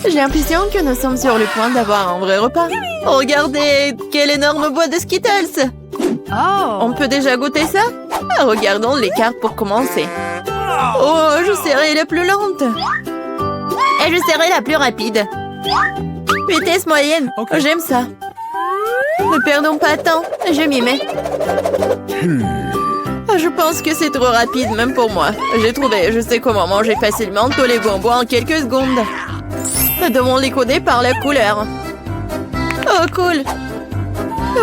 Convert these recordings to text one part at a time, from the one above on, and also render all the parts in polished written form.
J'ai l'impression que nous sommes sur le point d'avoir un vrai repas. Regardez, quelle énorme boîte de Skittles! On peut déjà goûter ça? Regardons les cartes pour commencer. Oh, je serai la plus lente. Et je serai la plus rapide. Vitesse moyenne. J'aime ça. Ne perdons pas de temps. Je m'y mets. Je pense que c'est trop rapide, même pour moi. J'ai trouvé, je sais comment manger facilement tous les bonbons en quelques secondes. Nous devons les coder par la couleur. Oh, cool.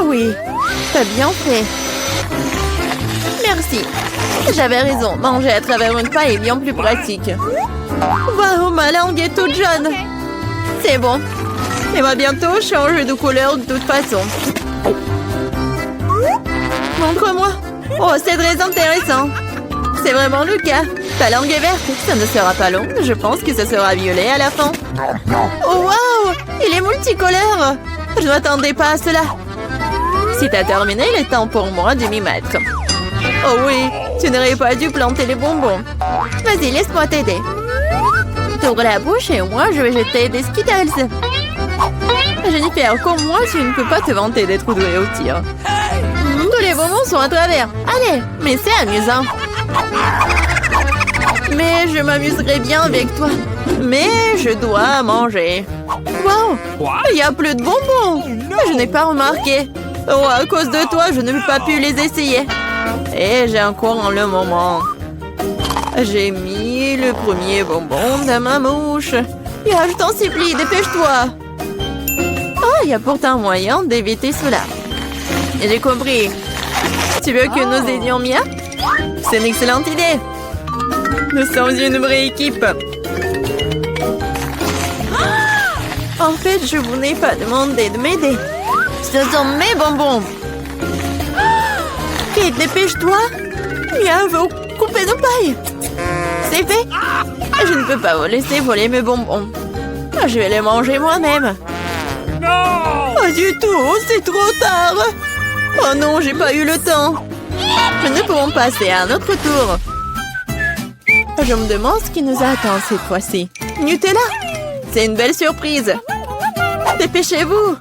Oui, t'as bien fait. Merci. J'avais raison, manger à travers une paille est bien plus pratique. Waouh, ma langue est toute jaune. C'est bon. Elle va bientôt changer de couleur de toute façon. Montre-moi. Oh, c'est très intéressant. C'est vraiment le cas. Ta langue est verte. Ça ne sera pas long. Je pense que ça sera violet à la fin. Oh, waouh! Il est multicolore. Je ne m'attendais pas à cela. Si t'as terminé, il est temps pour moi de m'y mettre. Oh oui, tu n'aurais pas dû planter les bonbons. Vas-y, laisse-moi t'aider. T'ouvres la bouche et moi, je vais jeter des Skittles. Jennifer, comme moi, tu ne peux pas te vanter d'être douée au tir. Tous les bonbons sont à travers. Allez, mais c'est amusant. Mais je m'amuserai bien avec toi. Mais je dois manger. Wow, il n'y a plus de bonbons. Je n'ai pas remarqué. Oh, à cause de toi, je n'ai pas pu les essayer. Et j'ai encore le moment. J'ai mis le premier bonbon dans ma mouche. Ya, je t'en supplie, dépêche-toi. Oh, il y a pourtant moyen d'éviter cela. J'ai compris. Tu veux que nous aidions Mia? C'est une excellente idée. Nous sommes une vraie équipe. En fait, je vous n'ai pas demandé de m'aider. Ce sont mes bonbons. Kate, dépêche-toi. Mia veut couper nos pailles. C'est fait. Je ne peux pas vous laisser voler mes bonbons. Je vais les manger moi-même. Pas du tout, c'est trop tard. Oh non, j'ai pas eu le temps. Nous pouvons passer à un autre tour. Je me demande ce qui nous attend cette fois-ci. Nutella, c'est une belle surprise. Dépêchez-vous.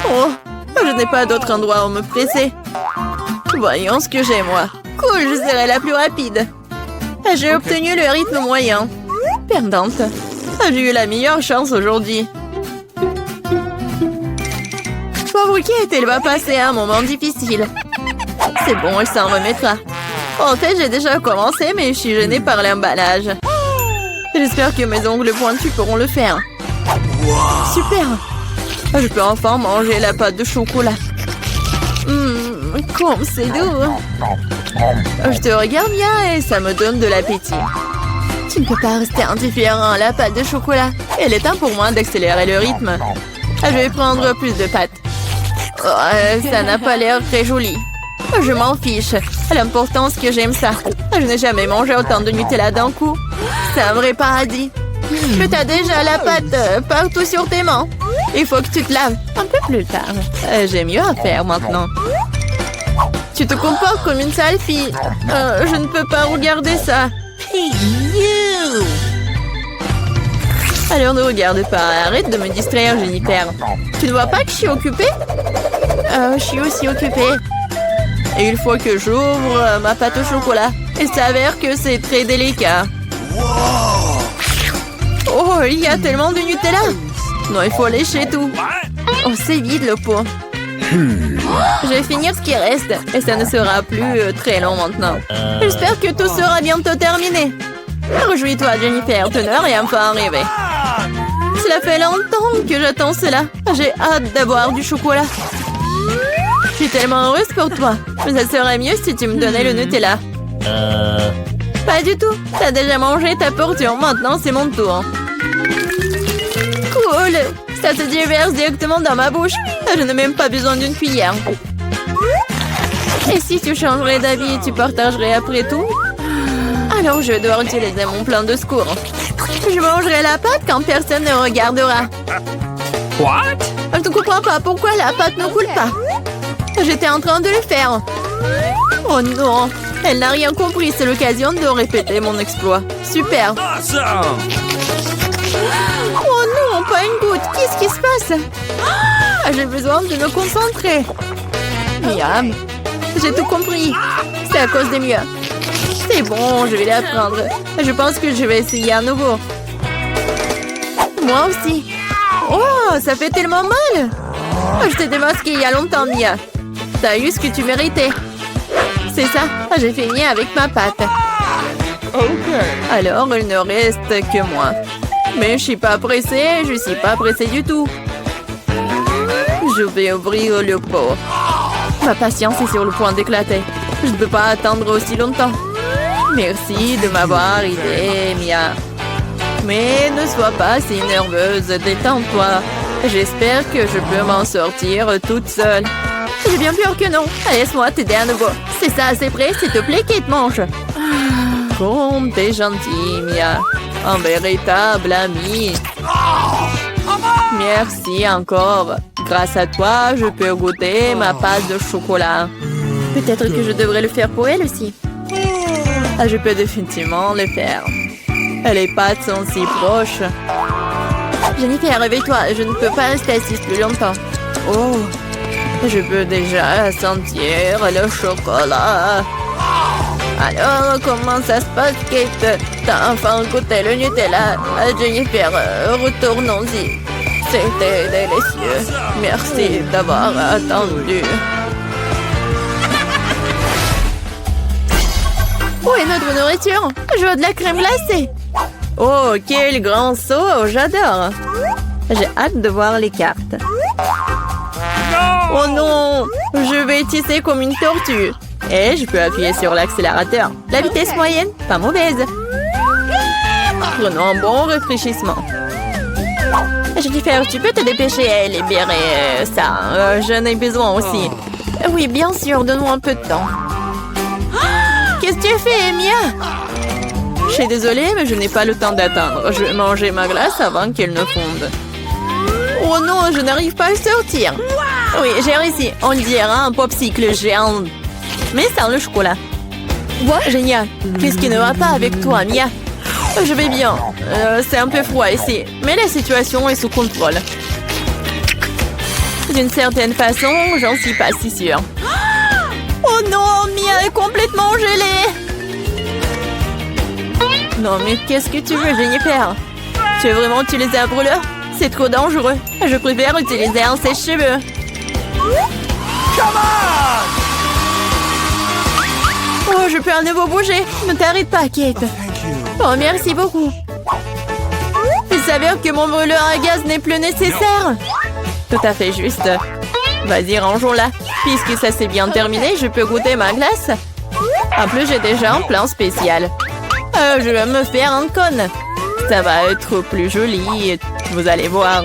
Oh, je n'ai pas d'autre endroit où me presser. Voyons ce que j'ai, moi. Cool, je serai la plus rapide. J'ai obtenu le rythme moyen. Perdante. J'ai eu la meilleure chance aujourd'hui. Pauvre Kate, elle va passer un moment difficile. C'est bon, elle s'en remettra. En fait, j'ai déjà commencé, mais je suis gênée par l'emballage. J'espère que mes ongles pointus pourront le faire. Super! Je peux enfin manger la pâte de chocolat. Comme c'est doux! Je te regarde bien et ça me donne de l'appétit. Tu ne peux pas rester indifférent à la pâte de chocolat. Il est temps pour moi d'accélérer le rythme. Je vais prendre plus de pâtes. Oh, ça n'a pas l'air très joli. Je m'en fiche. L'important, c'est que j'aime ça. Je n'ai jamais mangé autant de Nutella d'un coup. C'est un vrai paradis. Que t'as déjà la pâte partout sur tes mains. Il faut que tu te laves un peu plus tard. J'ai mieux à faire maintenant. Tu te comportes comme une sale fille. Je ne peux pas regarder ça. Alors ne regarde pas. Arrête de me distraire, Jennifer. Tu ne vois pas que je suis occupée? Je suis aussi occupée. Et il faut que j'ouvre ma pâte au chocolat. Il s'avère que c'est très délicat. Oh, il y a tellement de Nutella. Non, il faut lécher tout. Oh, c'est vide le pot. Je vais finir ce qui reste. Et ça ne sera plus très long maintenant. J'espère que tout sera bientôt terminé. Réjouis-toi, Jennifer. Tu n'as rien pas arrivé. Cela fait longtemps que j'attends cela. J'ai hâte d'avoir du chocolat. Je suis tellement heureuse pour toi. Mais ça serait mieux si tu me donnais le Nutella. Pas du tout. T'as déjà mangé ta portion. Maintenant, c'est mon tour. Cool. Ça se déverse directement dans ma bouche. Je n'ai même pas besoin d'une cuillère. Et si tu changerais d'avis, tu partagerais après tout? Alors, je vais devoir utiliser mon plan de secours. Je mangerai la pâte quand personne ne regardera. What? Je ne comprends pas pourquoi la pâte ne coule pas. J'étais en train de le faire. Oh non, elle n'a rien compris. C'est l'occasion de répéter mon exploit. Super. Awesome! Oh non, pas une goutte. Qu'est-ce qui se passe? J'ai besoin de me concentrer. Miam. J'ai tout compris. C'est à cause des miens. C'est bon, je vais l'apprendre. Je pense que je vais essayer à nouveau. Moi aussi. Oh, ça fait tellement mal. Je t'ai démasqué il y a longtemps, Mia. T'as eu ce que tu méritais. C'est ça, j'ai fini avec ma pâte. Alors, il ne reste que moi. Mais je suis pas pressée, je suis pas pressée du tout. Je vais ouvrir le pot. Ma patience est sur le point d'éclater. Je ne peux pas attendre aussi longtemps. Merci de m'avoir aidé, Mia. Mais ne sois pas si nerveuse, détends-toi. J'espère que je peux m'en sortir toute seule. J'ai bien peur que non. Laisse-moi t'aider à nouveau. C'est ça, c'est prêt, s'il te plaît, Kate, mange. Comme t'es gentille, Mia. Un véritable ami. Merci encore. Grâce à toi, je peux goûter ma pâte de chocolat. Peut-être que je devrais le faire pour elle aussi. Je peux définitivement le faire. Les pâtes sont si proches. Jennifer, réveille-toi. Je ne peux pas rester assise plus longtemps. Oh, je peux déjà sentir le chocolat. Alors, comment ça se passe, Kate? T'as enfin goûté le Nutella. Jennifer, retournons-y. C'était délicieux. Merci d'avoir attendu. Où est notre nourriture? Je veux de la crème glacée. Oh, quel grand saut! J'adore. J'ai hâte de voir les cartes. Oh non! Je vais tisser comme une tortue. Et je peux appuyer sur l'accélérateur. La vitesse moyenne, pas mauvaise. Prenons un bon rafraîchissement. Jennifer, tu peux te dépêcher à libérer ça. J'en ai besoin aussi. Oui, bien sûr, donne-moi un peu de temps. Qu'est-ce que tu fais, Mia? Je suis désolée, mais je n'ai pas le temps d'attendre. Je vais manger ma glace avant qu'elle ne fonde. Oh non, je n'arrive pas à sortir. Oui, j'ai réussi. On dirait un popsicle géant. Mais sans le chocolat. Génial. Qu'est-ce qui ne va pas avec toi, Mia? Je vais bien. C'est un peu froid ici. Mais la situation est sous contrôle. D'une certaine façon, j'en suis pas si sûre. Oh non, Mia est complètement gelée. Non, mais qu'est-ce que tu veux, Jennifer? Tu veux vraiment utiliser un brûleur? C'est trop dangereux. Je préfère utiliser un sèche-cheveux. Oh, je peux à nouveau bouger. Ne t'arrête pas, Kate. Oh, merci beaucoup. Il s'avère que mon brûleur à gaz n'est plus nécessaire. Tout à fait juste. Vas-y, rangeons-la. Puisque ça s'est bien terminé, je peux goûter ma glace. En plus, j'ai déjà un plan spécial. Je vais me faire un cône. Ça va être plus joli. Vous allez voir.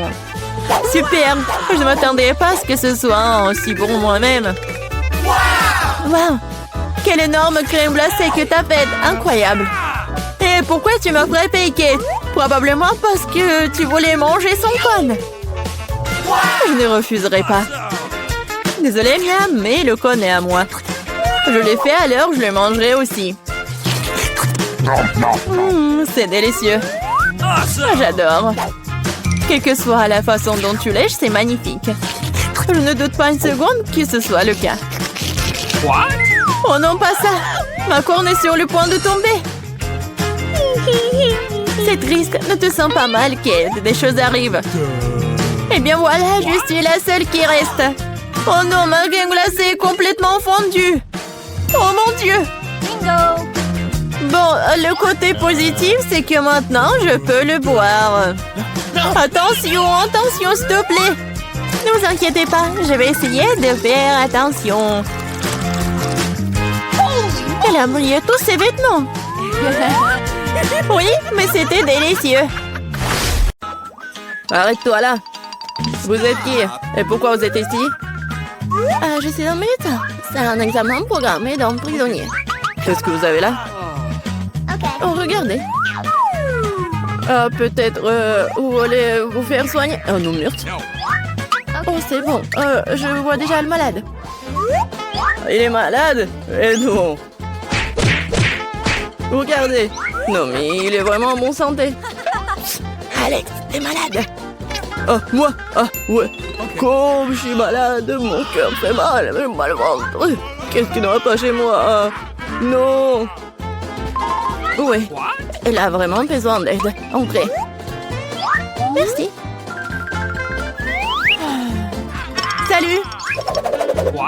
Super. Je ne m'attendais pas à ce que ce soit aussi bon moi-même. Wow. Quelle énorme crème glacée que t'as faite. Incroyable. Et pourquoi tu m'as frappé, Kate? Probablement parce que tu voulais manger son cône. Je ne refuserai pas. Désolée, Mia, mais le cône est à moi. Je l'ai fait, alors je le mangerai aussi. C'est délicieux. J'adore. Quelle que soit la façon dont tu lèches, c'est magnifique. Je ne doute pas une seconde que ce soit le cas. Oh non, pas ça. Ma corne est sur le point de tomber. C'est triste. Ne te sens pas mal, Kate. Des choses arrivent. Eh bien voilà, je suis la seule qui reste. Oh non, ma crème glacée est complètement fondue. Oh mon Dieu. Bingo! Bon, le côté positif, c'est que maintenant, je peux le boire. Attention, attention, s'il te plaît. Ne vous inquiétez pas, je vais essayer de faire attention. Elle a mouillé tous ses vêtements. Oui, mais c'était délicieux. Arrête-toi là. Vous êtes qui? Et pourquoi vous êtes ici? Je suis un médecin. C'est un examen programmé d'un prisonnier. Qu'est-ce que vous avez là? Oh, regardez. Peut-être vous voulez vous faire soigner? Oh non, merde. Oh, c'est bon. Je vois déjà le malade. Il est malade? Et non. Regardez. Non, mais il est vraiment en bonne santé. Alex, t'es malade. Ah, moi? Ah, ouais. Comme je suis malade, mon cœur fait mal, j'ai mal au ventre. Qu'est-ce qui ne va pas chez moi? Ah, non. Oui, elle a vraiment besoin d'aide. Entrez. Merci. Salut.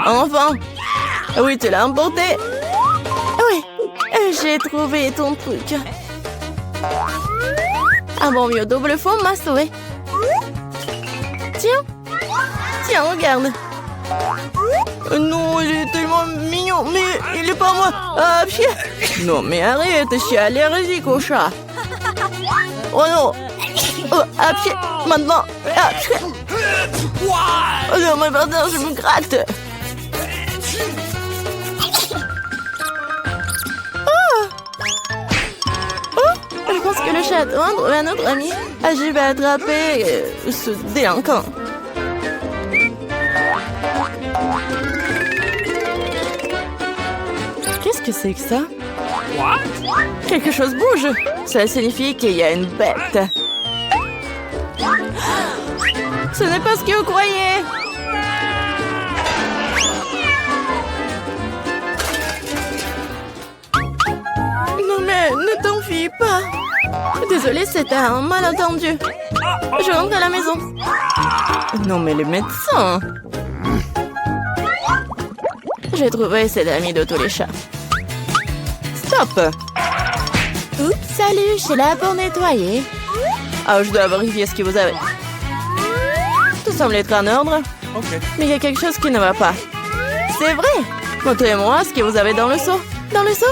Enfin. Oui, tu l'as emporté. Oui, j'ai trouvé ton truc. Un bon vieux double fond m'a sauvé. Tiens, regarde. Non, il est tellement mignon, mais il est pas moi. Ah, pied. Non, mais arrête, je suis allergique au chat. Oh non. Oh, à pied, maintenant. Ah, pied. Oh non, mais pardon, je me gratte. Je pense que le chat doit trouver un autre ami. Ah, je vais attraper ce délinquant. Qu'est-ce que c'est que ça? Quelque chose bouge. Ça signifie qu'il y a une bête. Ce n'est pas ce que vous croyez. Non mais, ne t'enfuis pas. Désolée, c'était un malentendu. Je rentre à la maison. Non mais les médecins. J'ai trouvé cet ami de tous les chats. Stop. Oups, salut, je suis là pour nettoyer. Ah, je dois vérifier ce que vous avez. Tout semble être en ordre. Mais il y a quelque chose qui ne va pas. C'est vrai. Montrez-moi ce que vous avez dans le seau. Dans le seau?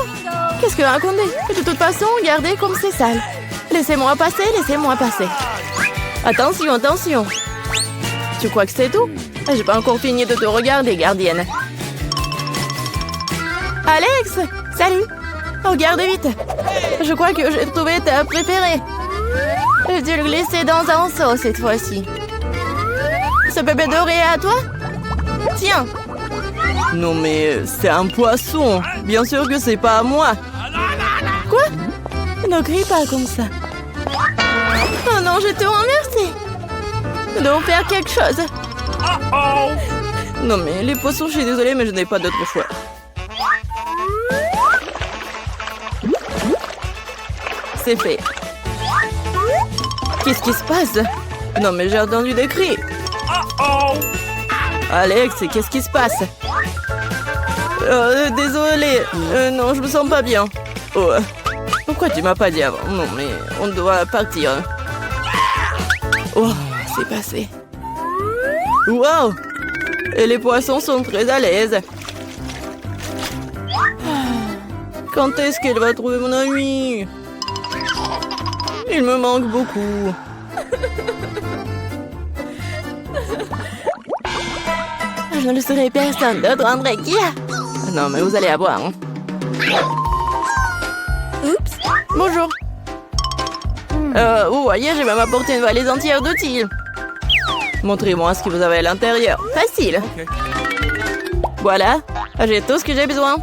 Qu'est-ce que vous racontez? De toute façon, regardez comme c'est sale. Laissez-moi passer, laissez-moi passer. Attention, attention. Tu crois que c'est tout? J'ai pas encore fini de te regarder, gardienne. Alex! Salut! Regarde vite! Je crois que j'ai trouvé ta préférée. J'ai dû le glisser dans un seau cette fois-ci. Ce bébé doré est à toi? Tiens! Non mais c'est un poisson. Bien sûr que c'est pas à moi. Quoi? Ne crie pas comme ça. Oh non, je te remercie. Nous devons faire quelque chose. Non mais les poissons, je suis désolée, mais je n'ai pas d'autre choix. C'est fait. Qu'est-ce qui se passe? Non mais j'ai entendu des cris. Alex, qu'est-ce qui se passe? Désolée. Non, je me sens pas bien. Oh. Pourquoi tu m'as pas dit avant? Non mais on doit partir. Oh, c'est passé. Wow! Et les poissons sont très à l'aise. Quand est-ce qu'elle va trouver mon ami? Il me manque beaucoup. Je ne le serai personne d'autre, André. Qui a? Non, mais vous allez avoir. Hein. Oups. Bonjour. Vous voyez, j'ai même apporté une valise entière d'outils. Montrez-moi ce que vous avez à l'intérieur. Facile. Voilà, j'ai tout ce que j'ai besoin.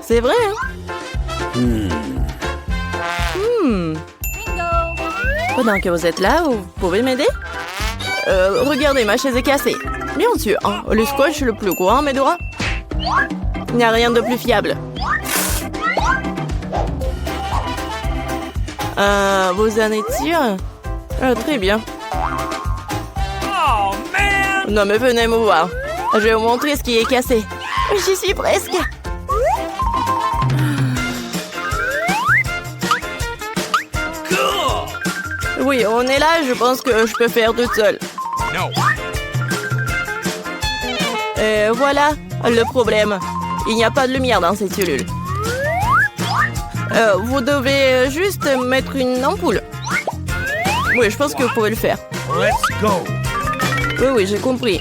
C'est vrai, hein? Pendant que vous êtes là, vous pouvez m'aider? Regardez, ma chaise est cassée. Bien sûr, hein, le scotch le plus courant, mes doigts. Il n'y a rien de plus fiable. Vous en êtes sûr? Très bien. Non mais venez me voir. Je vais vous montrer ce qui est cassé. J'y suis presque. Oui, on est là, je pense que je peux faire toute seule. Et voilà le problème. Il n'y a pas de lumière dans cette cellule. Vous devez juste mettre une ampoule. Oui, je pense que vous pouvez le faire. Let's go. Oui, j'ai compris.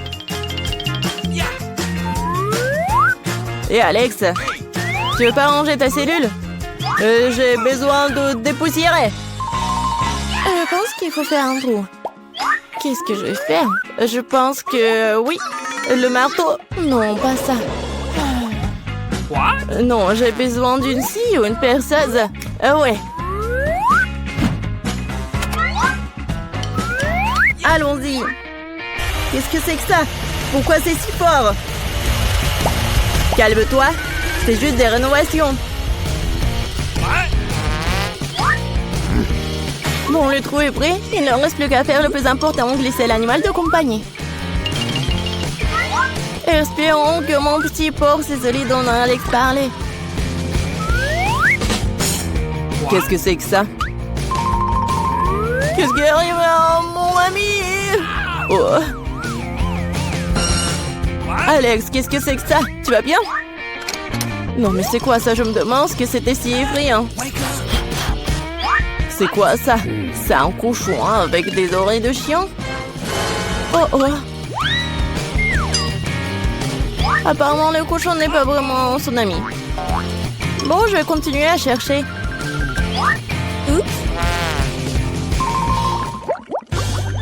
Et Alex, tu veux pas ranger ta cellule? J'ai besoin de dépoussiérer. Je pense qu'il faut faire un trou. Qu'est-ce que je vais faire? Je pense que oui. Le marteau? Non, pas ça. Non, j'ai besoin d'une scie ou une perceuse. Ouais. Allons-y. Qu'est-ce que c'est que ça? Pourquoi c'est si fort? Calme-toi. C'est juste des rénovations. Bon, le trou est prêt. Il ne reste plus qu'à faire le plus important, glisser l'animal de compagnie. Espérons que mon petit porc c'est celui dont Alex parlait. Qu'est-ce que c'est que ça? Qu'est-ce qui arrive à mon ami? Oh. Alex, qu'est-ce que c'est que ça? Tu vas bien? Non, mais c'est quoi ça? Je me demande ce que c'était si effrayant. C'est quoi ça? C'est un cochon hein, avec des oreilles de chien? Oh oh. Apparemment, le cochon n'est pas vraiment son ami. Bon, je vais continuer à chercher. Oups.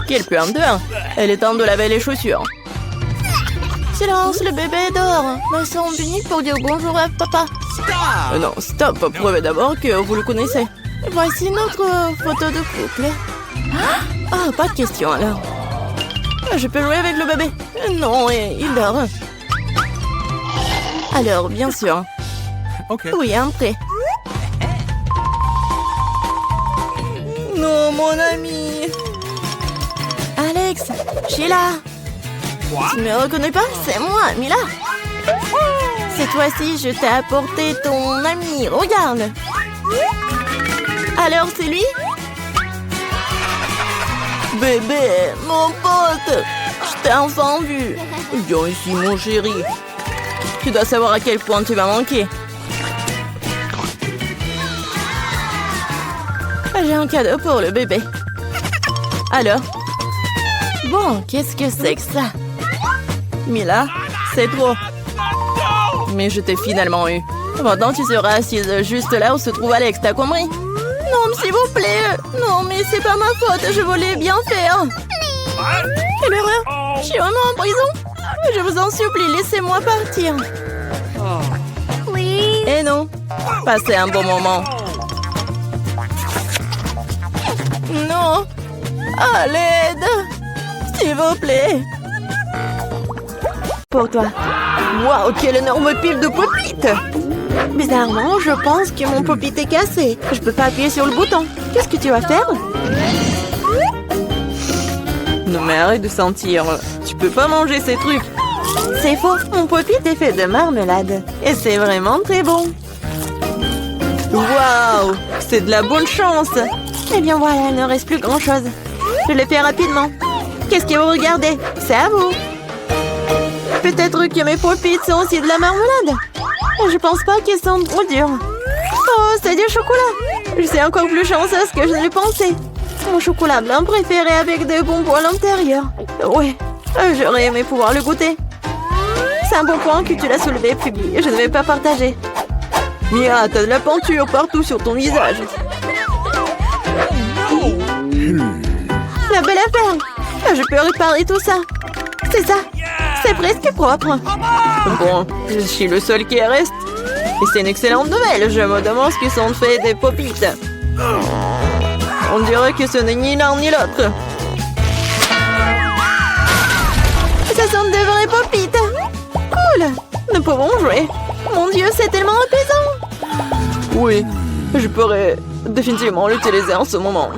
Quelle puanteur! Elle est temps de laver les chaussures. Silence, le bébé dort. Mais c'est unique pour dire bonjour à papa. Non, stop. Prouvez d'abord que vous le connaissez. Voici notre photo de couple. Ah, pas de question alors. Je peux jouer avec le bébé? Non, il dort. Alors, bien sûr. Okay. Oui, entrée. Non, mon ami. Alex, Sheila. Tu ne me reconnais pas? C'est moi, Mila. Cette fois-ci, je t'ai apporté ton ami. Regarde. Alors, c'est lui? Bébé, mon pote. Je t'ai enfin vu. Viens ici, mon chéri. Tu dois savoir à quel point tu vas manquer. J'ai un cadeau pour le bébé. Alors? Bon, qu'est-ce que c'est que ça? Mila, c'est trop. Mais je t'ai finalement eu. Maintenant, tu seras assise juste là où se trouve Alex, t'as compris? Non, s'il vous plaît. Non, mais c'est pas ma faute, je voulais bien faire. Quelle horreur! Je suis vraiment en prison? Je vous en supplie, laissez-moi partir. Oui. Et non, passez un bon moment. Non. À l'aide. S'il vous plaît. Pour toi. Waouh, quelle énorme pile de pop-it. Bizarrement, je pense que mon pop-it est cassé. Je peux pas appuyer sur le bouton. Qu'est-ce que tu vas faire? Non mais arrête de sentir. Tu peux pas manger ces trucs. C'est faux. Mon pop-it est fait de marmelade. Et c'est vraiment très bon. Waouh, c'est de la bonne chance. Eh bien voilà, il ne reste plus grand-chose. Je le fais rapidement. Qu'est-ce que vous regardez? C'est à vous. Peut-être que mes pop-it sont aussi de la marmelade. Je pense pas qu'ils sont trop durs. Oh, c'est du chocolat. Je suis encore plus chanceuse que je ne le pensais. Mon chocolat blanc préféré avec des bonbons à l'intérieur. Ouais, j'aurais aimé pouvoir le goûter. C'est un bon point que tu l'as soulevé, Phoebe. Je ne vais pas partager. Mia, t'as de la peinture partout sur ton visage. La belle affaire. Je peux réparer tout ça. C'est ça. C'est presque propre. Bon, je suis le seul qui reste. Et c'est une excellente nouvelle. Je me demande ce qu'ils sont faits des pop-it. On dirait que ce n'est ni l'un ni l'autre. Ce sont de vrais pop-it. Cool. Nous pouvons jouer. Mon Dieu, c'est tellement apaisant. Oui, je pourrais définitivement l'utiliser en ce moment.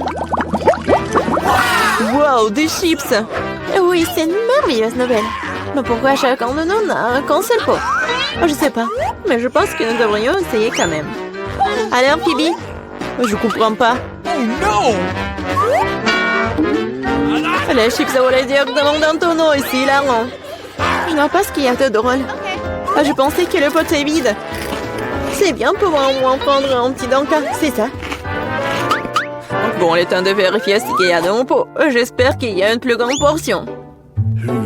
Wow, des chips. Oui, c'est une merveilleuse nouvelle. Mais pourquoi chacun de nous n'a qu'un seul pot? Je sais pas, mais je pense que nous devrions essayer quand même. Alors, Phoebe? Je comprends pas. Oh non! Les chips volaient directement dans ton eau ici, là, non? Je vois pas ce qu'il y a de drôle. Je pensais que le pot est vide. C'est bien pouvoir au moins prendre un petit danka, c'est ça. Bon, il est temps de vérifier ce qu'il y a dans mon pot. J'espère qu'il y a une plus grande portion.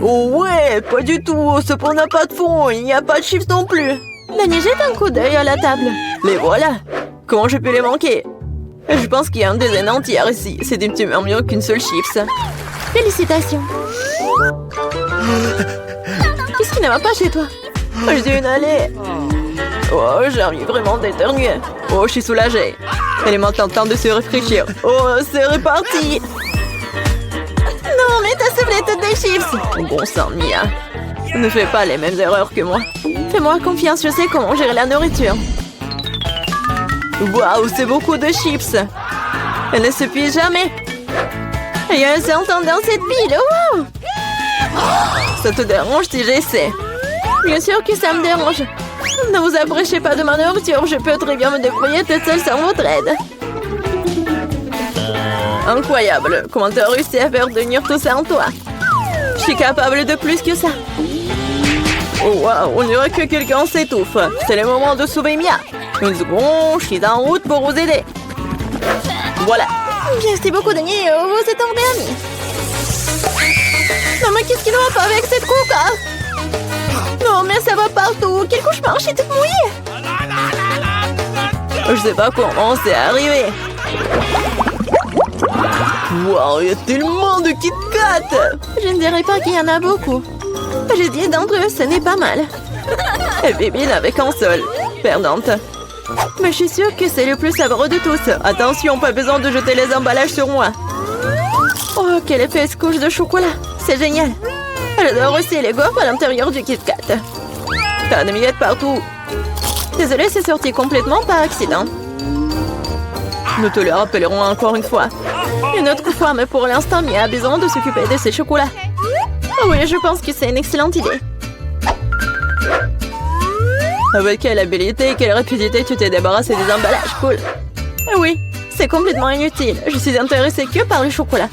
Oh ouais, pas du tout. Ce pot n'a pas de fond. Il n'y a pas de chips non plus. Dany, jette un coup d'œil à la table. Les voilà. Comment je peux les manquer? Je pense qu'il y a une dizaine entière ici. C'est un petit peu mieux qu'une seule chips. Félicitations. Qu'est-ce qui ne va pas chez toi? Je dis une allée. Oh, j'ai envie vraiment d'éternuer. Oh, je suis soulagée. Elle est maintenant temps de se réfléchir. Oh, c'est reparti. Non, mais ta soufflette de chips. Bon sang, Mia. Ne fais pas les mêmes erreurs que moi. Fais-moi confiance, je sais comment gérer la nourriture. Waouh, c'est beaucoup de chips. Elle ne suffit jamais. Il y a un serpent dans cette pile. Wow. Ça te dérange si j'essaie? Bien sûr que ça me dérange. Ne vous approchez pas de ma nourriture. Je peux très bien me débrouiller toute seule sans votre aide. Incroyable. Comment tu as réussi à faire tenir tout ça en toi? Je suis capable de plus que ça. Oh waouh, on dirait que quelqu'un s'étouffe. C'est le moment de sauver Mia. Une seconde, je suis en route pour vous aider. Voilà. Merci beaucoup, Dani. Vous êtes tombés amis. Non, mais qu'est-ce qui ne va pas avec cette coca? Non, mais ça va partout. Quel cauchemar, je suis toute mouillée. Je sais pas comment c'est arrivé. Wow, il y a tellement de Kit Kat. Je ne dirais pas qu'il y en a beaucoup. J'ai 10 d'entre eux, ce n'est pas mal. Et Bibi n'avait qu'un seul. Perdante. Mais je suis sûre que c'est le plus savoureux de tous. Attention, pas besoin de jeter les emballages sur moi. Oh, quelle épaisse couche de chocolat. C'est génial. J'adore aussi les gaufres à l'intérieur du Kit Kat. T'as des miettes partout. Désolée, c'est sorti complètement par accident. Nous te le rappellerons encore une fois. Une autre fois, mais pour l'instant, Mia a besoin de s'occuper de ses chocolats. Oh oui, je pense que c'est une excellente idée. Avec quelle habilité et quelle rapidité tu t'es débarrassé des emballages, cool. Oui, c'est complètement inutile. Je suis intéressée que par le chocolat.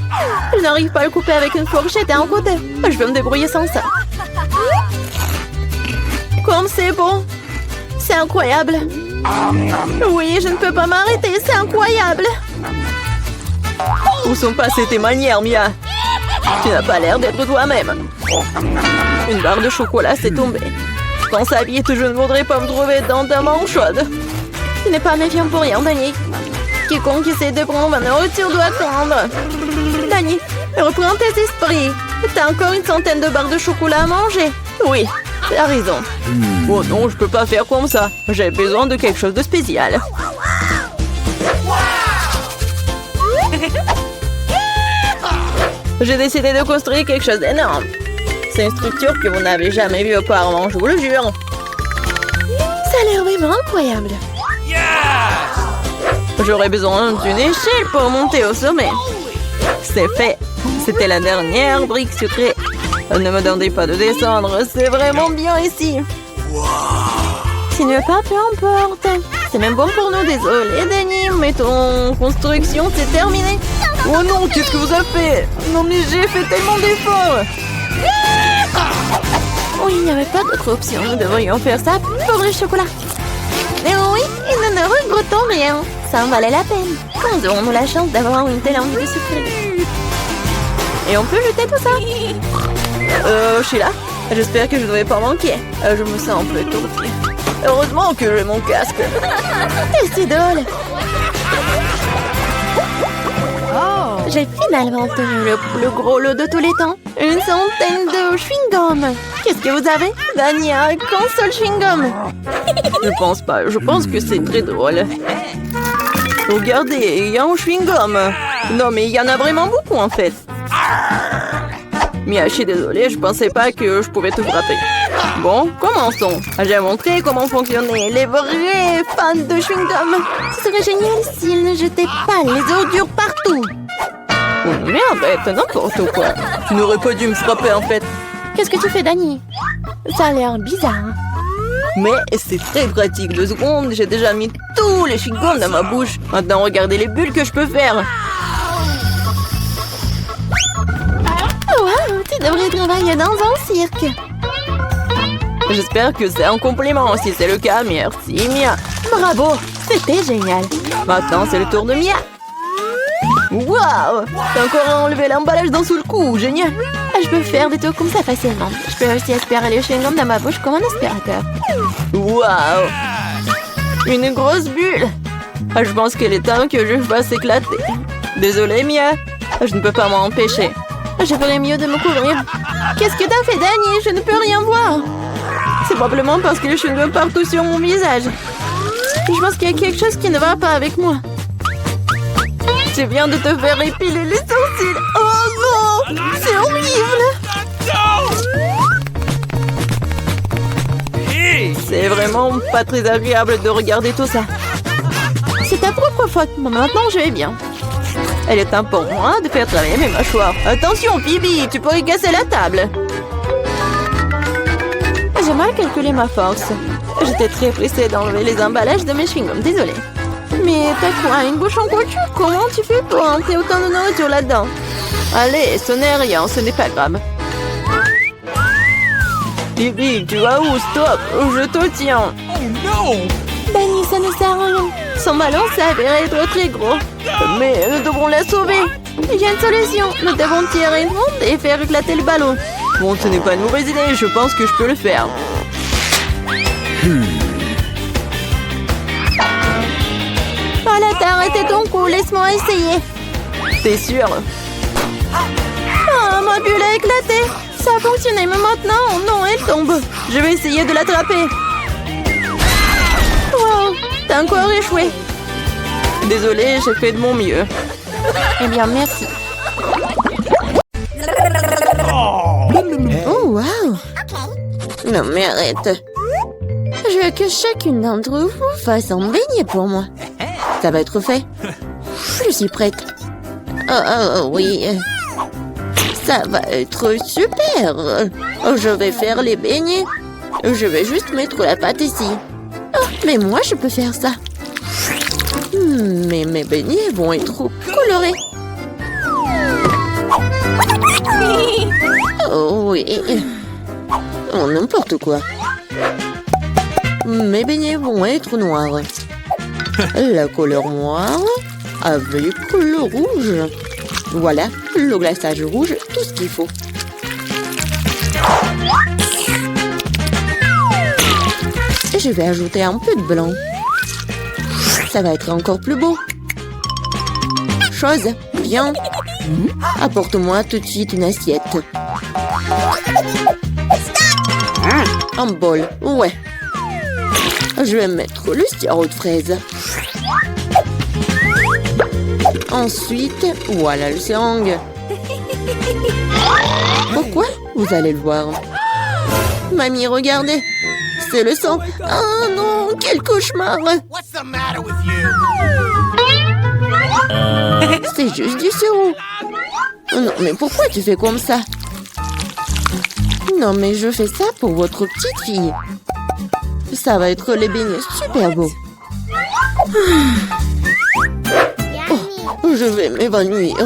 Je n'arrive pas à le couper avec une fourchette et un côté. Je vais me débrouiller sans ça. Comme c'est bon. C'est incroyable. Oui, je ne peux pas m'arrêter, c'est incroyable. Où sont passées tes manières, Mia? Tu n'as pas l'air d'être toi-même. Une barre de chocolat s'est tombée. Quand ça vite, je ne voudrais pas me trouver dans ta main chaude. Tu n'es pas méfiant pour rien, Dani. Quiconque essaie de prendre ma nourriture doit attendre. Dani, reprends tes esprits. T'as encore une centaine de barres de chocolat à manger. Oui, t'as raison. Oh non, je peux pas faire comme ça. J'ai besoin de quelque chose de spécial. J'ai décidé de construire quelque chose d'énorme. C'est une structure que vous n'avez jamais vue auparavant, je vous le jure. Ça a l'air vraiment incroyable. J'aurais besoin d'une échelle pour monter au sommet. C'est fait. C'était la dernière brique sucrée. Ne me demandez pas de descendre, c'est vraiment bien ici. Tu ne veux pas, peu importe. C'est même bon pour nous, désolé, Dani, mais ton construction, c'est terminé. Oh non, qu'est-ce que vous avez fait? Non mais j'ai fait tellement d'efforts. Oh, il n'y avait pas d'autre option. Nous devrions faire ça pour le chocolat. Mais oui, et nous ne regrettons rien. Ça en valait la peine. Nous aurons la chance d'avoir une telle envie de souffrir. Et on peut jeter tout ça. Je suis là. J'espère que je ne vais pas manquer. Je me sens un peu étourdie. Heureusement que j'ai mon casque. C'est si drôle. J'ai finalement obtenu le plus gros lot de tous les temps. Une centaine de chewing-gum. Qu'est-ce que vous avez? Dani a un seul chewing-gum. Je pense pas. Je pense que c'est très drôle. Regardez, il y a un chewing-gum. Non, mais il y en a vraiment beaucoup en fait. Mia, je suis désolée, je pensais pas que je pouvais te frapper. Bon, commençons. J'ai montré comment fonctionnaient les vrais fans de chewing-gum. Ce serait génial s'ils ne jetaient pas les ordures partout. Oh merde, c'est n'importe quoi. Tu n'aurais pas dû me frapper en fait. Qu'est-ce que tu fais, Dani? Ça a l'air bizarre. Mais c'est très pratique. 2 secondes, j'ai déjà mis tous les chewing-gums dans ma bouche. Maintenant, regardez les bulles que je peux faire. Wow, tu devrais travailler dans un cirque. J'espère que c'est un compliment. Si c'est le cas, merci Mia. Bravo, c'était génial. Maintenant, c'est le tour de Mia. Waouh, t'as encore enlevé l'emballage d'un seul coup, génial. Je peux faire des tours comme ça facilement. Je peux aussi aspirer le chewing-gum dans ma bouche comme un aspirateur. Waouh, une grosse bulle. Je pense qu'il est temps que je fasse éclater. Désolée Mia, je ne peux pas m'en empêcher. Je ferais mieux de me couvrir. Qu'est-ce que t'as fait, Dani? Je ne peux rien voir. C'est probablement parce que le chewing-gum partout sur mon visage. Je pense qu'il y a quelque chose qui ne va pas avec moi. Tu viens de te faire épiler les sourcils. Oh Oh, c'est horrible! Hey! C'est vraiment pas très agréable de regarder tout ça. C'est ta propre faute. Maintenant, je vais bien. Elle est temps pour moi de faire travailler mes mâchoires. Attention, Bibi, tu pourrais casser la table. J'ai mal calculé ma force. J'étais très pressée d'enlever les emballages de mes chewing-gums. Désolée. Mais t'as quoi, une bouche en couture? Comment tu fais pour entrer autant de nourriture là-dedans? Allez, ce n'est rien, ce n'est pas grave. Bibi, tu vas où? Stop, je te tiens. Oh no! Benny, ça ne sert à rien. Son ballon s'avère être très gros. Mais nous devrons la sauver. Il y a une solution. Nous devons tirer une ronde et faire éclater le ballon. Bon, ce n'est pas une mauvaise idée. Je pense que je peux le faire. Voilà, t'as arrêté ton coup. Laisse-moi essayer. T'es sûr? Ah, ma bulle a éclaté. Ça a fonctionné, mais maintenant, non, elle tombe. Je vais essayer de l'attraper. Wow, t'as encore échoué. Désolée, j'ai fait de mon mieux. Eh bien, merci. Oh, wow. Non, mais arrête. Je veux que chacune d'entre vous fasse un beignet pour moi. Ça va être fait. Je suis prête. Oh, oui. Ça va être super. Je vais faire les beignets. Je vais juste mettre la pâte ici. Oh, mais moi, je peux faire ça. Mais mes beignets vont être trop colorés. Oh oui. Oh, n'importe quoi. Mes beignets vont être noirs. La couleur noire avec le rouge. Voilà, le glaçage rouge, tout ce qu'il faut. Et je vais ajouter un peu de blanc. Ça va être encore plus beau. Chose, viens. Apporte-moi tout de suite une assiette. Un bol, ouais. Je vais mettre le sirop de fraise. Ensuite, voilà le seringue. Pourquoi? Vous allez le voir. Mamie, regardez. C'est le sang. Oh non, quel cauchemar. What's the matter with you? C'est juste du sirop. Non, mais pourquoi tu fais comme ça? Non, mais je fais ça pour votre petite fille. Ça va être les beignets super beaux. Oh, je vais m'évanouir.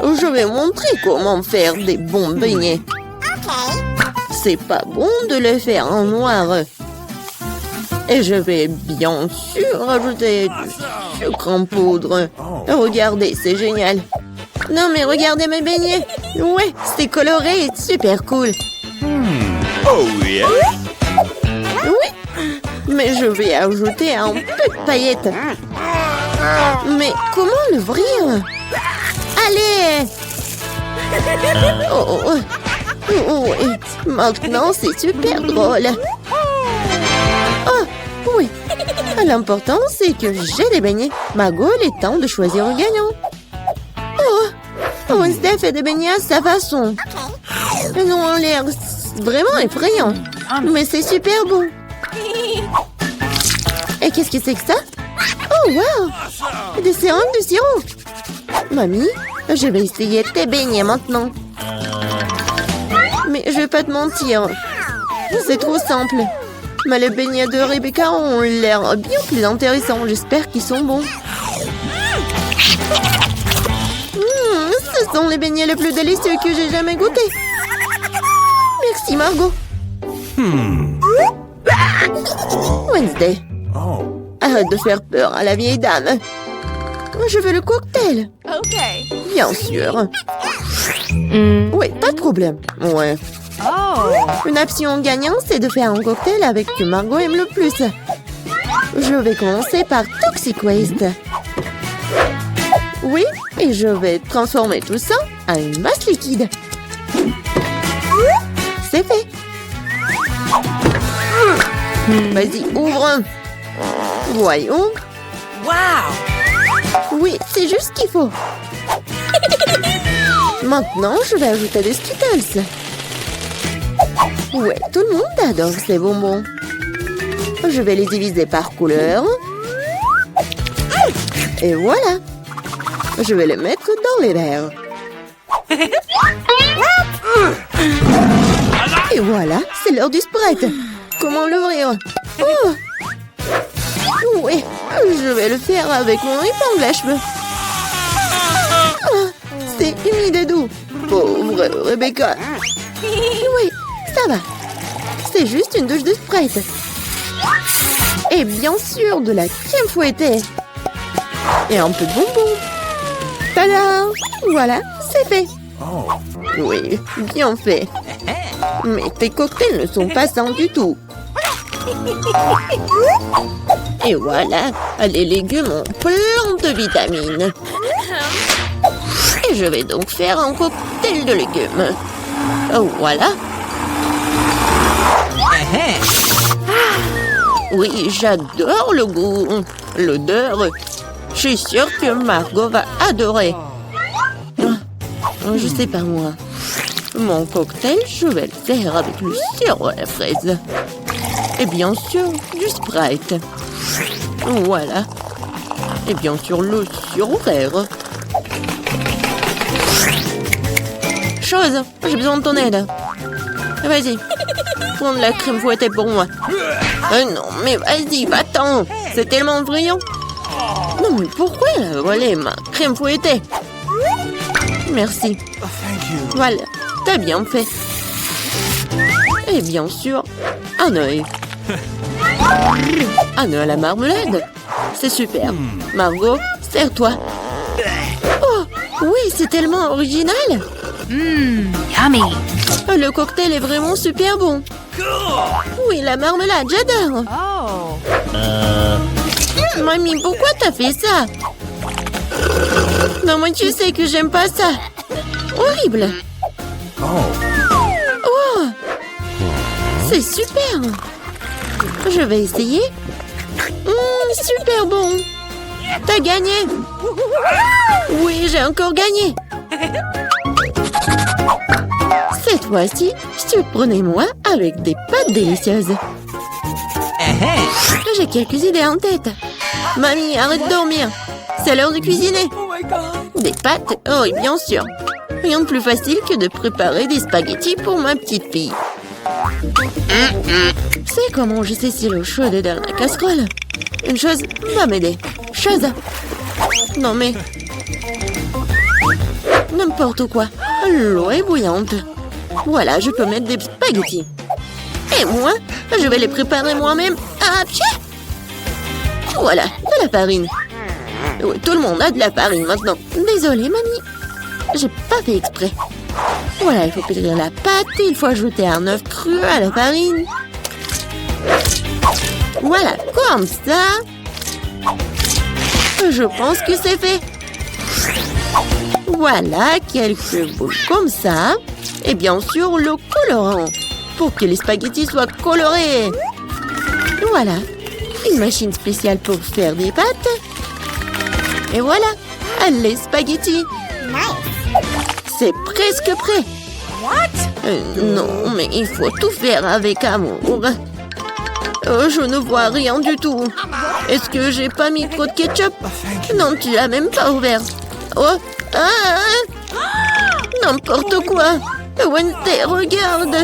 Je vais montrer comment faire des bons beignets. C'est pas bon de le faire en noir. Et je vais bien sûr ajouter du sucre en poudre. Regardez, c'est génial. Non mais regardez mes beignets. Ouais, c'est coloré et super cool. Oh yeah! Oui, mais je vais ajouter un peu de paillettes. Mais comment l'ouvrir? Allez! Oh, oui. Maintenant, c'est super drôle. Oh, oui. L'important, c'est que j'ai des beignets. Margot, il est temps de choisir un gagnant. Oh, Wednesday fait des beignets à sa façon. Ils ont l'air vraiment effrayants. Mais c'est super bon. Et qu'est-ce que c'est que ça? Oh, wow! Des seringues de sirop. Mamie, je vais essayer tes beignets maintenant. Mais je vais pas te mentir. C'est trop simple. Mais les beignets de Rebecca ont l'air bien plus intéressants. J'espère qu'ils sont bons. Ce sont les beignets les plus délicieux que j'ai jamais goûtés. Merci, Margot. Wednesday. Arrête de faire peur à la vieille dame. Je veux le cocktail. Ok. Bien sûr. Oui, pas de problème. Ouais. Oh. Une option gagnante, c'est de faire un cocktail avec que Margot aime le plus. Je vais commencer par Toxic Waste. Oui, et je vais transformer tout ça en une masse liquide. C'est fait. Vas-y, ouvre. Voyons. Wow. Oui, c'est juste ce qu'il faut. Maintenant, je vais ajouter des Skittles. Ouais, tout le monde adore ces bonbons. Je vais les diviser par couleur. Et voilà. Je vais les mettre dans les verres. Et voilà, c'est l'heure du Sprite. Comment l'ouvrir? Oh! Oui, je vais le faire avec mon épingle à cheveux. Ah, c'est humide et doux. Pauvre Rebecca. Oui, ça va. C'est juste une douche de Sprite. Et bien sûr, de la crème fouettée. Et un peu de bonbons. Tada! Voilà, c'est fait. Oui, bien fait. Mais tes cocktails ne sont pas sains du tout. Et voilà, les légumes ont plein de vitamines. Et je vais donc faire un cocktail de légumes. Voilà. Oui, j'adore le goût, l'odeur. Je suis sûre que Margot va adorer. Je sais pas moi. Mon cocktail, je vais le faire avec le sirop à la fraise. Et bien sûr, du Sprite. Voilà. Et bien sûr, le sirop vert. Chose, j'ai besoin de ton aide. Vas-y, prends de la crème fouettée pour moi. Non, mais vas-y, va-t'en. C'est tellement brillant. Non, mais pourquoi elle a volé ma crème fouettée? Merci. Voilà, t'as bien fait. Et bien sûr, un œil. Un œil à la marmelade. C'est super. Margot, sers-toi. Oh, oui, c'est tellement original. Yummy. Le cocktail est vraiment super bon. Oui, la marmelade, j'adore. Mamie, pourquoi t'as fait ça? Non, moi, tu sais que j'aime pas ça. Horrible. Oh, c'est super. Je vais essayer. Super bon. T'as gagné. Oui, j'ai encore gagné. Cette fois-ci, surprenez-moi avec des pâtes délicieuses. J'ai quelques idées en tête. Mamie, arrête de dormir. C'est l'heure de cuisiner. Des pâtes? Oh, oui, bien sûr. Rien de plus facile que de préparer des spaghettis pour ma petite fille. C'est comment je sais si l'eau chaude est dans la casserole? Une chose va m'aider. Chose. Non mais... N'importe quoi. L'eau est bouillante. Voilà, je peux mettre des spaghettis. Et moi, je vais les préparer moi-même. Ah, pied! Voilà, de la farine. Oui, tout le monde a de la farine maintenant. Désolée, mamie. J'ai pas fait exprès. Voilà, il faut pétrir la pâte. Il faut ajouter un œuf cru à la farine. Voilà, comme ça. Je pense que c'est fait. Voilà, quelques boules comme ça. Et bien sûr, le colorant. Pour que les spaghettis soient colorés. Voilà, une machine spéciale pour faire des pâtes. Et voilà, les spaghettis. C'est presque prêt. Non, mais il faut tout faire avec amour. Je ne vois rien du tout. Est-ce que j'ai pas mis trop de ketchup? Non, tu l'as même pas ouvert. Oh, n'importe quoi. Wednesday, regarde.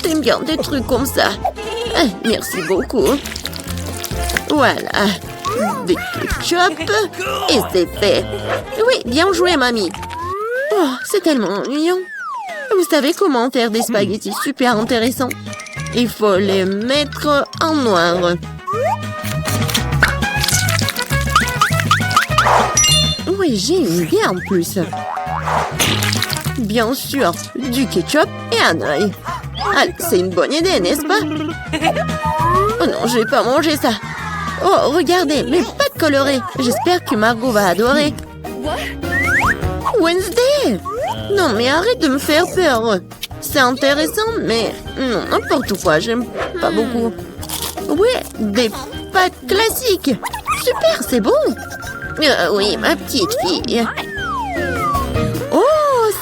T'aimes bien des trucs comme ça. Merci beaucoup. Voilà. Des ketchup. Et c'est fait. Oui, bien joué, mamie. Oh, c'est tellement ennuyant. Vous savez comment faire des spaghettis super intéressants? Il faut les mettre en noir. Oui, j'ai une idée en plus. Bien sûr, du ketchup et un œil. Allez, c'est une bonne idée, n'est-ce pas? Oh non, je vais pas manger ça. Oh, regardez, mes pâtes colorées. J'espère que Margot va adorer. Wednesday! Non, mais arrête de me faire peur. C'est intéressant, mais non, n'importe quoi, j'aime pas beaucoup. Ouais, des pâtes classiques. Super, c'est bon. Oui, ma petite fille.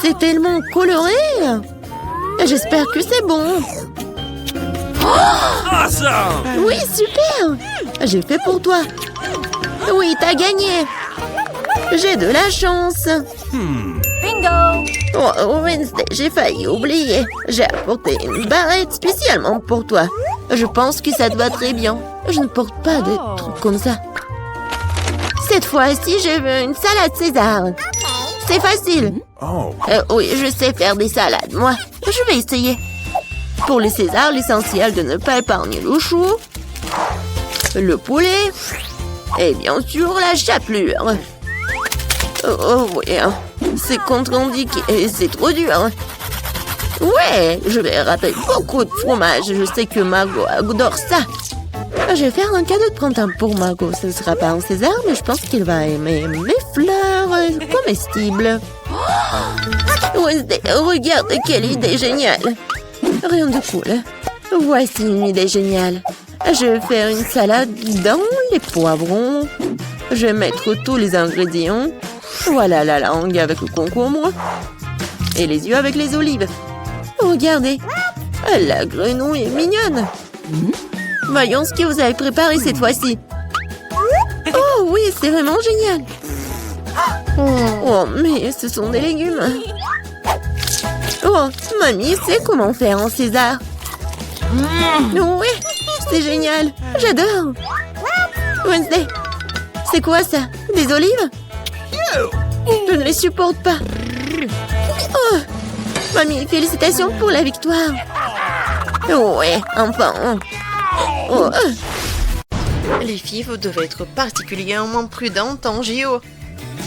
c'est tellement coloré. J'espère que c'est bon. Awesome! Oui, super. J'ai fait pour toi. Oui, t'as gagné. J'ai de la chance. Bingo! Oh, Wednesday, j'ai failli oublier. J'ai apporté une barrette spécialement pour toi. Je pense que ça te va très bien. Je ne porte pas de trucs comme ça. Cette fois-ci, je veux une salade César. C'est facile. Oh. Oui, je sais faire des salades, moi. Je vais essayer. Pour le César, l'essentiel de ne pas épargner le chou, le poulet et bien sûr la chapelure. Oh oui, c'est contre-indiqué et c'est trop dur. Ouais, je vais râper beaucoup de fromage. Je sais que Margot adore ça. Je vais faire un cadeau de printemps pour Margot. Ce ne sera pas un César, mais je pense qu'il va aimer mes fleurs comestibles. Wednesday, regarde quelle idée géniale. Rien de cool. Voici une idée géniale. Je vais faire une salade dans les poivrons. Je vais mettre tous les ingrédients. Voilà la langue avec le concombre. Et les yeux avec les olives. Regardez. La grenouille est mignonne. Voyons ce que vous avez préparé cette fois-ci. Oh oui, c'est vraiment génial. Oh, mais ce sont des légumes. Oh, mamie sait comment faire un César. Oui, c'est génial. J'adore. Wednesday, c'est quoi ça? Des olives? Je ne les supporte pas. Oh, mamie, félicitations pour la victoire. Ouais, enfin. Oh. Les filles, vous devez être particulièrement prudentes en JO.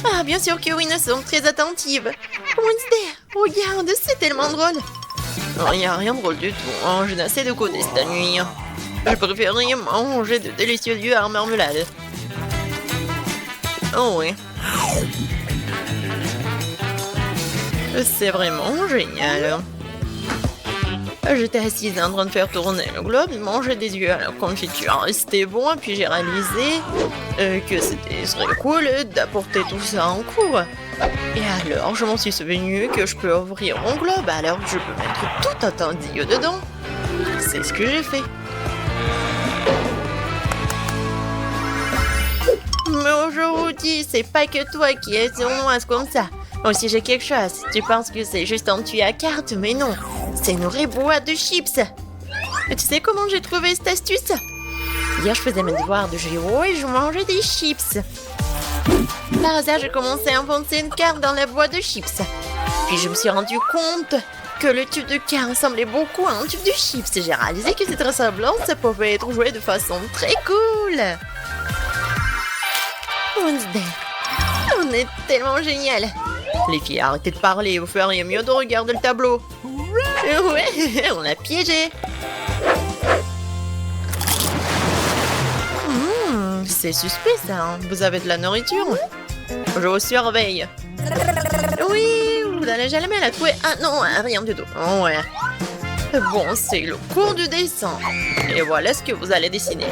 Ah, bien sûr que oui, nous sommes très attentives. Wednesday, regarde, c'est tellement drôle. Non, il n'y a rien de drôle du tout. Oh, j'ai assez de côté cette nuit. Je préférerais manger de délicieux œufs à marmelade. Oh oui. C'est vraiment génial. J'étais assise en train de faire tourner le globe et manger des yeux à la confiture. C'était bon, et puis j'ai réalisé que c'était serait cool d'apporter tout ça en cours. Et alors, je m'en suis souvenu que je peux ouvrir mon globe, alors je peux mettre tout un tas d'yeux dedans. C'est ce que j'ai fait. Mais aujourd'hui, c'est pas que toi qui es sournoise comme ça. Aussi, j'ai quelque chose. Tu penses que c'est juste un tuyau à cartes, mais non. C'est une vraie boîte de chips. Et tu sais comment j'ai trouvé cette astuce? Hier, je faisais mes devoirs de géo et je mangeais des chips. Par hasard, j'ai commencé à enfoncer une carte dans la boîte de chips. Puis je me suis rendu compte que le tube de carte ressemblait beaucoup à un tube de chips. Et j'ai réalisé que cette ressemblance pouvait être jouée de façon très cool. Wednesday, on est tellement génial. Les filles, arrêtez de parler, vous feriez mieux de regarder le tableau. Ouais, on l'a piégé. C'est suspect ça, hein. Vous avez de la nourriture? Je vous surveille. Oui, vous n'allez jamais la trouver. Ah non, rien du tout. Oh, ouais. Bon, c'est le cours du dessin. Et voilà ce que vous allez dessiner.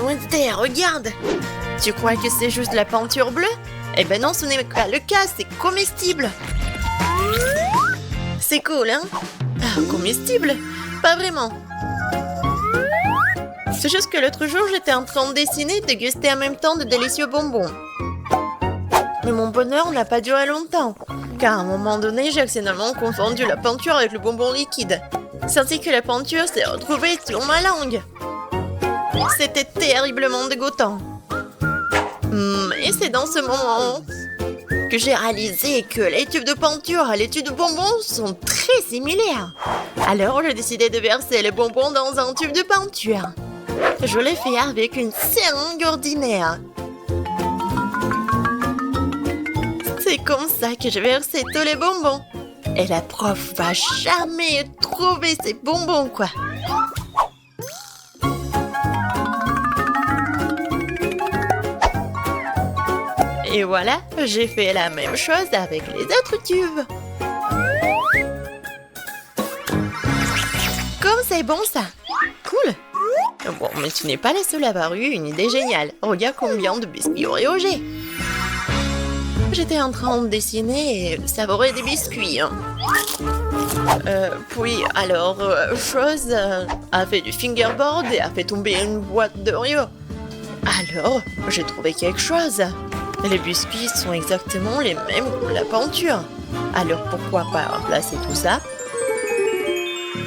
Wednesday, regarde. Tu crois que c'est juste la peinture bleue? Eh ben non, ce n'est pas le cas, c'est comestible. C'est cool, hein? Ah, comestible? Pas vraiment. C'est juste que l'autre jour, j'étais en train de dessiner et de déguster en même temps de délicieux bonbons. Mais mon bonheur n'a pas duré longtemps, car à un moment donné, j'ai accidentellement confondu la peinture avec le bonbon liquide. C'est ainsi que la peinture s'est retrouvée sur ma langue. C'était terriblement dégoûtant. Et c'est dans ce moment que j'ai réalisé que les tubes de peinture et les tubes de bonbons sont très similaires. Alors j'ai décidé de verser les bonbons dans un tube de peinture. Je l'ai fait avec une seringue ordinaire. C'est comme ça que j'ai versé tous les bonbons. Et la prof va jamais trouver ces bonbons, quoi. Et voilà, j'ai fait la même chose avec les autres tubes. Comme c'est bon ça. Cool. Bon, mais tu n'es pas la seule à avoir eu une idée géniale. Regarde combien de biscuits Oreo j'ai. J'étais en train de dessiner et savourer des biscuits. Puis, alors, chose a fait du fingerboard et a fait tomber une boîte d'Oreo. Alors, j'ai trouvé quelque chose. Les biscuits sont exactement les mêmes que la peinture. Alors, pourquoi pas remplacer tout ça?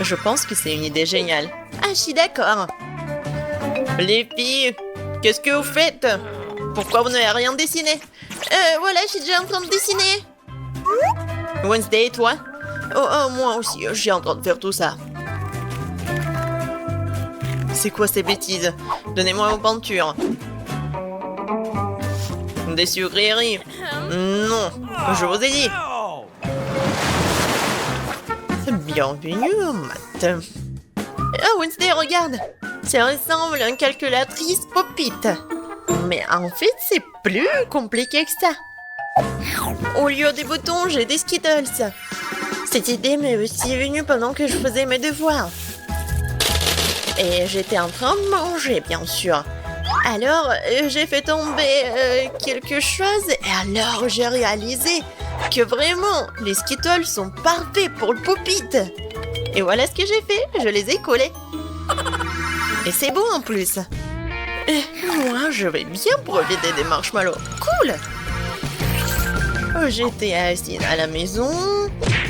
Je pense que c'est une idée géniale. Ah, je suis d'accord. Les filles, qu'est-ce que vous faites? Pourquoi vous n'avez rien dessiné? Voilà, je suis déjà en train de dessiner. Wednesday, toi? Oh, moi aussi, je suis en train de faire tout ça. C'est quoi ces bêtises? Donnez-moi vos peintures. Des sucreries? Non, je vous ai dit. Bienvenue au maths. Oh, Wednesday, regarde. Ça ressemble à une calculatrice Pop-it. Mais en fait, c'est plus compliqué que ça. Au lieu des boutons, j'ai des Skittles. Cette idée m'est aussi venue pendant que je faisais mes devoirs. Et j'étais en train de manger, bien sûr. Alors, j'ai fait tomber quelque chose et alors j'ai réalisé que vraiment, les Skittles sont parfaits pour le Pop-it. Et voilà ce que j'ai fait, je les ai collés. Et c'est beau en plus. Et moi, je vais bien profiter des marshmallows. Cool! J'étais assise à la maison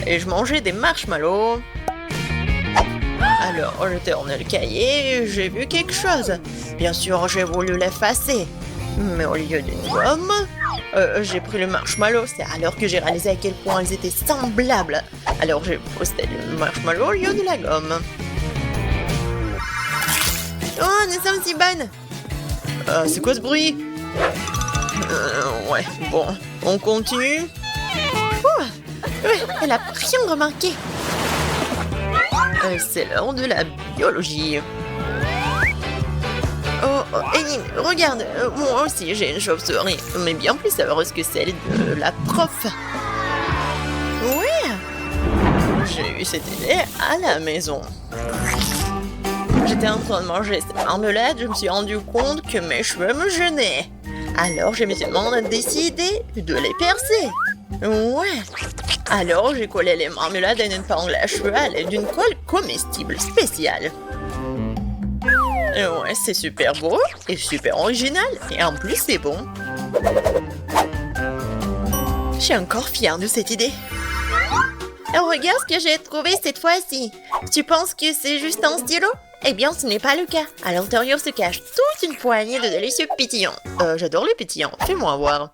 et je mangeais des marshmallows. Alors, j'ai tourné le cahier et j'ai vu quelque chose. Bien sûr, j'ai voulu l'effacer. Mais au lieu d'une gomme, j'ai pris le marshmallow. C'est alors que j'ai réalisé à quel point ils étaient semblables. Alors, j'ai posté le marshmallow au lieu de la gomme. Oh, nous sommes si bonnes! C'est quoi ce bruit? Ouais, bon, on continue. Elle a rien remarqué. C'est l'heure de la biologie. Oh, Annie, regarde, moi aussi j'ai une chauve-souris, mais bien plus savoureuse que celle de la prof. Ouais, j'ai eu cette idée à la maison. J'étais en train de manger cette marmelade, je me suis rendu compte que mes cheveux me gênaient. Alors j'ai immédiatement décidé de les percer. Ouais. Alors j'ai collé les marmelades à une épingle à cheveux à l'aide d'une colle comestible spéciale. Ouais, c'est super beau et super original. Et en plus, c'est bon. Je suis encore fière de cette idée. Regarde ce que j'ai trouvé cette fois-ci. Tu penses que c'est juste un stylo? Eh bien, ce n'est pas le cas. À l'intérieur se cache toute une poignée de délicieux pétillants. J'adore les pétillants. Fais-moi voir.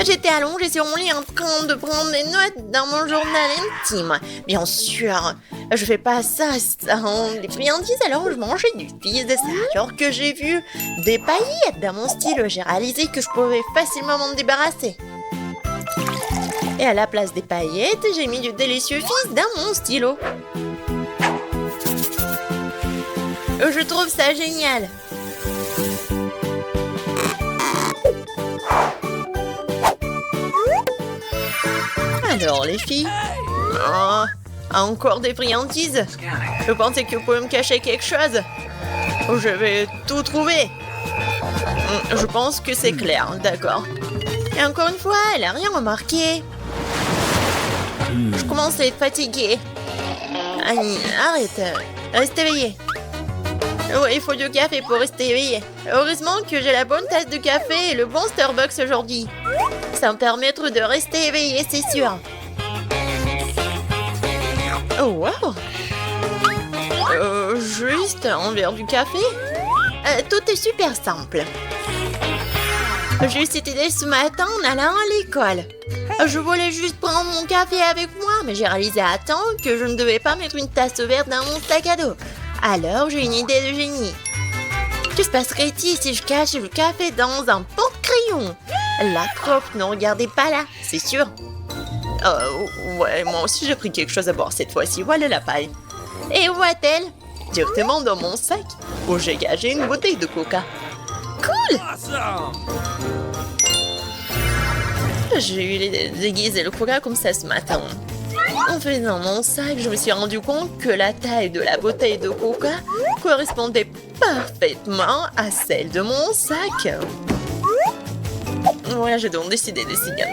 J'étais allongée sur mon lit en train de prendre des notes dans mon journal intime. Bien sûr, je fais pas ça sans les friandises, alors je mangeais du fils de ça. Alors que j'ai vu des paillettes dans mon stylo, j'ai réalisé que je pouvais facilement m'en débarrasser. Et à la place des paillettes, j'ai mis du délicieux fils dans mon stylo. Je trouve ça génial. Alors les filles, encore des friandises. Je pensais que vous pouvez me cacher quelque chose. Je vais tout trouver. Je pense que c'est clair, d'accord. Et encore une fois, elle n'a rien remarqué. Je commence à être fatiguée. Annie, arrête. Reste éveillée. Ouais, il faut du café pour rester éveillée. Heureusement que j'ai la bonne tasse de café et le bon Starbucks aujourd'hui. Ça me permettra de rester éveillée, c'est sûr. Oh, wow! Juste un verre du café? Tout est super simple. J'ai eu cette idée ce matin en allant à l'école. Je voulais juste prendre mon café avec moi, mais j'ai réalisé à temps que je ne devais pas mettre une tasse verte dans mon sac à dos. Alors, j'ai une idée de génie. Que se passerait-il si je cache le café dans un porte-crayon? La prof ne regardait pas là, c'est sûr. Ouais, moi aussi j'ai pris quelque chose à boire cette fois-ci. Voilà la paille. Et où va-t-elle? Directement dans mon sac, où j'ai gagé une bouteille de coca. Cool! J'ai eu l'idée de déguiser le coca comme ça ce matin. En faisant mon sac, je me suis rendu compte que la taille de la bouteille de coca correspondait parfaitement à celle de mon sac. Voilà, j'ai donc décidé d'essayer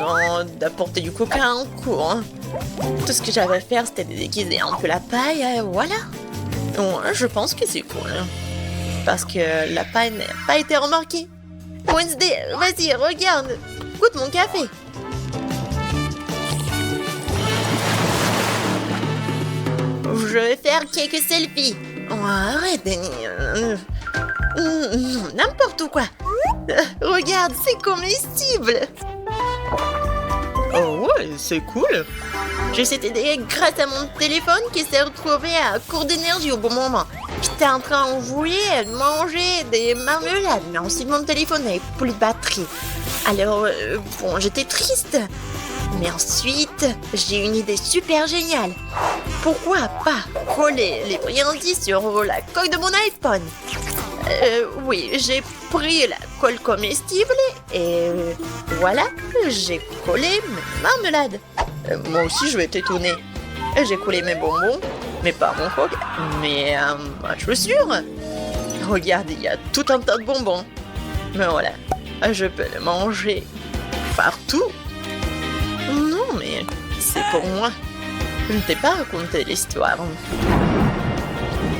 d'apporter du coca en cours. Tout ce que j'avais à faire, c'était de déguiser un peu la paille, voilà. Ouais, je pense que c'est cool. Parce que la paille n'a pas été remarquée. Wednesday, vas-y, regarde. Goûte mon café. Je vais faire quelques selfies. Oh, arrête, Danny. N'importe quoi. Regarde, c'est comestible. Oh ouais, c'est cool. J'ai cette idée grâce à mon téléphone qui s'est retrouvé à court d'énergie au bon moment. J'étais en train d'envoyer, de manger des marmelades, mais ensuite mon téléphone n'avait plus de batterie. Alors, bon, j'étais triste. Mais ensuite, j'ai une idée super géniale. Pourquoi pas coller les friandises sur la coque de mon iPhone? Oui, j'ai pris la colle comestible et voilà, j'ai collé mes marmelades. Moi aussi, je vais t'étonner. J'ai collé mes bonbons, mais pas mon coque, mais ma chaussure. Regarde, il y a tout un tas de bonbons. Mais voilà, je peux les manger partout. Non, mais c'est pour moi. Je ne t'ai pas raconté l'histoire.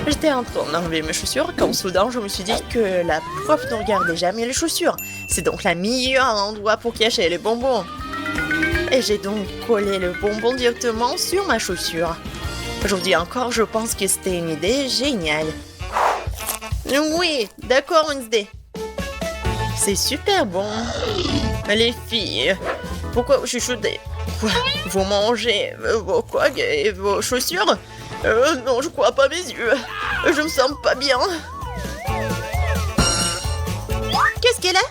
J'étais en train d'enlever mes chaussures quand soudain je me suis dit que la prof ne regardait jamais les chaussures. C'est donc le meilleur endroit pour cacher les bonbons. Et j'ai donc collé le bonbon directement sur ma chaussure. Aujourd'hui encore, je pense que c'était une idée géniale. Oui, d'accord Wednesday. C'est super bon. Les filles, pourquoi vous chuchotez? Quoi? Vous mangez vos coques et vos chaussures? Non, je crois pas mes yeux. Je me sens pas bien. Qu'est-ce qu'elle a?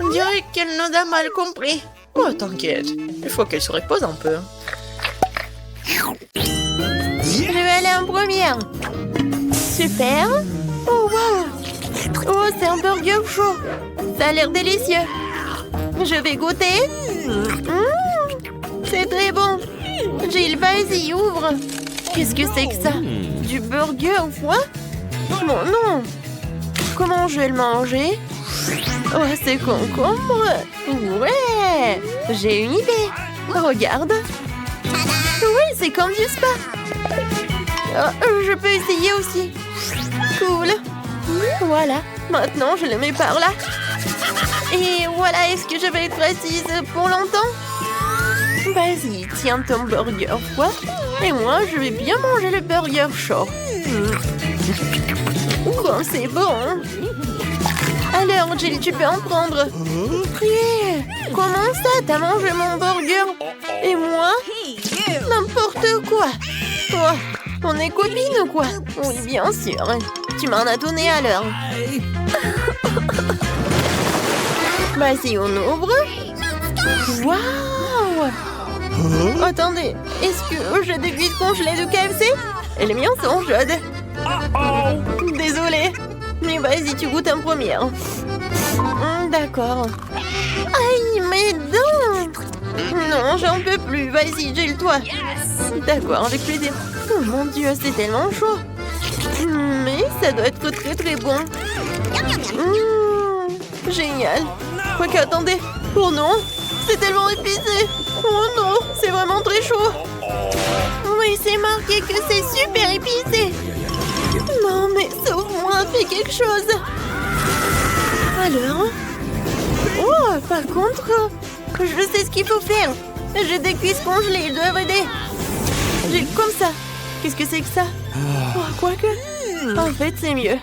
On dirait qu'elle nous a mal compris. Oh, t'inquiète. Il faut qu'elle se repose un peu. Je vais aller en première. Super. Oh, wow. Oh, c'est un burger chaud. Ça a l'air délicieux. Je vais goûter. C'est très bon. Gilles, vas-y, ouvre. Qu'est-ce que c'est que ça? Du burger ou quoi? Bon, non. Comment je vais le manger? Oh, c'est concombre. Ouais. J'ai une idée. Regarde. Oui, c'est comme du spa. Oh, je peux essayer aussi. Cool. Voilà. Maintenant, je le mets par là. Et voilà, est-ce que je vais être assise pour longtemps? Vas-y, tiens ton burger froid. Et moi, je vais bien manger le burger chaud. Oh, c'est bon. Alors, Jill, tu peux en prendre. Yeah. Comment ça, t'as mangé mon burger? Et moi? N'importe quoi. Oh, on est copines ou quoi? Oui, bien sûr. Tu m'en as donné à l'heure. Vas-y, on ouvre. Waouh! Attendez, est-ce que j'ai des cuisses congelées de KFC? Et les miens sont chaudes. Désolée. Mais vas-y, tu goûtes en première. D'accord. Aïe, mes dents! Non, j'en peux plus. Vas-y, gèle-toi. D'accord, avec plaisir. Oh mon Dieu, c'est tellement chaud. Mais ça doit être très très bon. Génial. Quoique, attendez. Oh non, c'est tellement épicé. Oh non, c'est vraiment très chaud. Oui, c'est marqué que c'est super épicé. Non, mais sauve-moi, fais quelque chose. Alors? Oh, par contre, je sais ce qu'il faut faire. J'ai des cuisses congelées, je dois aider. J'ai comme ça. Qu'est-ce que c'est que ça? Oh, quoique. En fait, c'est mieux.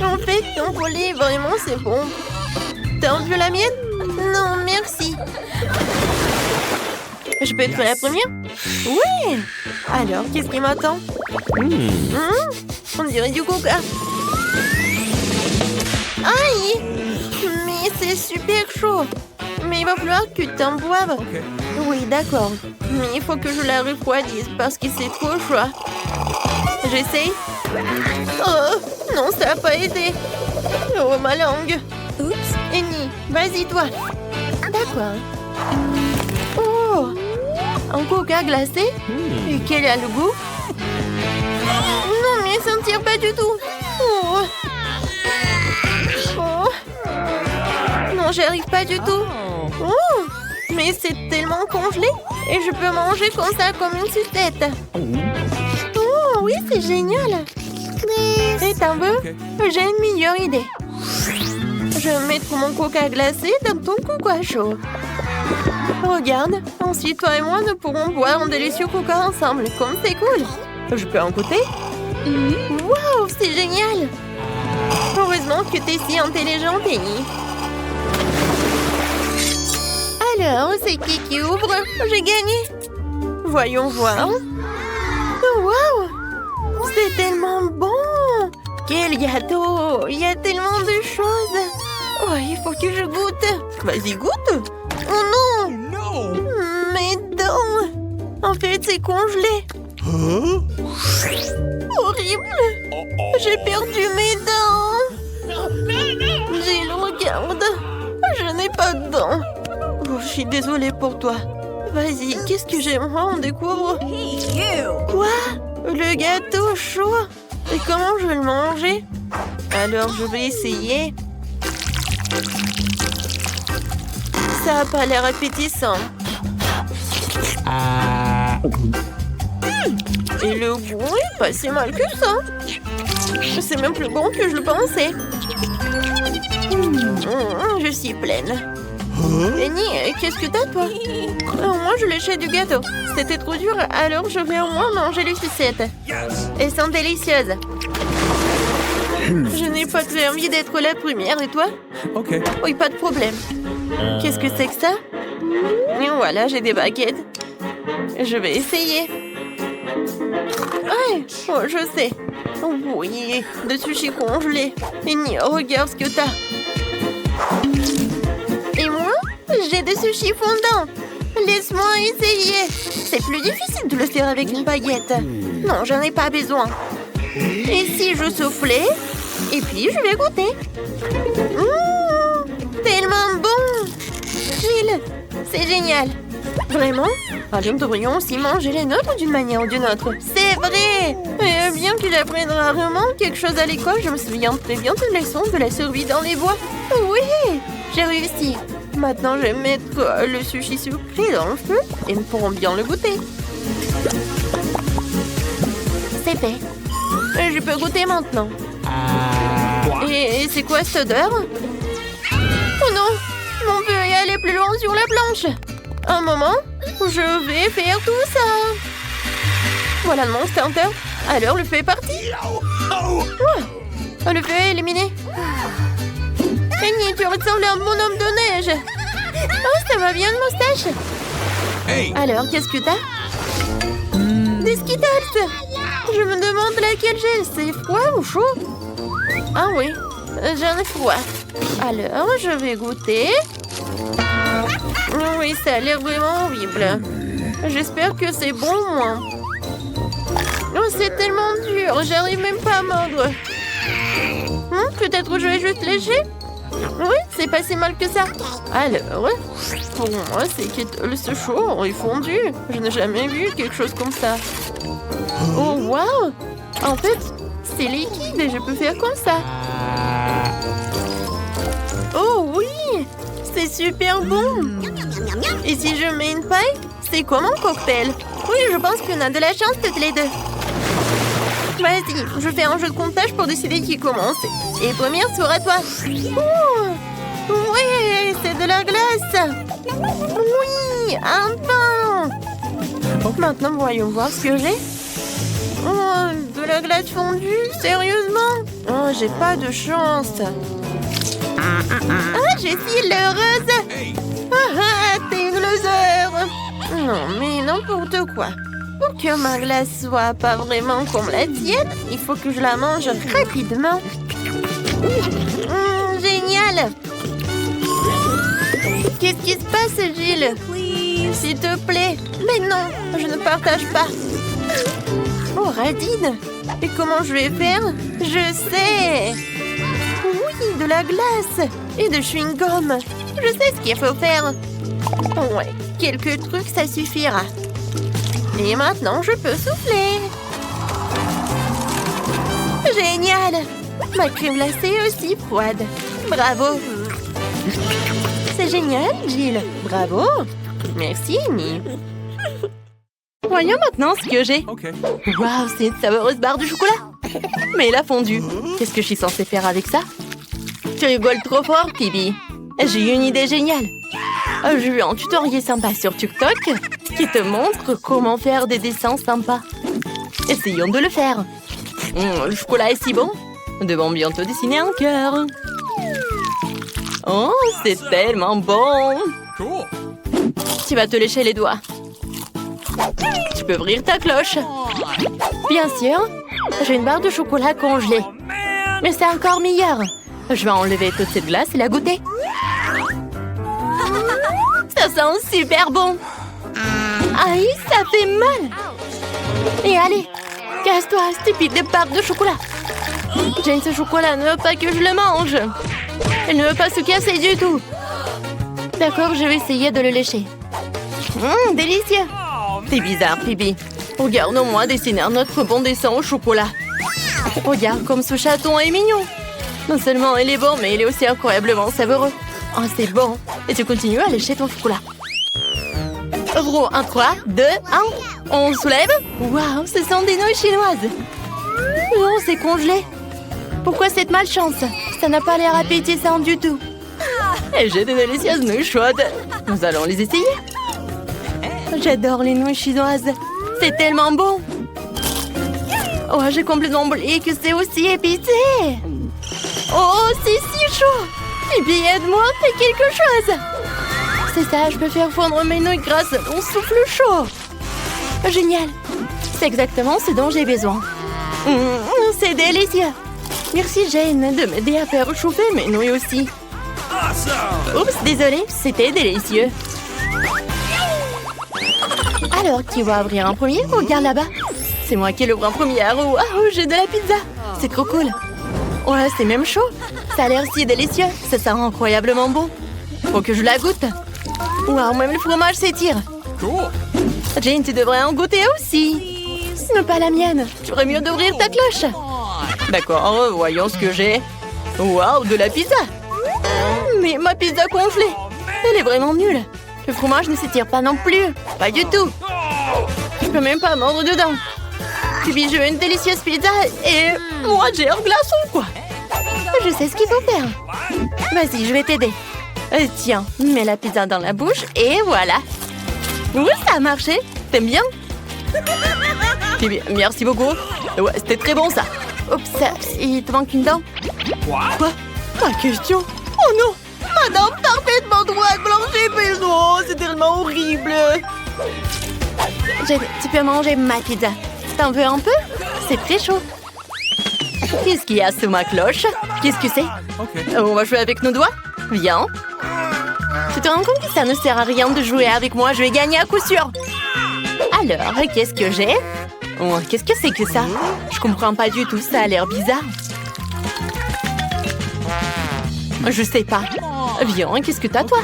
En fait, ton collier, vraiment, c'est bon. T'as enlevé la mienne? Non, merci. Je peux être la première? Ouais. Alors, qu'est-ce qui m'attend? On dirait du coca. Aïe! Mais c'est super chaud. Mais il va falloir que tu t'en boives. Oui, d'accord. Mais il faut que je la refroidisse parce que c'est trop chaud. J'essaye. Oh, non, ça n'a pas aidé. Oh, ma langue. Oups. Annie, vas-y, toi. D'accord. Oh, un coca glacé? Et quel a le goût? Non, mais ça ne tire pas du tout. Oh. Oh. Non, j'y arrive pas du tout. Oh, mais c'est tellement congelé et je peux manger comme ça, comme une sucette. Oh, oui, c'est génial. Et t'en veux? J'ai une meilleure idée. Je vais mettre mon coca glacé dans ton coca chaud. Regarde, ensuite toi et moi nous pourrons boire un délicieux coca ensemble. Comme c'est cool. Je peux en goûter? Wow, c'est génial. Heureusement que t'es si intelligent, Penny. Alors, c'est qui ouvre? J'ai gagné. Voyons voir. Oh, wow! C'est tellement bon! Quel gâteau! Il y a tellement de choses! Oh, il faut que je goûte! Vas-y, goûte! Oh non! No! Mes dents! En fait, c'est congelé! Horrible! J'ai perdu mes dents! Jill, regarde! Je n'ai pas de dents! Oh, je suis désolée pour toi. Vas-y, qu'est-ce que j'aimerais on découvre? Quoi? Le gâteau chaud? Et comment je vais le manger? Alors, je vais essayer. Ça n'a pas l'air appétissant. Et le goût est pas si mal que ça. C'est même plus bon que je le pensais. Je suis pleine. Penny, qu'est-ce que t'as, toi? Moi, je léchais du gâteau. C'était trop dur, alors je vais au moins manger les sucettes. Elles sont délicieuses. Je n'ai pas très envie d'être la première, et toi? Ok. Oui, pas de problème. Qu'est-ce que c'est que ça? Et voilà, j'ai des baguettes. Je vais essayer. Ouais, oh, je sais. Oui, de sushis congelés. Penny, regarde ce que t'as. Et moi, j'ai des sushis fondants. Laisse-moi essayer. C'est plus difficile de le faire avec une baguette. Non, j'en ai pas besoin. Et si je soufflais? Et puis, je vais goûter. Tellement bon! Jill, c'est génial. Vraiment? Alors, nous devrions aussi manger les nôtres d'une manière ou d'une autre. C'est vrai! Et bien que j'apprenne rarement quelque chose à l'école, je me souviens très bien de leçons de la survie dans les bois. Oui! J'ai réussi. Maintenant, je vais mettre le sushi sucré dans le feu et nous pourrons bien le goûter. C'est fait. Je peux goûter maintenant. Et c'est quoi cette odeur? Oh non! Mon feu est allé plus loin sur la planche. Un moment, je vais faire tout ça. Voilà le Monster Hunter. Alors, le feu est parti. Oh, le feu est éliminé. Penny, tu ressembles à un bonhomme de neige. Oh, ça va bien une moustache. Hey! Alors, qu'est-ce que t'as? Des Skittles. Je me demande laquelle j'ai. C'est froid ou chaud? Ah oui, j'en ai froid. Alors, je vais goûter. Oui, ça a l'air vraiment horrible. J'espère que c'est bon, moi. Oh, c'est tellement dur, j'arrive même pas à mordre. Peut-être je vais juste lécher? Oui, c'est pas si mal que ça. Alors, pour moi, c'est Skittles chaud et fondu. Je n'ai jamais vu quelque chose comme ça. Oh, waouh! En fait, c'est liquide et je peux faire comme ça. Oh oui! C'est super bon! Et si je mets une paille, c'est comme un cocktail. Oui, je pense qu'on a de la chance toutes les deux. Vas-y, je fais un jeu de comptage pour décider qui commence. Et première sera toi. Oh, oui, c'est de la glace. Oui, enfin. Maintenant, voyons voir ce que j'ai. Oh, de la glace fondue? Sérieusement? Oh, j'ai pas de chance. Ah, j'ai si l'heureuse. Ah, t'es une loser. Non, mais n'importe quoi. Pour que ma glace soit pas vraiment comme la tienne, il faut que je la mange rapidement. Génial. Qu'est-ce qui se passe, Jill? S'il te plaît. Mais non, je ne partage pas. Oh, Radine. Et comment je vais faire? Je sais. Oui, de la glace. Et de chewing-gum. Je sais ce qu'il faut faire. Ouais, quelques trucs, ça suffira. Et maintenant, je peux souffler. Génial. Ma crème glacée est aussi froide. Bravo. c'est génial, Jill. Bravo. Merci, Amy. Voyons maintenant ce que j'ai. Okay. Waouh, c'est une savoureuse barre de chocolat. Mais elle a fondu. Qu'est-ce que je suis censée faire avec ça? Tu rigoles trop fort, Phoebe. J'ai une idée géniale. J'ai vu un tutoriel sympa sur TikTok qui te montre comment faire des dessins sympas. Essayons de le faire. Le chocolat est si bon. Nous devons bientôt dessiner un cœur. Oh, c'est tellement bon. Cool. Tu vas te lécher les doigts. Tu peux ouvrir ta cloche. Bien sûr, j'ai une barre de chocolat congelée. Mais c'est encore meilleur. Je vais enlever toute cette glace et la goûter. Ça sent super bon. Aïe, ça fait mal. Et allez, casse-toi, stupide barre de chocolat. Jane, ce chocolat ne veut pas que je le mange. Elle ne veut pas se casser du tout. D'accord, je vais essayer de le lécher. Délicieux. C'est bizarre, Phoebe. Regarde-moi dessiner notre bon dessin au chocolat. Regarde comme ce chaton est mignon. Non seulement il est bon, mais il est aussi incroyablement savoureux. Oh, c'est bon. Et tu continues à lécher ton chocolat. Ouvrons 1, 3, 2, 1. On soulève. Waouh, ce sont des nouilles chinoises. Oh, c'est congelé. Pourquoi cette malchance? Ça n'a pas l'air appétissant du tout. Et j'ai de délicieuses nouilles chaudes. Nous allons les essayer. J'adore les nouilles chinoises. C'est tellement bon. Oh, j'ai complètement oublié que c'est aussi épicé. Oh, c'est si chaud. Pipi, aide-moi, fais quelque chose. C'est ça, je peux faire fondre mes nouilles grâce à mon souffle chaud. Génial. C'est exactement ce dont j'ai besoin. C'est délicieux. Merci Jane de m'aider à faire chauffer mes nouilles aussi. Oups, désolée, c'était délicieux. Alors, qui va ouvrir en premier? Regarde là-bas. C'est moi qui l'ouvre en première. Waouh, j'ai de la pizza. C'est trop cool. Ouais, c'est même chaud. Ça a l'air si délicieux. Ça sent incroyablement bon. Faut que je la goûte. Waouh, même le fromage s'étire. Cool. Jane, tu devrais en goûter aussi. Ce n'est pas la mienne. Tu aurais mieux d'ouvrir ta cloche. D'accord, voyons ce que j'ai. Waouh, de la pizza. Mais ma pizza congelée. Elle est vraiment nulle. Le fromage ne s'étire pas non plus. Pas du tout. Je peux même pas mordre dedans. Puis je veux une délicieuse pizza et moi j'ai un glaçon quoi. Je sais ce qu'il faut faire. Vas-y, je vais t'aider. Tiens, mets la pizza dans la bouche et voilà. Oui, ça a marché. T'aimes bien? Merci beaucoup. Ouais, c'était très bon ça. Oups, il te manque une dent. Quoi? Pas question. Oh non! Ma dent parfaitement droite, blanche et épaisse. Oh, c'est tellement horrible. Tu peux manger ma pizza. T'en veux un peu? C'est très chaud. Qu'est-ce qu'il y a sous ma cloche? Qu'est-ce que c'est? Okay. On va jouer avec nos doigts? Viens. Tu te rends compte que ça ne sert à rien de jouer avec moi? Je vais gagner à coup sûr. Alors, qu'est-ce que j'ai? Oh, qu'est-ce que c'est que ça? Je comprends pas du tout, ça a l'air bizarre. Je sais pas. Viens, qu'est-ce que t'as, toi?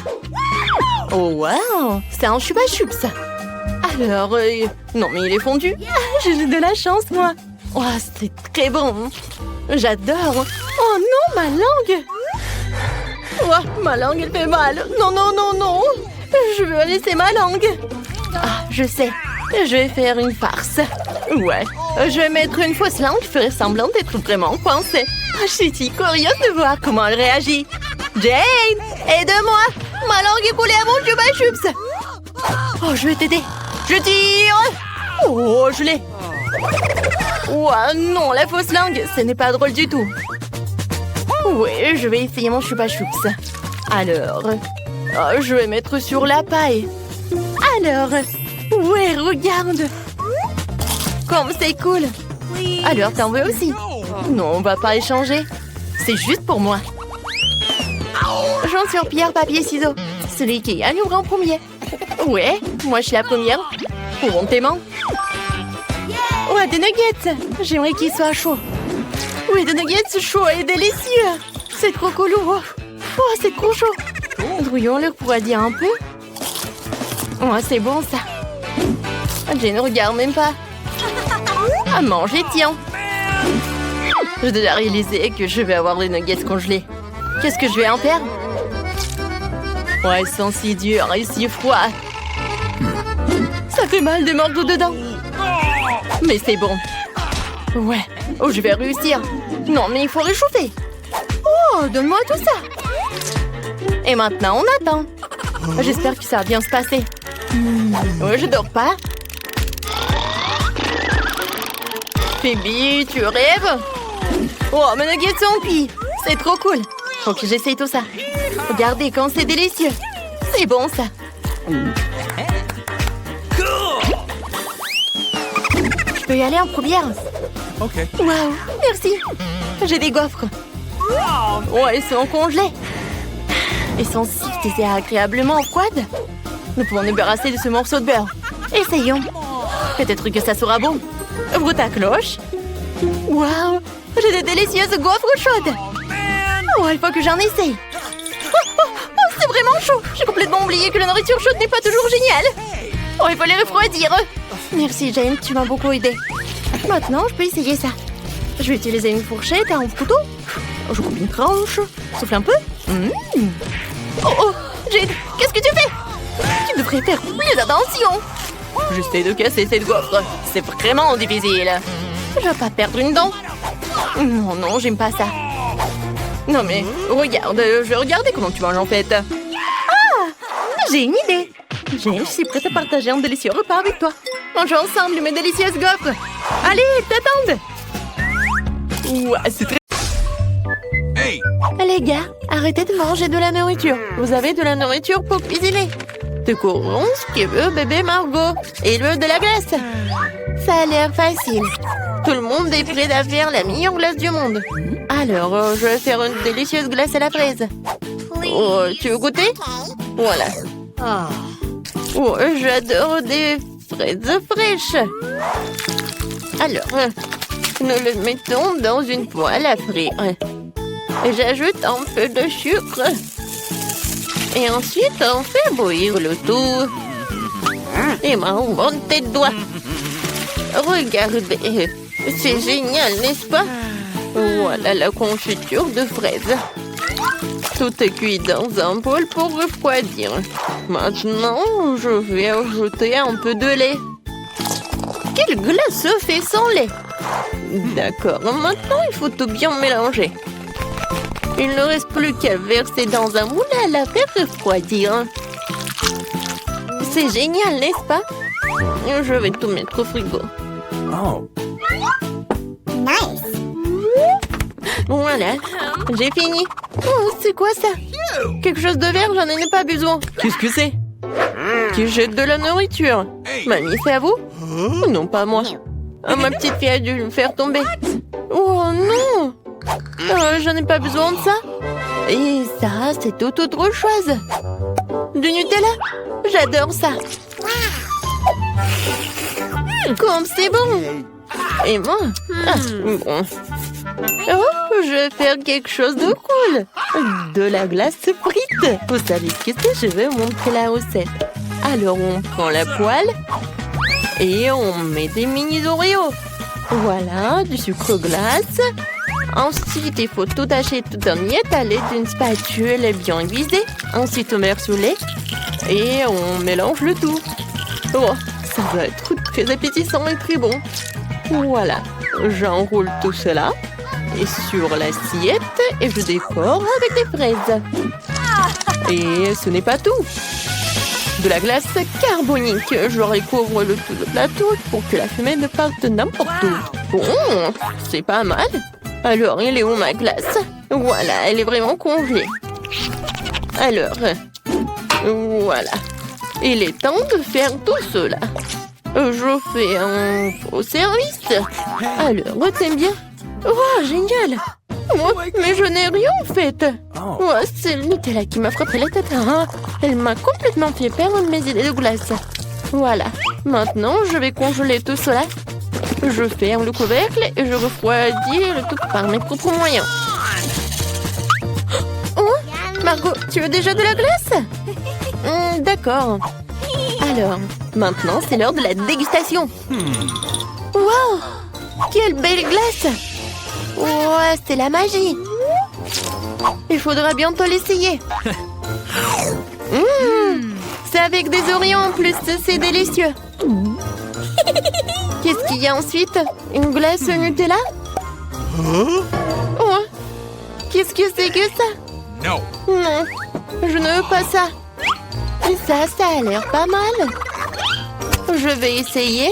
Oh, wow! C'est un chupa chups. Alors, non, mais il est fondu. J'ai de la chance, moi. Oh, c'est très bon. J'adore. Oh non, ma langue. Oh, ma langue, elle fait mal. Non, non, non, non. Je veux laisser ma langue. Ah, je sais. Je vais faire une farce. Ouais. Je vais mettre une fausse langue qui ferait semblant d'être vraiment coincée. Je suis si curieuse de voir comment elle réagit. Jane, aide-moi. Ma langue est collée à mon chupa chups. Oh, je vais t'aider. Je tire. Oh, je l'ai. Oh non, la fausse langue, ce n'est pas drôle du tout. Oui, je vais essayer mon chupa chups. Alors, je vais mettre sur la paille. Alors, ouais, regarde. Comme c'est cool. Alors, t'en veux aussi? Non, on va pas échanger. C'est juste pour moi. J'en sur pierre, papier, ciseaux. Celui qui gagne ouvre en premier. Ouais, moi je suis la première. Pour tes mains. Ouais, des nuggets. J'aimerais qu'ils soient chauds. Oui, des nuggets chauds et délicieux. C'est trop cool. Oh, c'est trop chaud. Grouillons-le pour dire un peu. Oh, c'est bon ça. Je ne regarde même pas. À manger, tiens. J'ai déjà réalisé que je vais avoir des nuggets congelés. Qu'est-ce que je vais en faire? Oh, elles sont si dures et si froides. Ça fait mal de mordre dedans. Mais c'est bon. Ouais. Oh, je vais réussir. Non, mais il faut réchauffer. Oh, donne-moi tout ça. Et maintenant, on attend. J'espère que ça va bien se passer. Ouais, je dors pas. Phoebe, tu rêves? Oh, mes nuggets sont cuits. C'est trop cool. Faut que j'essaye tout ça. Regardez quand c'est délicieux. C'est bon, ça. Je peux y aller en première? Ok. Waouh, merci. J'ai des gaufres. Oh, elles sont congelées. Elles sont si désagréablement froides. Nous pouvons nous débarrasser de ce morceau de beurre. Essayons. Peut-être que ça sera bon. Ouvre ta cloche. Waouh, j'ai de délicieuses gaufres chaudes. Oh, il faut que j'en essaye. Oh, c'est vraiment chaud. J'ai complètement oublié que la nourriture chaude n'est pas toujours géniale. Oh, il faut les refroidir. Merci, Jane, tu m'as beaucoup aidé. Maintenant, je peux essayer ça. Je vais utiliser une fourchette, un couteau. Je coupe une tranche. Souffle un peu. Oh, Jane, qu'est-ce que tu fais? Tu devrais faire plus attention. J'essaie de casser cette gaufre. C'est vraiment difficile. Je vais pas perdre une dent. Non, j'aime pas ça. Non mais, regarde, je vais regarder comment tu manges en fait. Ah, j'ai une idée. Jane, je suis prête à partager un délicieux repas avec toi. Mangeons ensemble mes délicieuses gaufres. Allez, t'attendent. Ouais, c'est très... Hey! Les gars, arrêtez de manger de la nourriture. Vous avez de la nourriture pour cuisiner. Découvrons ce que veut bébé Margot. Et il veut de la glace. Ça a l'air facile. Tout le monde est prêt à faire la meilleure glace du monde. Alors, je vais faire une délicieuse glace à la fraise. Oh, tu veux goûter? Voilà. Oh, j'adore des fraises fraîches. Alors, nous le mettons dans une poêle à frire. J'ajoute un peu de sucre. Et ensuite, on fait bouillir le tout. Et ma bonne tête doigt. Regardez, c'est génial, n'est-ce pas? Voilà la confiture de fraises. Tout est cuit dans un bol pour refroidir. Maintenant, je vais ajouter un peu de lait. Quelle glace se fait sans lait? D'accord, maintenant il faut tout bien mélanger. Il ne reste plus qu'à verser dans un moule à la faire refroidir. C'est génial, n'est-ce pas? Je vais tout mettre au frigo. Oh. Voilà, j'ai fini. Oh, c'est quoi ça? Quelque chose de vert, j'en ai pas besoin. Qu'est-ce que c'est? Qui jette de la nourriture? Mamie, c'est à vous? Non, pas moi. Ma petite fille a dû le faire tomber. Oh non! J'en ai pas besoin de ça. Et ça, c'est tout autre chose. Du Nutella? J'adore ça. Comme c'est bon. Et moi? Bon. Oh, je vais faire quelque chose de cool. De la glace frite. Vous savez ce que c'est? Je vais vous montrer la recette. Alors, on prend la poêle et on met des mini Oreos. Voilà, du sucre glace. Ensuite, il faut tout hacher tout en miettes à l'aide d'une spatule bien aiguisée. Ensuite, on verse le lait et on mélange le tout. Oh, ça va être très appétissant et très bon. Voilà, j'enroule tout cela et sur l'assiette et je décore avec des fraises. Et ce n'est pas tout. De la glace carbonique. Je recouvre le tout le plateau pour que la fumée ne parte n'importe où. Bon, c'est pas mal. Alors, il est où ma glace? Voilà, elle est vraiment congelée. Alors, voilà. Il est temps de faire tout cela. Je fais un faux service. Alors, t'aimes bien? Oh, génial! Oh, mais je n'ai rien fait. Oh, c'est le Nutella qui m'a frappé la tête. Ah, elle m'a complètement fait perdre mes idées de glace. Voilà. Maintenant, je vais congeler tout cela. Je ferme le couvercle et je refroidis le tout par mes propres moyens. Oh, Margot, tu veux déjà de la glace? D'accord. Alors, maintenant, c'est l'heure de la dégustation. Wow! Quelle belle glace! Ouais, c'est la magie. Il faudra bientôt l'essayer. Avec des oreillons en plus, c'est délicieux. Qu'est-ce qu'il y a ensuite? Une glace au Nutella? Oh, qu'est-ce que c'est que ça? No. Non, je ne veux pas ça. Ça a l'air pas mal. Je vais essayer.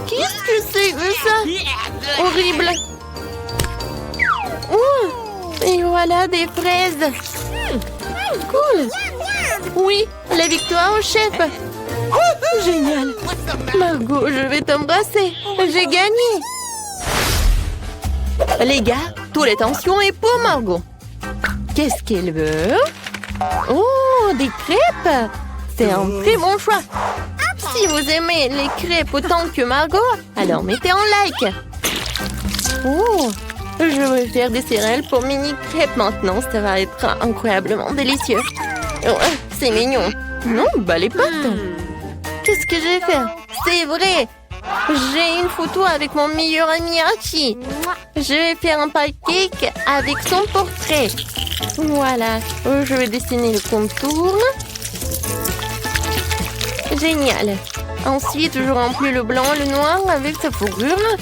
Qu'est-ce que c'est que ça? Horrible. Et voilà des fraises. Cool. Oui, la victoire au chef. Génial. Margot, je vais t'embrasser. J'ai gagné. Les gars, toute l'attention est pour Margot. Qu'est-ce qu'elle veut? Oh, des crêpes. C'est un très bon choix. Si vous aimez les crêpes autant que Margot, alors mettez un like. Oh, je vais faire des céréales pour mini crêpes maintenant. Ça va être incroyablement délicieux. Oh, c'est mignon. Non, bah les pâtes. Qu'est-ce que je vais faire? C'est vrai. J'ai une photo avec mon meilleur ami Archie. Je vais faire un pancake avec son portrait. Voilà. Je vais dessiner le contour. Génial. Ensuite, je remplis le blanc et le noir avec sa fourrure.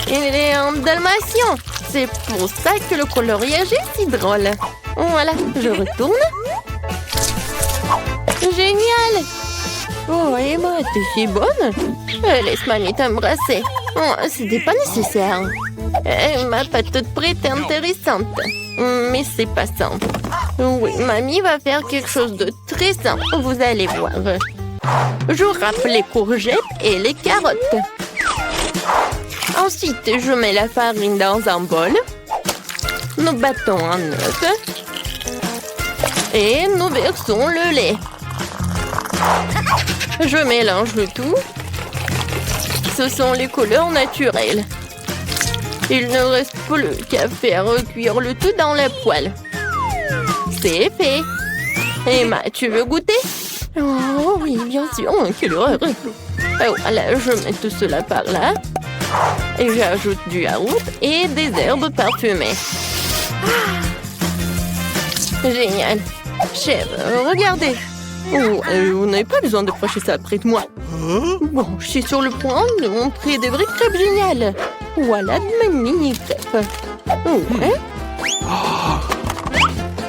Il est un dalmatien. C'est pour ça que le coloriage est si drôle. Voilà, je retourne. Génial. Oh, Emma, t'es si bonne. Laisse mamie t'embrasser. Oh, c'était pas nécessaire. Ma pâte toute prête est intéressante. Mais c'est pas simple. Oui, mamie va faire quelque chose de très simple. Vous allez voir. Je râpe les courgettes et les carottes. Ensuite, je mets la farine dans un bol. Nous battons un œuf. Et nous versons le lait. Je mélange le tout. Ce sont les couleurs naturelles. Il ne reste plus qu'à faire cuire le tout dans la poêle. C'est fait. Emma, tu veux goûter? Oh oui, bien sûr. Oh, quelle horreur. Voilà, je mets tout cela par là. Et j'ajoute du yaourt et des herbes parfumées. Génial. Chef, regardez. Oh, vous n'avez pas besoin de procher ça près de moi. Bon, je suis sur le point de montrer des vraies crêpes géniales. Voilà de mes mini crêpes. Ouais.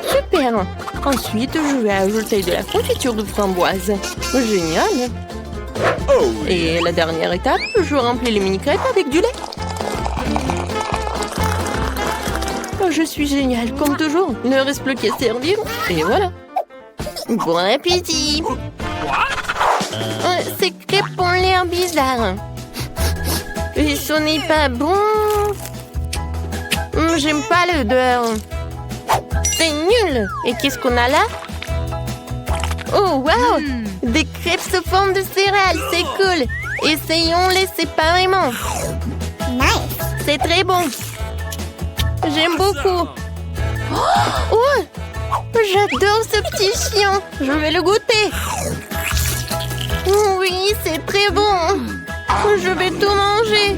Super. Ensuite, je vais ajouter de la confiture de framboise. Génial. Et la dernière étape, je remplis les mini crêpes avec du lait. Je suis géniale, comme toujours. Il ne reste plus qu'à servir. Et voilà. Bon appétit. Ces crêpes ont l'air bizarres. Et ce n'est pas bon. J'aime pas l'odeur. C'est nul. Et qu'est-ce qu'on a là? Oh, wow. Des crêpes sous forme de céréales, c'est cool. Essayons-les séparément. C'est très bon. J'aime beaucoup. Oh, j'adore ce petit chien. Je vais le goûter. Oui, c'est très bon. Je vais tout manger.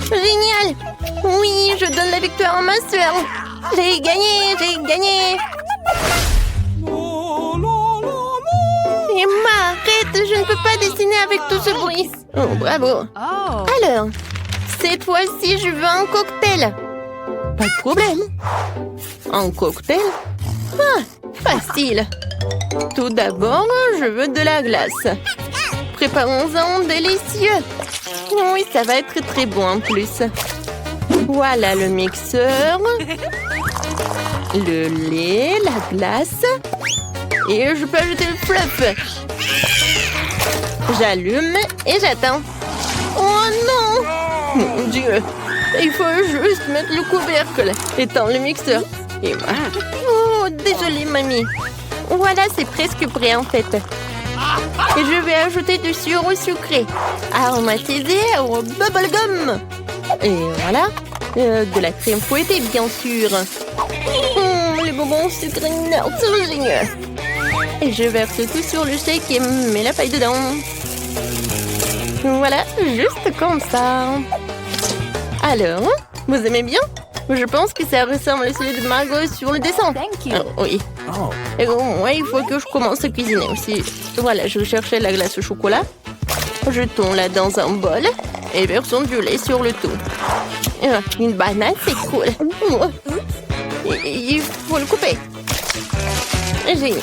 Génial. Oui, je donne la victoire à ma soeur. J'ai gagné, j'ai gagné. Emma, arrête, je ne peux pas dessiner avec tout ce bruit. Oh, bravo. Alors, cette fois-ci, je veux un cocktail. Pas de problème. Un cocktail? Ah, facile. Tout d'abord, je veux de la glace. Préparons-en délicieux. Oui, ça va être très bon en plus. Voilà le mixeur. Le lait, la glace. Et je peux ajouter le fluff. J'allume et j'attends. Oh non! Mon Dieu! Il faut juste mettre le couvercle et tendre le mixeur. Oh, désolée, mamie. Voilà, c'est presque prêt en fait. Et je vais ajouter du sirop sucré, aromatisé au bubblegum. Et voilà, de la crème fouettée, bien sûr. Les bonbons sucrés, c'est génial. Et je verse tout sur le shake et mets la paille dedans. Voilà, juste comme ça. Alors, vous aimez bien? Je pense que ça ressemble à celui de Margot sur le dessin. Thank you. Oui. Oh. Et moi, il faut que je commence à cuisiner aussi. Voilà, je cherchais la glace au chocolat. Jetons-la dans un bol et versons du lait sur le tout. Une banane, c'est cool. Il faut le couper. Génial.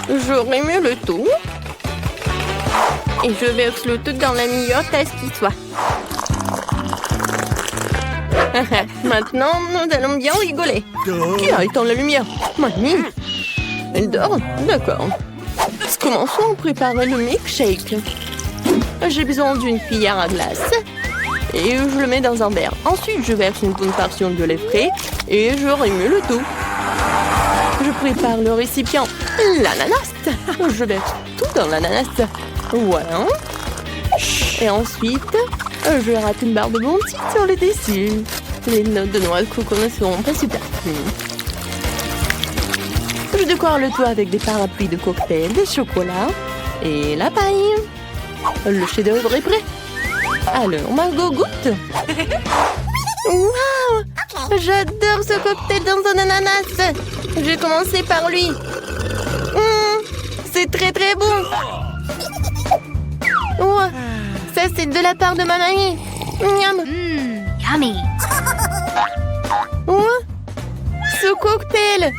Je remue le tout. Et je verse le tout dans la meilleure tasse qui soit. Maintenant, nous allons bien rigoler. Qui a éteint la lumière? Mamie. Elle dort? D'accord. Commençons à préparer le milkshake. J'ai besoin d'une cuillère à glace. Et je le mets dans un verre. Ensuite, je verse une bonne portion de lait frais. Et je remue le tout. Je prépare le récipient. L'ananas. Je verse tout dans l'ananas. Voilà. Et ensuite, je rate une barre de bounty sur le dessus. Les notes de noix de coco ne seront pas super. Je décore le toit avec des parapluies de cocktail, des chocolats et la paille. Le chef-d'œuvre est prêt. Alors, Margot goûte. Waouh! J'adore ce cocktail dans un ananas. J'ai commencé par lui. C'est très très bon. Ouais, ça c'est de la part de ma mamie. Miam. Yummy. Ouais, ce cocktail.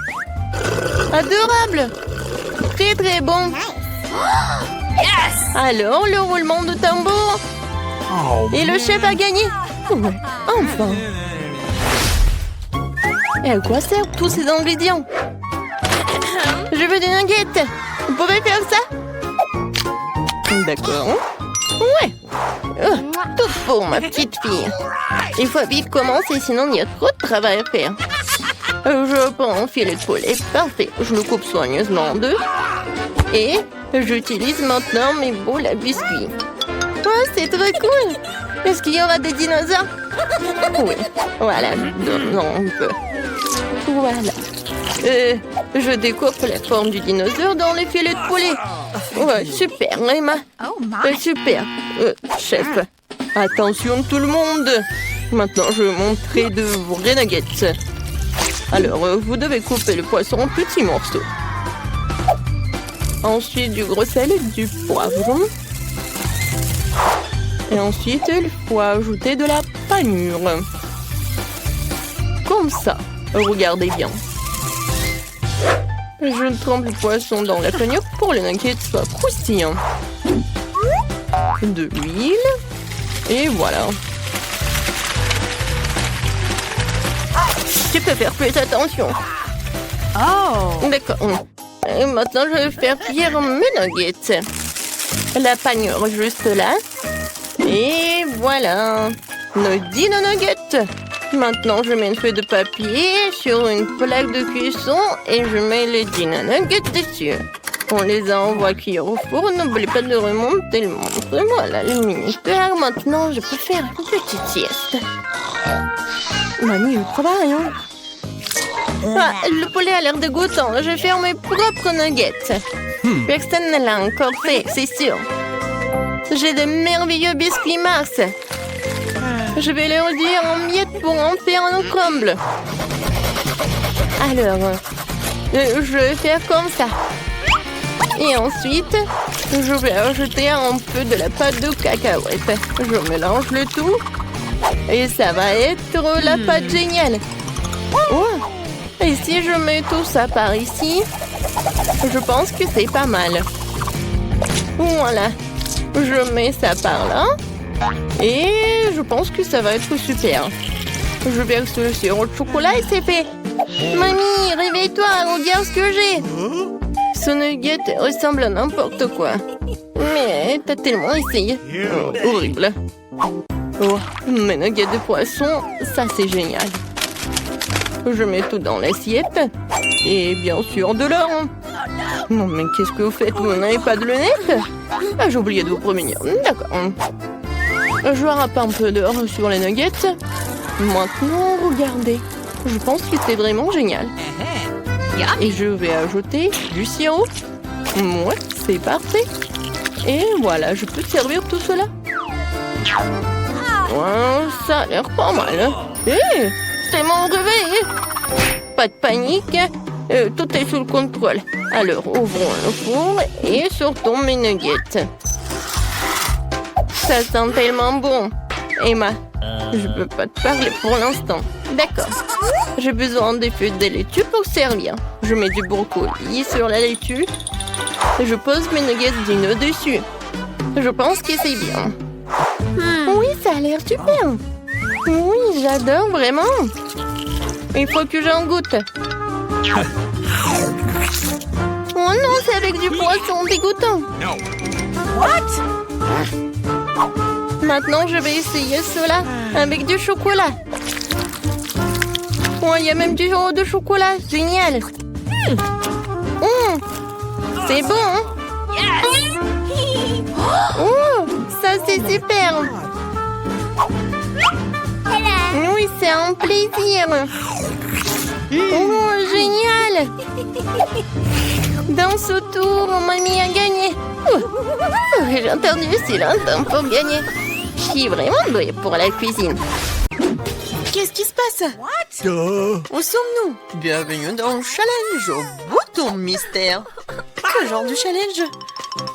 Adorable. Très très bon. Yes. Alors, le roulement de tambour. Oh. Et le chef a gagné. Ouais, enfin. Et à quoi servent tous ces ingrédients? Je veux des nuggets. Vous pouvez faire ça? D'accord. Ouais. Tout pour ma petite fille. Il faut vite commencer, sinon il y a trop de travail à faire. Je prends un filet de poulet. Parfait. Je le coupe soigneusement en deux. Et j'utilise maintenant mes boules à biscuits. Oh, c'est très cool. Est-ce qu'il y aura des dinosaures? Oui. Voilà. Non, on peut. Voilà. Je découpe la forme du dinosaure dans les filets de poulet. Ouais, super, Emma. Oh my. Super. Chef, attention tout le monde. Maintenant, je vais montrer de vrais nuggets. Alors, vous devez couper le poisson en petits morceaux. Ensuite, du gros sel et du poivron. Et ensuite, il faut ajouter de la panure. Comme ça. Regardez bien. Je trempe le poisson dans la panure pour que les nuggets soient croustillants. De l'huile. Et voilà. Tu peux faire plus attention. Oh. D'accord. Et maintenant, je vais faire cuire mes nuggets. La panure juste là. Et voilà. Nos dino nuggets. Maintenant, je mets une feuille de papier sur une plaque de cuisson et je mets les dino nuggets dessus. On les envoie cuire au four. N'oublie pas de remonter le montre. Voilà le mini-père. Maintenant, je peux faire une petite sieste. Mamie, il ne croit pas rien. Ah, le poulet a l'air dégoûtant. Je vais faire mes propres nuggets. Personne ne l'a encore fait, c'est sûr. J'ai de merveilleux biscuits Mars. Je vais les réduire en miettes pour en faire un crumble. Alors, je vais faire comme ça. Et ensuite, je vais ajouter un peu de la pâte de cacahuète. Je mélange le tout. Et ça va être la pâte géniale. Oh. Et si je mets tout ça par ici, je pense que c'est pas mal. Voilà. Je mets ça par là. Et je pense que ça va être super. Je verse le sirop de chocolat et c'est fait. Mamie, réveille-toi, regarde ce que j'ai. Ce nugget ressemble à n'importe quoi. Mais t'as tellement essayé. Horrible. Oh, mes nuggets de poisson, ça c'est génial. Je mets tout dans l'assiette. Et bien sûr de l'or. Non mais qu'est-ce que vous faites? Vous n'avez pas de lunettes? Ah, j'ai oublié de vous prévenir. D'accord. Je râpe un peu d'or sur les nuggets. Maintenant, regardez. Je pense que c'est vraiment génial. Et je vais ajouter du sirop. Ouais, c'est parfait. Et voilà, je peux servir tout cela. Ouais, ça a l'air pas mal. Hé, c'est mon réveil. Pas de panique. Tout est sous le contrôle. Alors, ouvrons le four et sortons mes nuggets. Ça sent tellement bon. Emma, je peux pas te parler pour l'instant. D'accord. J'ai besoin des feuilles de laitue pour servir. Je mets du brocoli sur la laitue. Je pose mes nuggets dino dessus. Je pense que c'est bien. Oui, ça a l'air super. Oui, j'adore vraiment. Il faut que j'en goûte. Oh non, c'est avec du poisson dégoûtant. No. Maintenant, je vais essayer cela avec du chocolat. Oh, il y a même du genre de chocolat. Génial. C'est bon, hein? Oh, ça, c'est super. Oui, c'est un plaisir. Oh, génial. Dans ce tour, mamie a gagné. J'ai entendu si longtemps pour gagner. Je suis vraiment douée pour la cuisine. Qu'est-ce qui se passe? Où sommes-nous? Bienvenue dans le challenge au bouton mystère. Quel genre de challenge?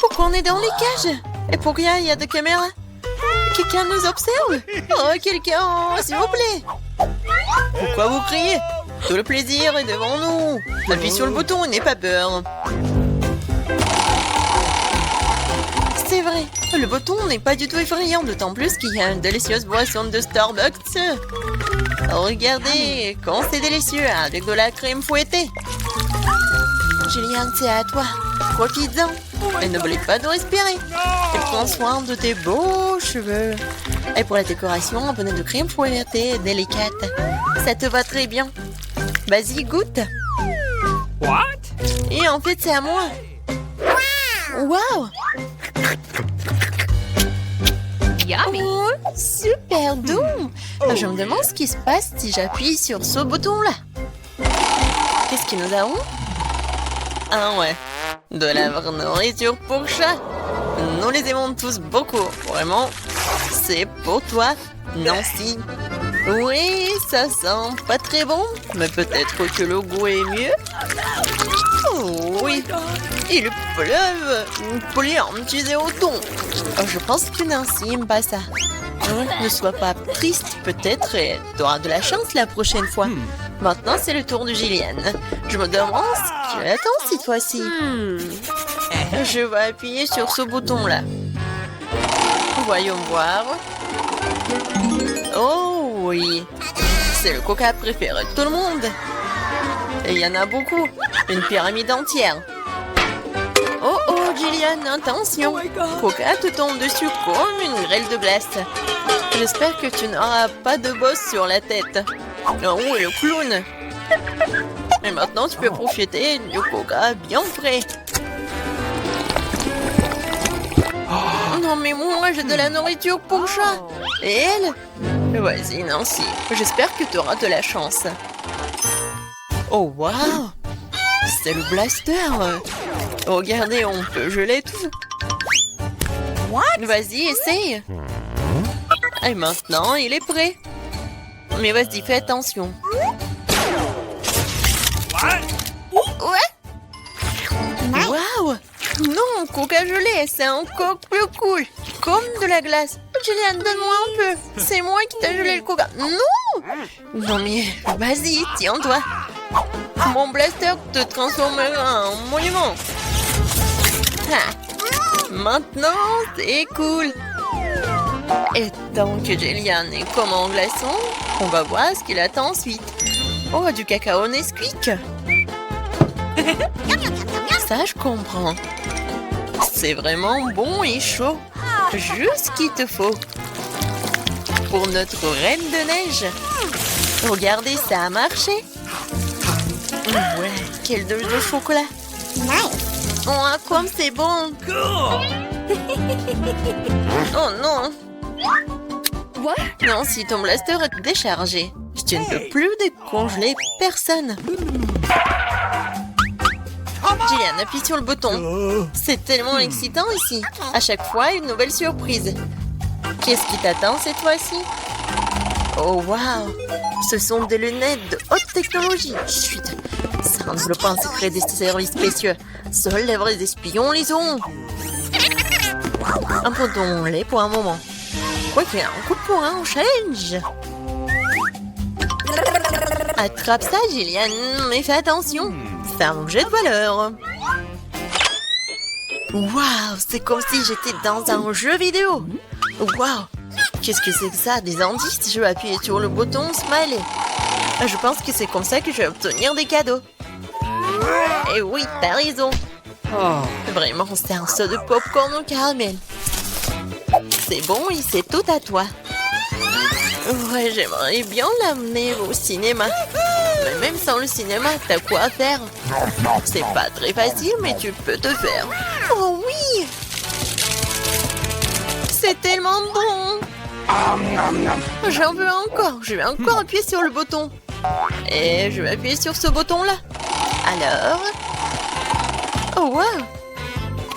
Pourquoi on est dans les cages? Et pourquoi il y a des caméras? Quelqu'un nous observe? Oh, quelqu'un, s'il vous plaît. Pourquoi vous criez? Tout le plaisir est devant nous. Appuie sur le bouton et n'aie pas peur. C'est vrai, le bouton n'est pas du tout effrayant, d'autant plus qu'il y a une délicieuse boisson de Starbucks. Regardez, quand c'est délicieux, avec de la crème fouettée. Julian, c'est à toi. Profites-en. Et n'oublie pas de respirer. Et prends soin de tes beaux cheveux. Et pour la décoration, un bonnet de crème fouettée délicate. Ça te va très bien. Vas-y, goûte. What? Et en fait, c'est à moi. Waouh! Yummy. Oh, super doux. Je me demande ce qui se passe si j'appuie sur ce bouton-là. Qu'est-ce que nous avons? Ah ouais, de la vraie nourriture pour chat. Nous les aimons tous beaucoup. Vraiment, c'est pour toi, Nancy. Oui, ça sent pas très bon, mais peut-être que le goût est mieux. Oh, oui, il pleuve. Plein au thon. Je pense que Nancy aime pas ça. Ne sois pas triste, peut-être tu auras de la chance la prochaine fois. Maintenant, c'est le tour de Gillian. Je me demande ce qu'elle attend cette fois-ci. Je vais appuyer sur ce bouton-là. Voyons voir. Oh oui, c'est le coca préféré de tout le monde. Et il y en a beaucoup, une pyramide entière. Oh oh, Gillian, attention. Coca te tombe dessus comme une grêle de glace. J'espère que tu n'auras pas de bosse sur la tête. Oh, le clown. Et maintenant, tu peux profiter du coca bien frais. Non, mais moi, j'ai de la nourriture pour chat. Et elle? Vas-y, Nancy. J'espère que tu auras de la chance. Oh, waouh! C'est le blaster. Regardez, on peut geler tout. Vas-y, essaye. Et maintenant, il est prêt. Mais vas-y, fais attention. Ouais? Waouh! Non, coca gelé, c'est encore plus cool. Comme de la glace. Julian, donne-moi un peu. C'est moi qui t'ai gelé le coca. Non! Non mais, vas-y, tiens-toi. Mon blaster te transformera en monument. Ah. Maintenant, c'est cool. Et tant que Julian est comme en glaçon, on va voir ce qu'il attend ensuite. Oh, du cacao Nesquik. Ça, je comprends. C'est vraiment bon et chaud. Juste ce qu'il te faut. Pour notre reine de neige. Regardez, ça a marché. Ouais, quelle dose de chocolat. Oh, comme c'est bon. Oh non. Non, si ton blaster est déchargé, tu ne peux plus décongeler personne. Gillian, appuie sur le bouton. C'est tellement excitant ici. À chaque fois, une nouvelle surprise. Qu'est-ce qui t'attend cette fois-ci? Oh, waouh! Ce sont des lunettes de haute technologie. Chut! C'est un développement secret des services spéciaux. Seuls les vrais espions les ont. Abandonnons-les pour un moment. Quoi qu'il y ait un coup de poing en challenge. Attrape ça, Gillian, mais fais attention. C'est un objet de valeur. Waouh, c'est comme si j'étais dans un jeu vidéo. Waouh, qu'est-ce que c'est que ça? Des indices? Je vais appuyer sur le bouton Smiley. Je pense que c'est comme ça que je vais obtenir des cadeaux. Et oui, t'as raison. Vraiment, c'est un saut de popcorn au caramel. C'est bon et c'est tout à toi. Ouais, j'aimerais bien l'amener au cinéma. Mais même sans le cinéma, t'as quoi à faire? C'est pas très facile, mais tu peux te faire. Oh oui! C'est tellement bon! J'en veux encore. Je vais encore appuyer sur le bouton. Et je vais appuyer sur ce bouton-là. Alors... Oh, wow!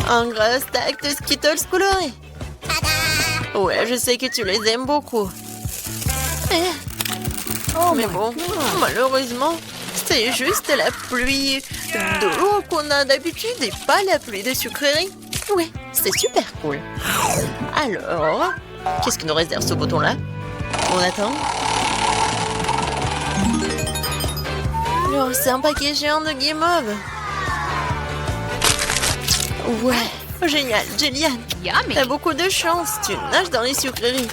Un gros stack de Skittles colorés. Ouais, je sais que tu les aimes beaucoup. Mais bon, malheureusement, c'est juste la pluie de l'eau qu'on a d'habitude et pas la pluie de sucreries. Ouais, c'est super cool. Alors, qu'est-ce qui nous réserve ce bouton-là? On attend. Oh, c'est un paquet géant de guimauve. Ouais, génial, Gillian. Yummy. T'as beaucoup de chance, tu nages dans les sucreries.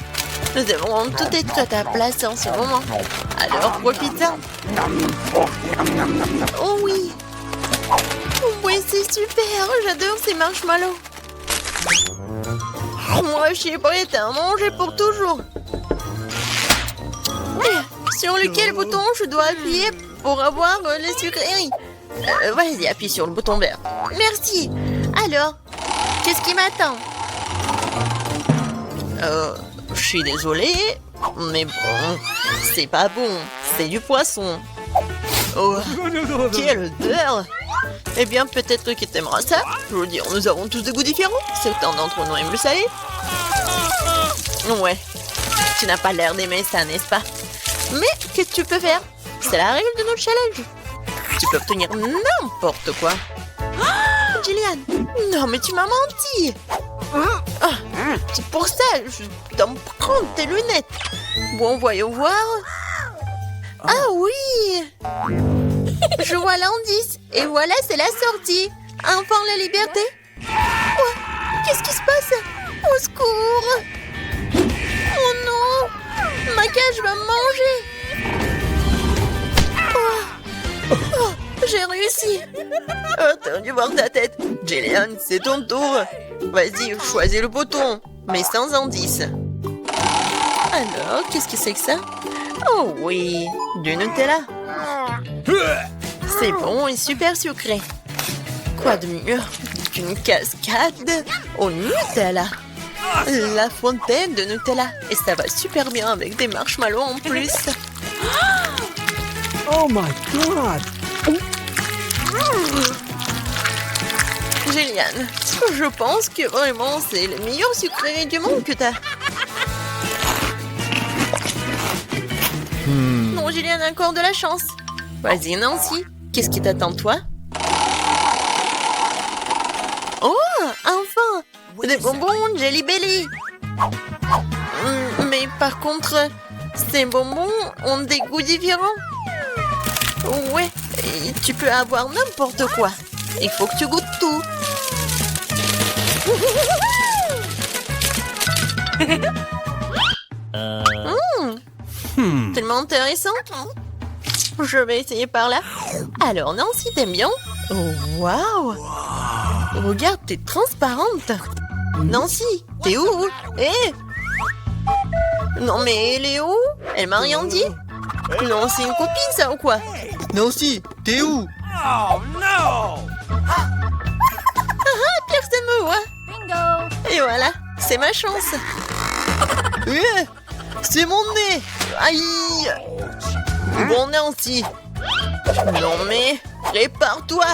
Nous devons tout être à ta place en ce moment. Alors profite-en. Oh oui. Oui, c'est super. J'adore ces marshmallows. Moi, je suis prête à en manger pour toujours. Sur lequel bouton je dois appuyer pour avoir les sucreries? Vas-y, appuie sur le bouton vert. Merci. Alors, qu'est-ce qui m'attend? Je suis désolée, mais bon, c'est pas bon. C'est du poisson. Oh, quelle odeur! Eh bien, peut-être que t'aimeras ça. Je veux dire, nous avons tous des goûts différents. Certains d'entre nous aiment le salé. Ouais, tu n'as pas l'air d'aimer ça, n'est-ce pas? Mais qu'est-ce que tu peux faire? C'est la règle de notre challenge. Tu peux obtenir n'importe quoi. Gillian, non mais tu m'as menti. C'est pour ça, je dois me prendre tes lunettes. Bon, voyons voir. Ah oui! Je vois l'indice. Et voilà, c'est la sortie. Enfin la liberté. Oh, qu'est-ce qui se passe? Au secours! Oh non! Ma cage va me manger. Oh, j'ai réussi. Oh, t'as dû voir ta tête. Gillian, c'est ton tour. Vas-y, choisis le bouton, mais sans indice. Alors, qu'est-ce que c'est que ça? Oh oui, du Nutella. C'est bon et super sucré. Quoi de mieux qu'une cascade au Nutella? La fontaine de Nutella. Et ça va super bien avec des marshmallows en plus. Oh my God! Gillian, je pense que vraiment c'est le meilleur sucrerie du monde que t'as. Non, Gillian a encore de la chance. Vas-y, Nancy, qu'est-ce qui t'attend, toi? Oh, enfin! Des bonbons Jelly Belly. Mais par contre, ces bonbons ont des goûts différents. Ouais, et tu peux avoir n'importe quoi. Il faut que tu goûtes tout. Tellement intéressant. Je vais essayer par là. Alors, Nancy, t'aimes bien? Oh, waouh! Regarde, t'es transparente. Nancy, t'es où? Eh! Non, mais elle est où? Elle m'a rien dit. Non, c'est une copine, ça, ou quoi? Nancy, t'es où? Oh no! Personne me voit. Bingo. Et voilà, c'est ma chance. C'est mon nez! Aïe! Bon, Nancy. Non, mais prépare-toi.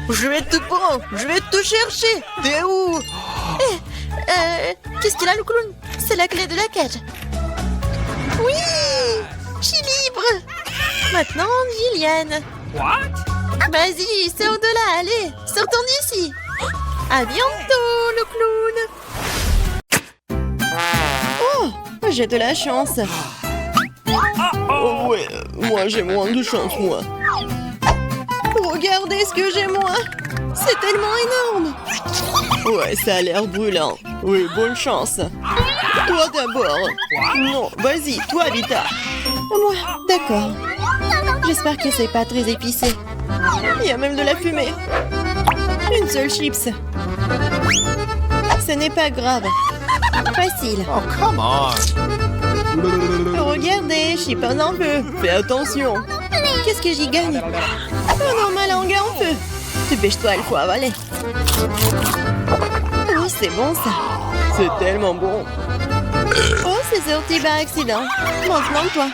Je vais te prendre. Je vais te chercher. T'es où? Qu'est-ce qu'il a, le clown? C'est la clé de la cage. Oui! Je suis libre. Maintenant, Gillian. What? Vas-y, sors de là, allez. Sortons d'ici. À bientôt, le clown. Oh, j'ai de la chance. Oh ouais, moi j'ai moins de chance, moi. Regardez ce que j'ai, moi. C'est tellement énorme. Ouais, ça a l'air brûlant. Oui, bonne chance. Toi d'abord. Non, vas-y, toi, Vita. Moi, d'accord. J'espère que c'est pas très épicé. Il y a même de la fumée. Une seule chips. Ce n'est pas grave. Facile. Oh, come on. Regardez, je suis pas en feu. Fais attention. Qu'est-ce que j'y gagne? Oh non, ma langue est en feu. Dépêche-toi, il faut avaler. Oh, c'est bon ça. C'est tellement bon. Oh, c'est sorti par accident. Maintenant, toi.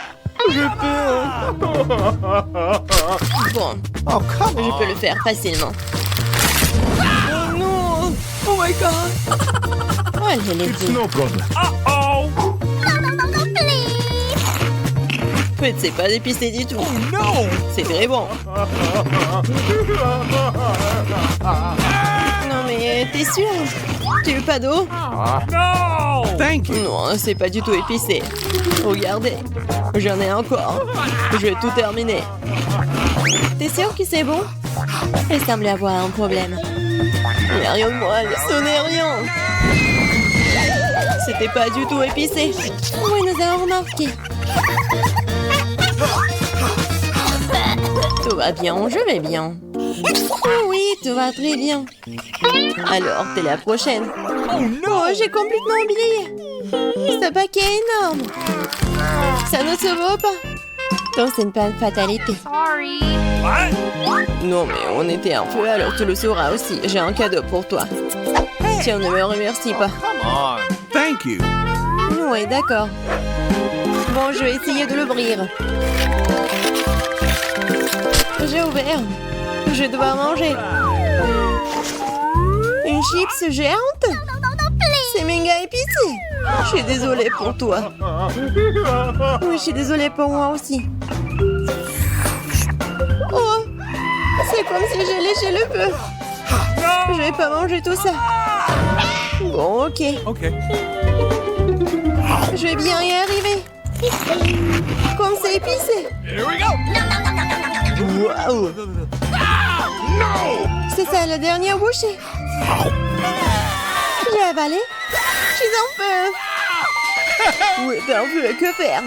Je peux. Bon, Oh, come je on. peux le faire facilement. Oh non! Oh my god! Oh, elle est It's no problem. Uh-oh. Peut-être c'est pas épicé du tout. No. C'est très bon. Non mais t'es sûr? Tu veux pas d'eau? No. Thank you. Non, c'est pas du tout épicé. Regardez, j'en ai encore. Je vais tout terminer. T'es sûr que c'est bon? Elle semble avoir un problème. Mais rien de moi, ce n'est rien. C'était pas du tout épicé. Oui, nous avons remarqué. Tout va bien, je vais bien. Oh oui, tout va très bien. Alors, t'es la prochaine. Oh, j'ai complètement oublié. Ce paquet est énorme. Ça ne se vaut pas. Donc, c'est pas une fatalité. Sorry. What? Non, mais on était un peu, alors tu le sauras aussi. J'ai un cadeau pour toi. Tiens, ne me remercie pas. Come on. Thank you. Oui, d'accord. Bon, je vais essayer de l'ouvrir. J'ai ouvert. Je vais devoir manger. Une chips géante? C'est méga épicé. Je suis désolée pour toi. Oui, je suis désolée pour moi aussi. Oh, c'est comme si j'ai léché le feu. Je vais pas manger tout ça. Bon, ok. Okay. Je vais bien y arriver. Comme c'est épicé. Here we go. Waouh! C'est ça, la dernière bouchée. J'ai avalé. Je suis en feu. Oui, t'es en feu, que faire?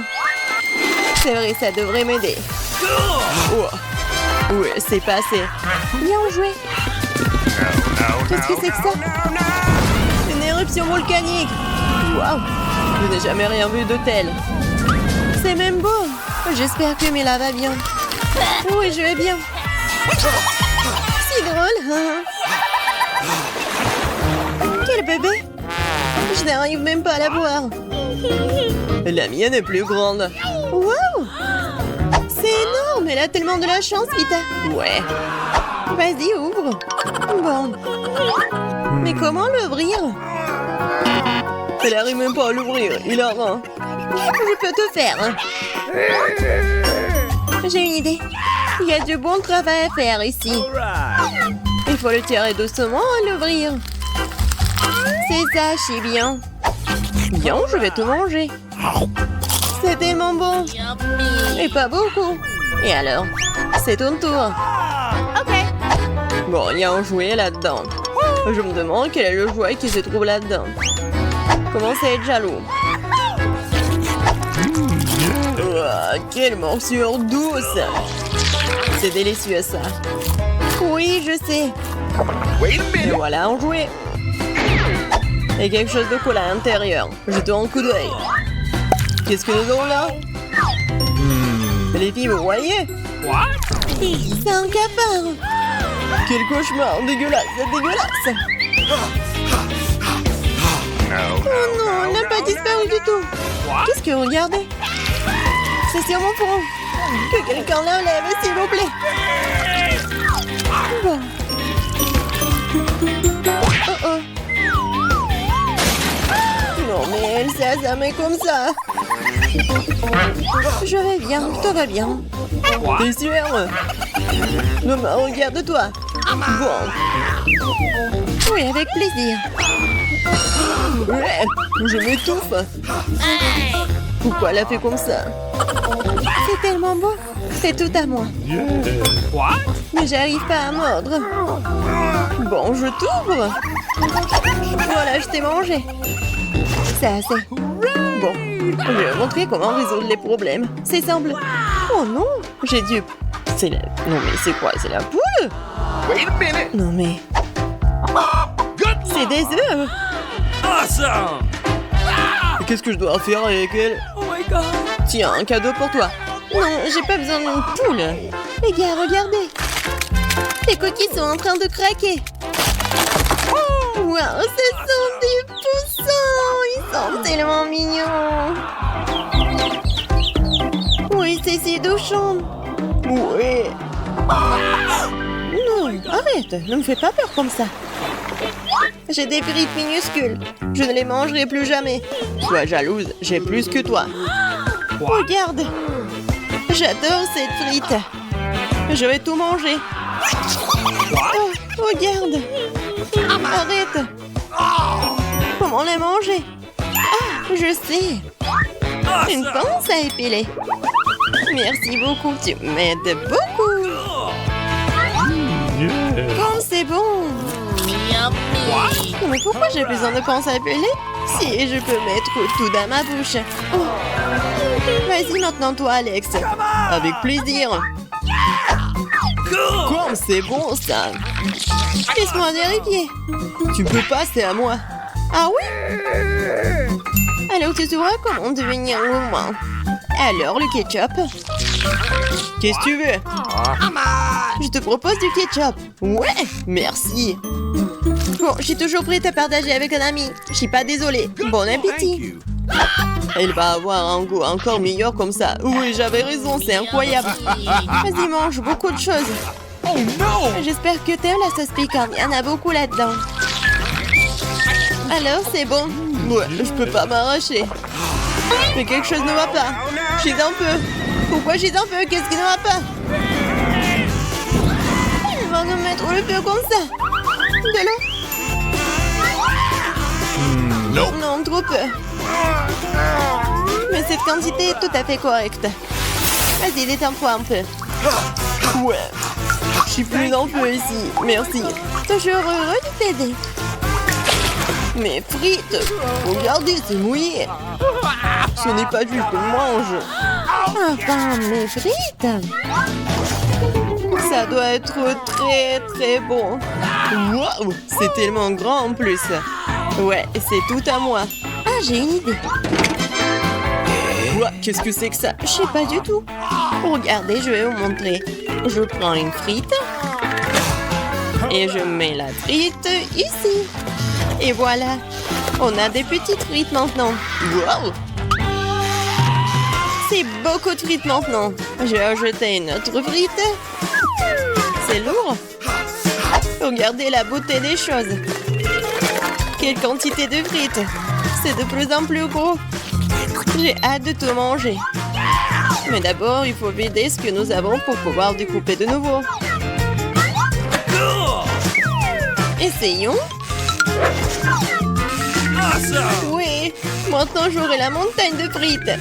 C'est vrai, ça devrait m'aider. Oh. Oui, c'est passé. Bien joué. Qu'est-ce que c'est que ça? Une éruption volcanique. Waouh! Je n'ai jamais rien vu de tel. C'est même beau. J'espère que Mila va bien. Oui, je vais bien. C'est drôle, hein? Quel bébé! Je n'arrive même pas à la voir. La mienne est plus grande. Wow! C'est énorme! Elle a tellement de la chance, Vita. Ouais. Vas-y, ouvre. Bon. Mais comment l'ouvrir? Elle n'arrive même pas à l'ouvrir. Il a rien. Je peux te faire. Hein. J'ai une idée. Il y a du bon travail à faire ici. All right. Il faut le tirer doucement à l'ouvrir. C'est ça, je sais bien. Bien, je vais tout manger. C'est tellement bon. Et pas beaucoup. Et alors? C'est ton tour. OK. Bon, il y a un jouet là-dedans. Je me demande quel est le jouet qui se trouve là-dedans. Commence à être jaloux. Oh, quelle morsure douce! C'est délicieux ça. Oui, je sais. Wait a Et minute. voilà un jouet. Et quelque chose de cool à l'intérieur. Jetons un coup d'œil. Qu'est-ce que nous avons là? Les filles, vous voyez? What? C'est un cafard. Quel cauchemar, dégueulasse, c'est dégueulasse. Oh non, elle n'a pas disparu du tout. Qu'est-ce que regardez? C'est sur mon front. Que quelqu'un l'enlève, s'il vous plaît. Bon. Oh oh. Non mais elle s'est assamée comme ça. Je vais bien, tout va bien. T'es sûr? Non, mais regarde-toi. Bon. Oui, avec plaisir. Ouais, je m'étouffe. Pourquoi elle a fait comme ça? C'est tellement beau. C'est tout à moi. What? Mais j'arrive pas à mordre. Bon, je t'ouvre. Voilà, je t'ai mangé. C'est assez. Bon, je vais montrer comment résoudre les problèmes. C'est simple. Oh non, j'ai dû... C'est la... Non mais c'est quoi? C'est la poule? Wait a minute. Non mais... Good C'est des œufs. Awesome. Qu'est-ce que je dois faire avec elle? Oh my god. Tiens, un cadeau pour toi. Non, j'ai pas besoin d'une poule. Les gars, regardez. Les coquilles sont en train de craquer. Wow, ce sont des poussins. Ils sont tellement mignons. Oui, c'est si douchant. Ouais. Non, arrête. Ne me fais pas peur comme ça. J'ai des frites minuscules. Je ne les mangerai plus jamais. Sois jalouse, j'ai plus que toi. Regarde. J'adore cette frite. Je vais tout manger. Oh, regarde. Arrête. Comment les manger? Ah, je sais. Une pince à épiler. Merci beaucoup. Tu m'aides beaucoup. Comme c'est bon. Non, mais pourquoi j'ai besoin de pince à épiler? Si je peux mettre tout dans ma bouche. Oh. Vas-y maintenant toi, Alex. Avec plaisir. Comme c'est bon ça. Laisse-moi vérifier. Tu peux pas, c'est à moi. Ah oui? Alors tu sauras comment devenir gourmand. Alors le ketchup? Qu'est-ce que tu veux? Je te propose du ketchup. Ouais, merci. Bon, je suis toujours prête à partager avec un ami. Je suis pas désolée. Bon Thank appétit. you. Elle va avoir un goût encore meilleur comme ça. Oui, j'avais raison, c'est incroyable. Vas-y, mange beaucoup de choses. Oh no. J'espère que t'aimes la sauce piquante. Il y en a beaucoup là-dedans. Alors, c'est bon. Ouais, je peux pas m'arracher. Mais quelque chose ne va pas. Chise un peu. Pourquoi j'ai un peu? Qu'est-ce qui ne va pas? Il va nous mettre le feu comme ça. De l'eau? Nope. Non, trop peu. Mais cette quantité est tout à fait correcte. Vas-y, détends-toi un peu. Ouais. Je suis plus un peu ici. Merci. Toujours heureux de t'aider. Mes frites. Regardez, c'est mouillé. Ce n'est pas juste qu'on mange. Enfin, mes frites. Ça doit être très très bon. Waouh, c'est tellement grand en plus. Ouais, c'est tout à moi. Ah, j'ai une idée. Ouah, qu'est-ce que c'est que ça? Je sais pas du tout. Regardez, je vais vous montrer. Je prends une frite. Et je mets la frite Ici. Et voilà. On a des petites frites maintenant. Waouh! C'est beaucoup de frites maintenant. Je vais ajouter une autre frite. C'est lourd. Regardez la beauté des choses. Quelle quantité de frites. C'est de plus en plus gros. J'ai hâte de tout manger. Mais d'abord, il faut vider ce que nous avons pour pouvoir découper de nouveau. Essayons. Awesome. Oui, maintenant j'aurai la montagne de frites.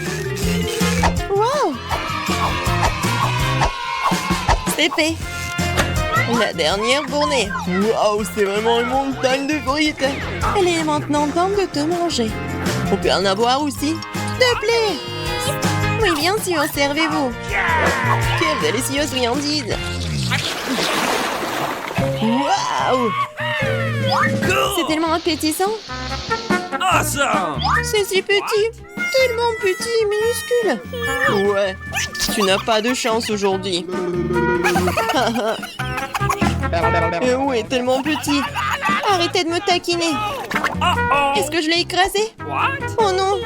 Wow! C'est fait. La dernière fournée. Waouh, c'est vraiment une montagne de frites. Elle est maintenant temps de te manger. On peut en avoir aussi? S'il te plaît. Oui, bien sûr, servez-vous. Quelle délicieuse friandise. Waouh! C'est tellement appétissant. Awesome. C'est si petit. Tellement petit et minuscule. Ouais, tu n'as pas de chance aujourd'hui. Oui, tellement petit. Arrêtez de me taquiner. Est-ce que je l'ai écrasé? What? Oh non.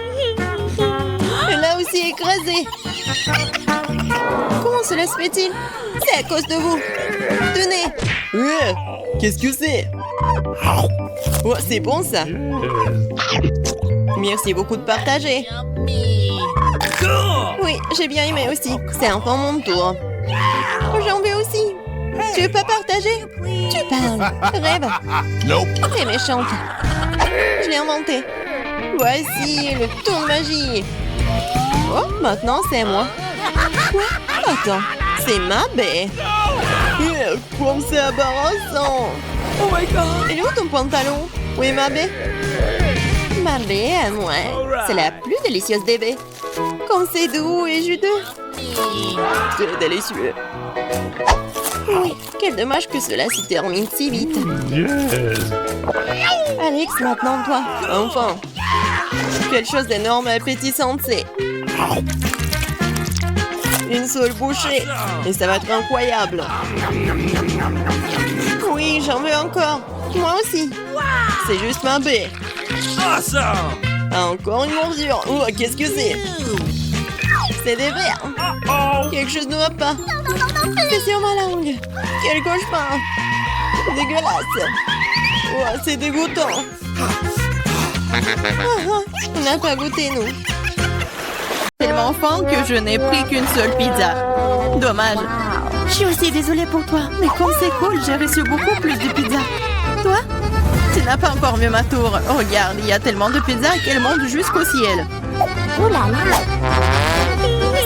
Elle a aussi écrasé. Comment cela se fait-il? C'est à cause de vous. Tenez. Ouais, qu'est-ce que c'est? Oh, c'est bon ça. Merci beaucoup de partager. Oui, j'ai bien aimé aussi. C'est enfin mon tour. J'en veux aussi. Tu veux pas partager? Tu parles. Rêve. Nope. T'es méchante. Je l'ai inventé. Voici le tour de magie. Oh, maintenant c'est moi. Quoi? Attends, c'est ma baie. Comme c'est embarrassant. Oh my god. Et où ton pantalon? Oui, ma baie. Ma baie à moi. C'est la plus délicieuse des baies. Comme c'est doux et juteux. C'est délicieux. Oui, quel dommage que cela se termine si vite. Alex, maintenant toi. Enfin. Quelque chose d'énorme et appétissant, c'est. Une seule bouchée. Et ça va être incroyable. Oui, j'en veux encore. Moi aussi. C'est juste ma baie. Awesome. Encore une morsure. Oh, qu'est-ce que c'est? C'est des vers. Quelque chose ne va pas. C'est sur ma langue. Quel cauchemar. Dégueulasse. Oh, c'est dégoûtant. On n'a pas goûté, nous. Tellement faim que je n'ai pris qu'une seule pizza. Dommage. Je suis aussi désolée pour toi, mais comme c'est cool, j'ai reçu beaucoup plus de pizza. Toi? Tu n'as pas encore vu ma tour. Regarde, il y a tellement de pizzas qu'elles montent jusqu'au ciel. Oh là là.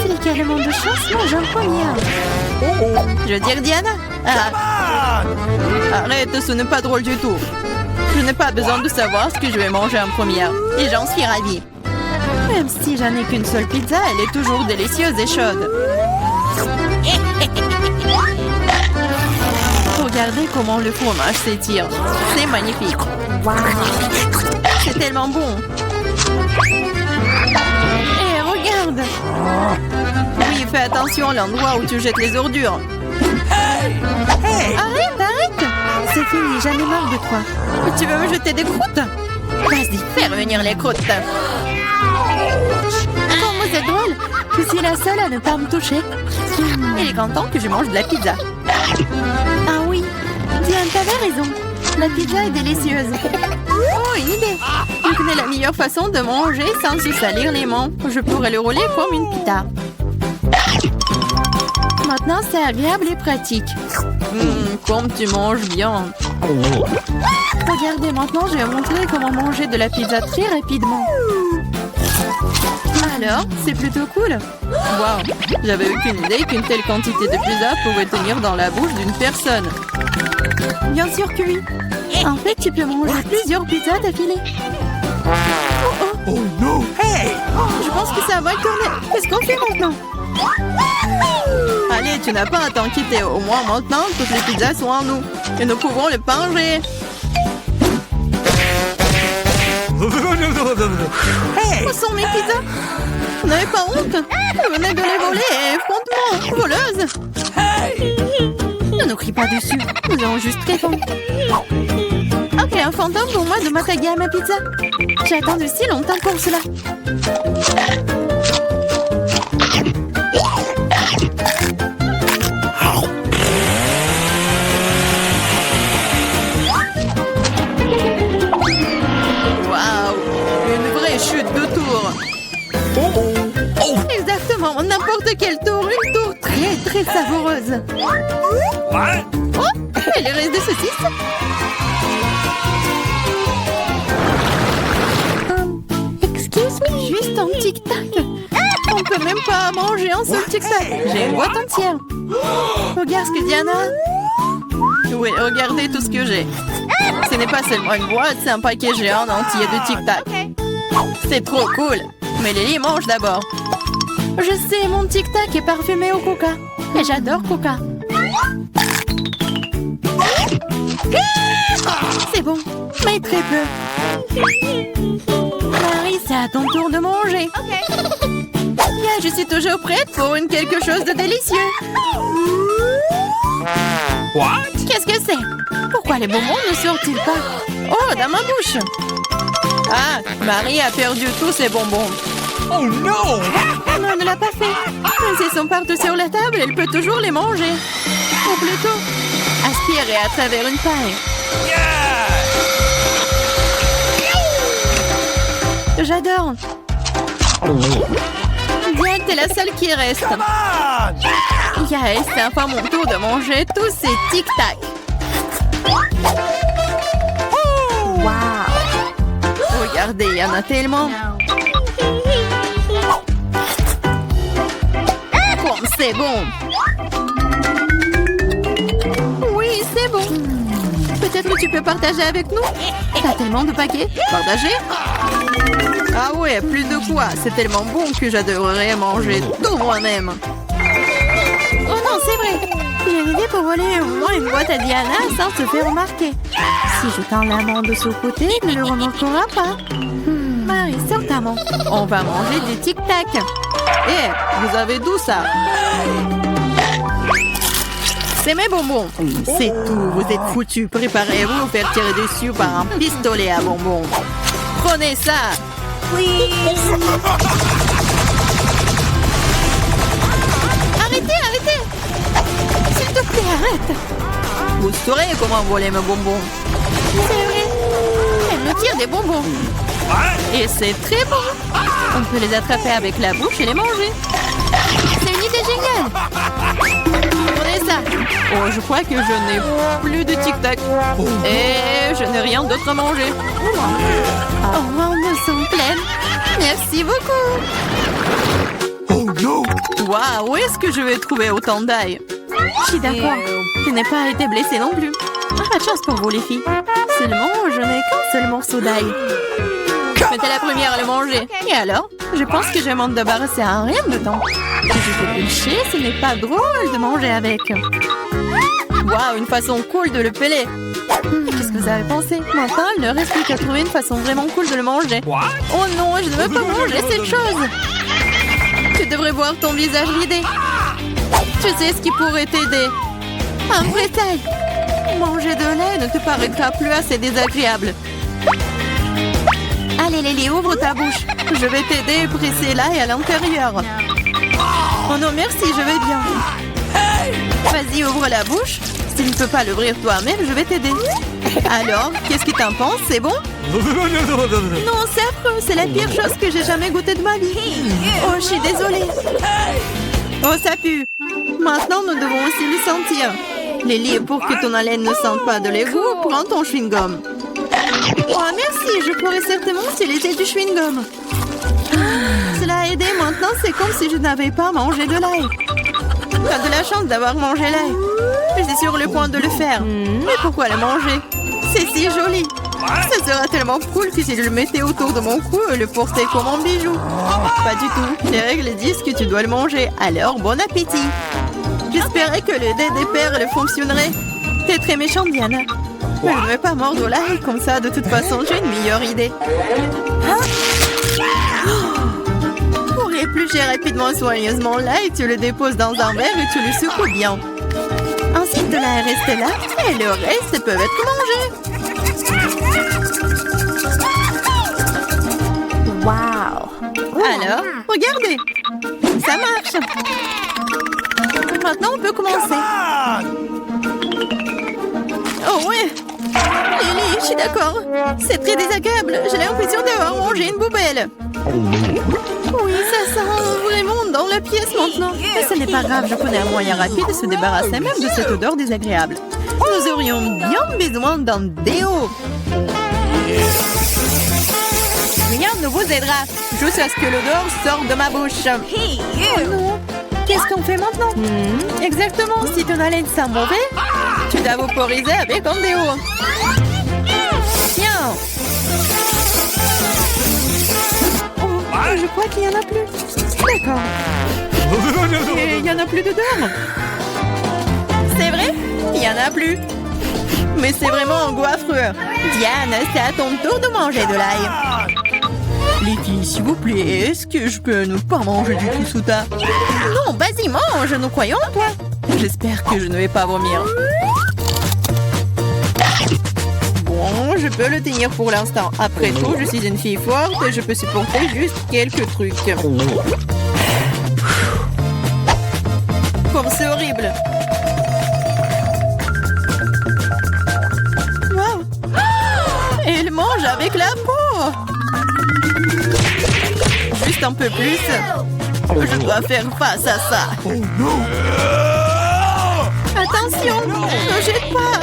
Celui qui a le monde de chance mange en première. Je veux dire Diana. Ah. Arrête, ce n'est pas drôle du tout. Je n'ai pas besoin de savoir ce que je vais manger en première. Et j'en suis ravie. Même si j'en ai qu'une seule pizza, elle est toujours délicieuse et chaude. Regardez comment le fromage s'étire. C'est magnifique. C'est tellement bon. Et regarde. Oui, fais attention à l'endroit où tu jettes les ordures. Arrête, arrête. C'est fini, j'en ai marre de toi. Tu veux me jeter des croûtes? Vas-y, fais revenir les croûtes. Comment c'est drôle. Je suis la seule à ne pas me toucher. Il est grand temps que je mange de la pizza. Ah oui, Diane, t'avais raison. La pizza est délicieuse. Oh, une idée. Je connais la meilleure façon de manger sans se salir les mains. Je pourrais le rouler comme une pita. Maintenant, c'est agréable et pratique. Comme tu manges bien. Regardez, maintenant, je vais montrer comment manger de la pizza très rapidement. Alors, c'est plutôt cool. Waouh, j'avais aucune idée qu'une telle quantité de pizza pouvait tenir dans la bouche d'une personne. Bien sûr que oui. En fait, tu peux manger plusieurs pizzas d'affilée. Oh no. Hey. Je pense que ça va tourner. Qu'est-ce qu'on fait maintenant? Allez, tu n'as pas à t'inquiéter. Au moins maintenant, toutes les pizzas sont en nous. Et nous pouvons les manger. Hey. Où sont mes pizzas? Vous n'avez pas honte? Vous venez de les voler et frontement, voleuse. Ne nous crie pas dessus. Nous avons juste très faim. Ok, un fantôme pour moi de m'attaquer à ma pizza. J'ai attendu si longtemps pour cela. Waouh, une vraie chute de tour. Exactement, n'importe quel tour, une tour très très savoureuse. What? Oh, et les restes de saucisses. Excuse me. Juste un tic-tac. On peut même pas manger un seul tic-tac. J'ai une boîte entière. Regarde ce que Diana a. Oui, regardez tout ce que j'ai. Ce n'est pas seulement une boîte, c'est un paquet géant entier de tic-tac. C'est trop cool. Mais Lily mange d'abord. Je sais, mon tic-tac est parfumé au coca. Et j'adore coca. C'est bon, mais très peu. Marie, c'est à ton tour de manger. Bien, je suis toujours prête pour quelque chose de délicieux. What? Qu'est-ce que c'est? Pourquoi les bonbons ne sortent-ils pas? Oh, dans ma bouche. Ah, Marie a perdu tous ses bonbons. Oh no! Non, elle ne l'a pas fait. Mais s'ils sont partout sur la table, elle peut toujours les manger. Ou plutôt, aspirer à travers une paille. Yeah! J'adore. Diane, t'es la seule qui reste. Come on! Yes, c'est enfin mon tour de manger tous ces tic-tac. Wow! Regardez, il y en a tellement. Bon, c'est bon. Oui, c'est bon. Peut-être que tu peux partager avec nous? T'as tellement de paquets. Partager? Ah ouais, plus de quoi? C'est tellement bon que j'adorerais manger tout moi-même. Oh non, c'est vrai. J'ai une idée pour voler au moins une boîte à Diana sans se faire remarquer. Si je tends la main de ce côté, il ne le remarquera pas. Marie, sors ta main. On va manger des tic-tac. Eh, vous avez d'où ça? C'est mes bonbons. C'est tout, vous êtes foutus. Préparez-vous à faire tirer dessus par un pistolet à bonbons. Prenez ça. Arrêtez. S'il te plaît, arrête. Vous saurez comment voler mes bonbons. C'est vrai. Elle me tire des bonbons. Et c'est très bon. On peut les attraper avec la bouche et les manger. C'est une idée géniale. Prenez ça. Oh, je crois que je n'ai plus de tic-tac. Et je n'ai rien d'autre à manger. Oh, on me sent pleine. Merci beaucoup. Oh no! Waouh, où est-ce que je vais trouver autant d'ail? Je suis d'accord. Je n'ai pas été blessée non plus. Pas de chance pour vous, les filles. Seulement, je n'ai qu'un seul morceau d'ail. Mais t'es la première à le manger. Et alors? Je pense que je vais m'en débarrasser en rien de temps. Si je fais pêcher, ce n'est pas drôle de manger avec. Waouh, une façon cool de le peler. Qu'est-ce que vous avez pensé? Maintenant, il ne reste plus qu'à trouver une façon vraiment cool de le manger. Oh non, je ne veux pas manger cette chose. Tu devrais voir ton visage ridé. Tu sais ce qui pourrait t'aider. Un vrai taille. Manger de lait ne te paraîtra plus assez désagréable. Allez, Lily, ouvre ta bouche. Je vais t'aider à presser l'ail à l'intérieur. Oh non, merci, je vais bien. Vas-y, ouvre la bouche. Si tu ne peux pas l'ouvrir toi-même, je vais t'aider. Alors, qu'est-ce que t'en penses? C'est bon? Non, c'est affreux. C'est la pire chose que j'ai jamais goûté de ma vie. Oh, je suis désolée. Oh, ça pue. Maintenant, nous devons aussi le sentir. Lily, pour que ton haleine ne sente pas de l'égout, prends ton chewing-gum. Oh, merci. Je pourrais certainement utiliser du chewing-gum. Cela a aidé. Maintenant, c'est comme si je n'avais pas mangé de l'ail. T'as de la chance d'avoir mangé l'ail. J'étais sur le point de le faire. Mais pourquoi le manger? C'est si joli. Ça sera tellement cool que si je le mettais autour de mon cou et le portais comme un bijou. Pas du tout. Les règles disent que tu dois le manger. Alors, bon appétit. J'espérais que le dé des perles fonctionnerait. T'es très méchante, Diana. Mais je ne vais pas mordre l'ail comme ça. De toute façon, j'ai une meilleure idée. Pour éplucher rapidement et soigneusement l'ail, tu le déposes dans un verre et tu le secoues bien. Ensuite, de l'ail reste là et le reste peut être mangé. Wow! Alors, regardez! Ça marche! Maintenant, on peut commencer. Oh ouais! Lily, je suis d'accord. C'est très désagréable. J'ai l'impression d'avoir mangé une poubelle. Oui, ça sent vraiment dans la pièce maintenant. Mais ce n'est pas grave, je connais un moyen rapide de se débarrasser même de cette odeur désagréable. Nous aurions bien besoin d'un déo. Rien ne vous aidera, juste à ce que l'odeur sorte de ma bouche. Oh non. Qu'est-ce qu'on fait maintenant? Exactement, si ton haleine sent mauvais, tu dois vaporiser avec un déo. Tiens. Oh, je crois qu'il n'y en a plus. D'accord. Et il n'y en a plus d'odeur. C'est vrai? Il n'y en a plus. Mais c'est vraiment un goût affreux. Diane, c'est à ton tour de manger de l'ail. Les filles, s'il vous plaît, est-ce que je peux ne pas manger du tout souta? Non, vas-y, mange, nous croyons en toi. J'espère que je ne vais pas vomir. Bon, je peux le tenir pour l'instant. Après tout, je suis une fille forte et je peux supporter juste quelques trucs. Comme c'est horrible. Wow. Elle mange avec la peau. Juste un peu plus. Je dois faire face à ça. Oh no! Attention, ne jette pas.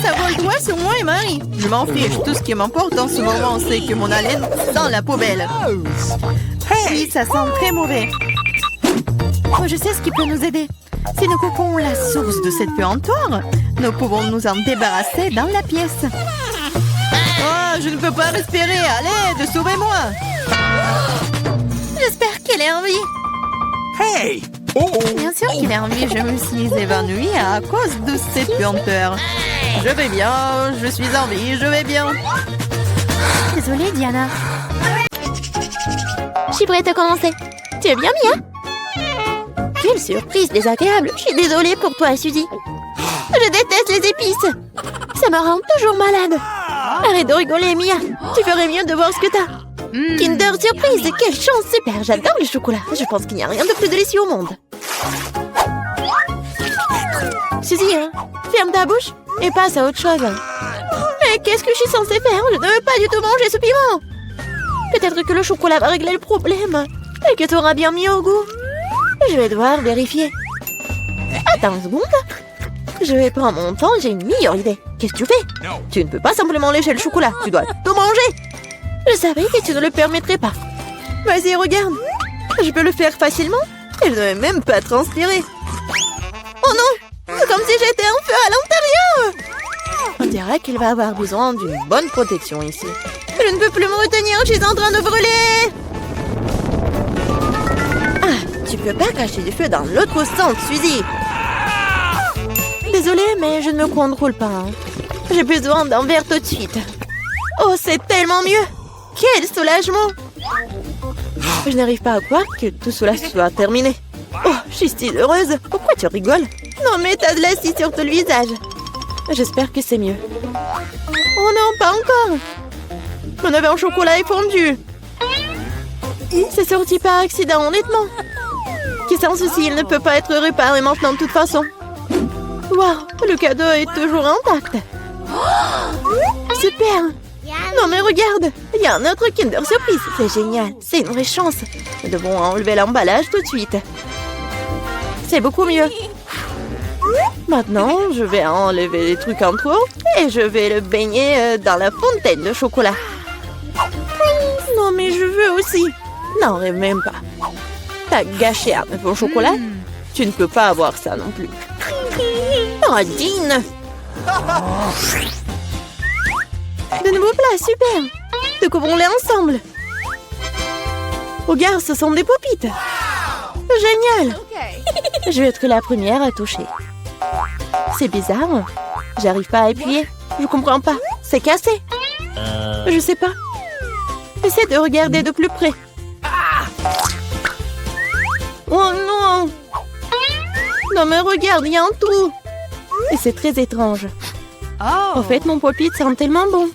Ça vole droit sur moi et Marie. Je m'en fiche. Tout ce qui m'importe en ce moment, c'est que mon haleine sent la poubelle. Oui, ça sent très mauvais. Oh, je sais ce qui peut nous aider. Si nous coupons la source de cette puanteur, nous pouvons nous en débarrasser dans la pièce. Oh, je ne peux pas respirer. Allez, sauvez-moi. J'espère qu'elle est en vie. Hey! Oh! Bien sûr qu'il est en vie. Je me suis évanouie à cause de cette puanteur. Je vais bien, je suis en vie, je vais bien. Désolée, Diana. Je suis prête à commencer. Tu es bien, Mia? Quelle surprise désagréable. Je suis désolée pour toi, Suzy. Je déteste les épices. Ça me rend toujours malade. Arrête de rigoler, Mia. Tu ferais mieux de voir ce que t'as. Kinder Surprise, quelle chance, super. J'adore le chocolat. Je pense qu'il n'y a rien de plus délicieux au monde. Suzy, hein, ferme ta bouche et passe à autre chose. Mais qu'est-ce que je suis censée faire? Je ne veux pas du tout manger ce piment. Peut-être que le chocolat va régler le problème et que tu auras bien mis au goût. Je vais devoir vérifier. Attends une seconde. Je vais prendre mon temps, j'ai une meilleure idée. Qu'est-ce que tu fais? Tu ne peux pas simplement lécher le chocolat, tu dois tout manger. Je savais que tu ne le permettrais pas. Vas-y, regarde. Je peux le faire facilement et je ne vais même pas transpirer. Oh non! C'est comme si j'étais en feu à l'intérieur. On dirait qu'il va avoir besoin d'une bonne protection ici. Je ne peux plus me retenir, je suis en train de brûler. Ah, tu peux pas cacher du feu dans l'autre sens, Suzy. Désolée, mais je ne me contrôle pas. Hein. J'ai besoin d'un verre tout de suite. Oh, c'est tellement mieux. Quel soulagement. Je n'arrive pas à croire que tout cela soit terminé. Oh, je suis si heureuse. Pourquoi tu rigoles? Non, mais t'as de l'acide sur tout le visage. J'espère que c'est mieux. Oh non, pas encore. Mon œuf en chocolat est fondu. C'est sorti par accident, honnêtement. Qui sans souci, il ne peut pas être réparé maintenant de toute façon. Waouh, le cadeau est toujours intact. Super. Non mais regarde, il y a un autre Kinder Surprise. C'est génial, c'est une vraie chance. Nous devons enlever l'emballage tout de suite. C'est beaucoup mieux. Maintenant, je vais enlever les trucs en trop et je vais le baigner dans la fontaine de chocolat. Non mais je veux aussi. Non, rêve même pas. T'as gâché un œuf au chocolat? Tu ne peux pas avoir ça non plus. Oh, Dean! De nouveaux plats, super! Découvrons-les ensemble. Regarde, ce sont des popites. Génial! Je vais être la première à toucher. C'est bizarre. J'arrive pas à appuyer. Je comprends pas. C'est cassé. Je sais pas. Essaie de regarder de plus près. Oh non! Non mais regarde, il y a un trou. Et c'est très étrange. En fait, mon pop-it sent tellement bon.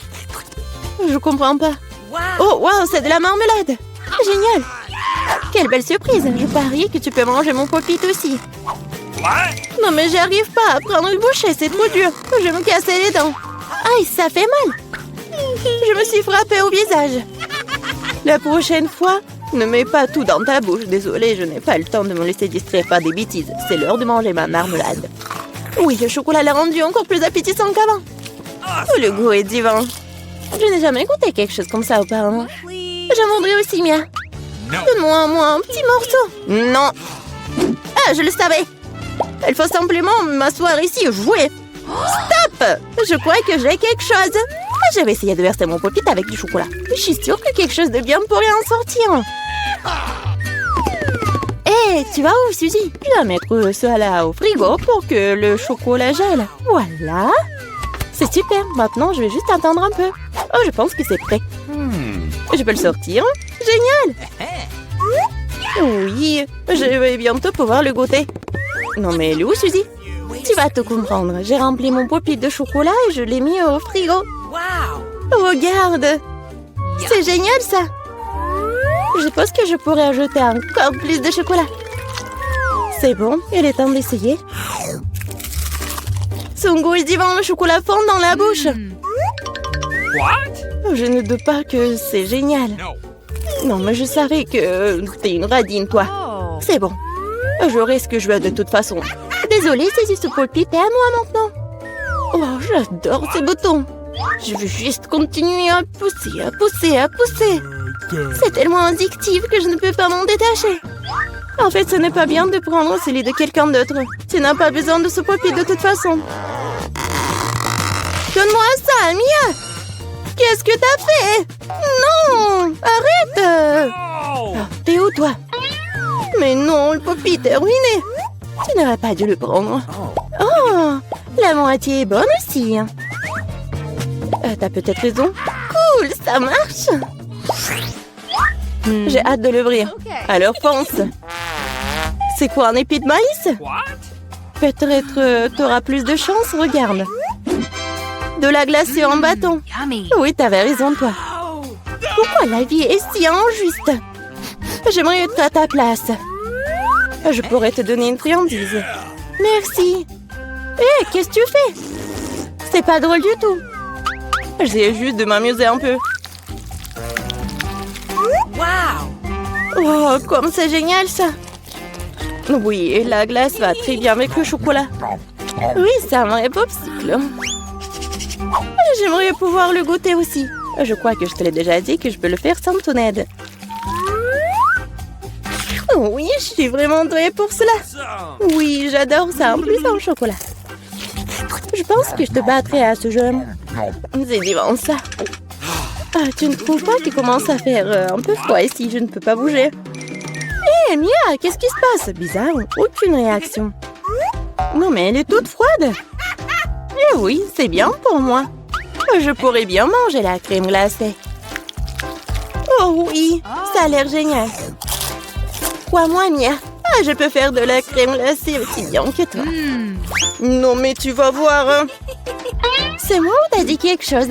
Je comprends pas. Oh, wow, c'est de la marmelade. Génial. Quelle belle surprise. Je parie que tu peux manger mon pop-it aussi. Non mais j'arrive pas à prendre une bouchée, c'est trop dur. Je vais me casser les dents. Aïe, ça fait mal. Je me suis frappée au visage. La prochaine fois, ne mets pas tout dans ta bouche. Désolée, je n'ai pas le temps de me laisser distraire par des bêtises. C'est l'heure de manger ma marmelade. Oui, le chocolat l'a rendu encore plus appétissant qu'avant. Oh, le goût est divin. Je n'ai jamais goûté quelque chose comme ça auparavant. J'en voudrais aussi, Mia. Donne-moi un petit morceau. Non. Ah, je le savais. Il faut simplement m'asseoir ici et jouer. Stop! Je crois que j'ai quelque chose. Je vais essayer de verser mon pop-it avec du chocolat. Je suis sûre que quelque chose de bien pourrait en sortir. Hé, tu vas où, Suzy? Je vais mettre ça là au frigo pour que le chocolat gèle. Voilà. C'est super. Maintenant, je vais juste attendre un peu. Oh, je pense que c'est prêt. Je peux le sortir. Génial. Oui, je vais bientôt pouvoir le goûter. Non mais elle est où, Suzy? Tu vas te comprendre. J'ai rempli mon pop-it de chocolat et je l'ai mis au frigo. Regarde. C'est génial, ça. Je pense que je pourrais ajouter encore plus de chocolat. C'est bon, il est temps d'essayer. Son goût est divin, le chocolat fond dans la bouche. Je ne doute pas que c'est génial. Non, mais je savais que t'es une radine, toi. C'est bon. J'aurai ce que je veux de toute façon. Désolée, c'est ce poulpe à moi maintenant. Oh, j'adore ces boutons. Je veux juste continuer à pousser, à pousser, à pousser. C'est tellement addictif que je ne peux pas m'en détacher. En fait, ce n'est pas bien de prendre celui de quelqu'un d'autre. Tu n'as pas besoin de ce poulpe de toute façon. Donne-moi ça, Mia! Qu'est-ce que t'as fait? Non! Arrête! Oh, t'es où, toi? Mais non, le poppy est ruiné. Tu n'aurais pas dû le prendre. Oh! La moitié est bonne aussi. T'as peut-être raison. Cool, ça marche! J'ai hâte de l'ouvrir. Alors pense. C'est quoi, un épi de maïs? Peut-être t'auras plus de chance, regarde. De la glacée en bâton. Oui, t'avais raison, toi. Pourquoi la vie est si injuste? J'aimerais être à ta place. Je pourrais te donner une friandise. Merci. Hé, qu'est-ce que tu fais? C'est pas drôle du tout. J'essaie juste de m'amuser un peu. Oh, comme c'est génial, ça. Oui, la glace va très bien avec le chocolat. Oui, c'est un vrai popsicle. J'aimerais pouvoir le goûter aussi. Je crois que je te l'ai déjà dit que je peux le faire sans ton aide. Oui, je suis vraiment douée pour cela. Oui, j'adore ça, en plus en chocolat. Je pense que je te battrai à ce jeu. C'est divin, ça. Ah, tu ne trouves pas qu'il commence à faire un peu froid ici? Je ne peux pas bouger. Hé, Mia, qu'est-ce qui se passe? Bizarre, aucune réaction. Non, mais elle est toute froide. Eh oui, c'est bien pour moi. Je pourrais bien manger la crème glacée. Oh oui, ça a l'air génial. Crois-moi, Mia. Ah, je peux faire de la crème glacée aussi bien que toi. Non, mais tu vas voir. Hein. C'est moi ou t'as dit quelque chose?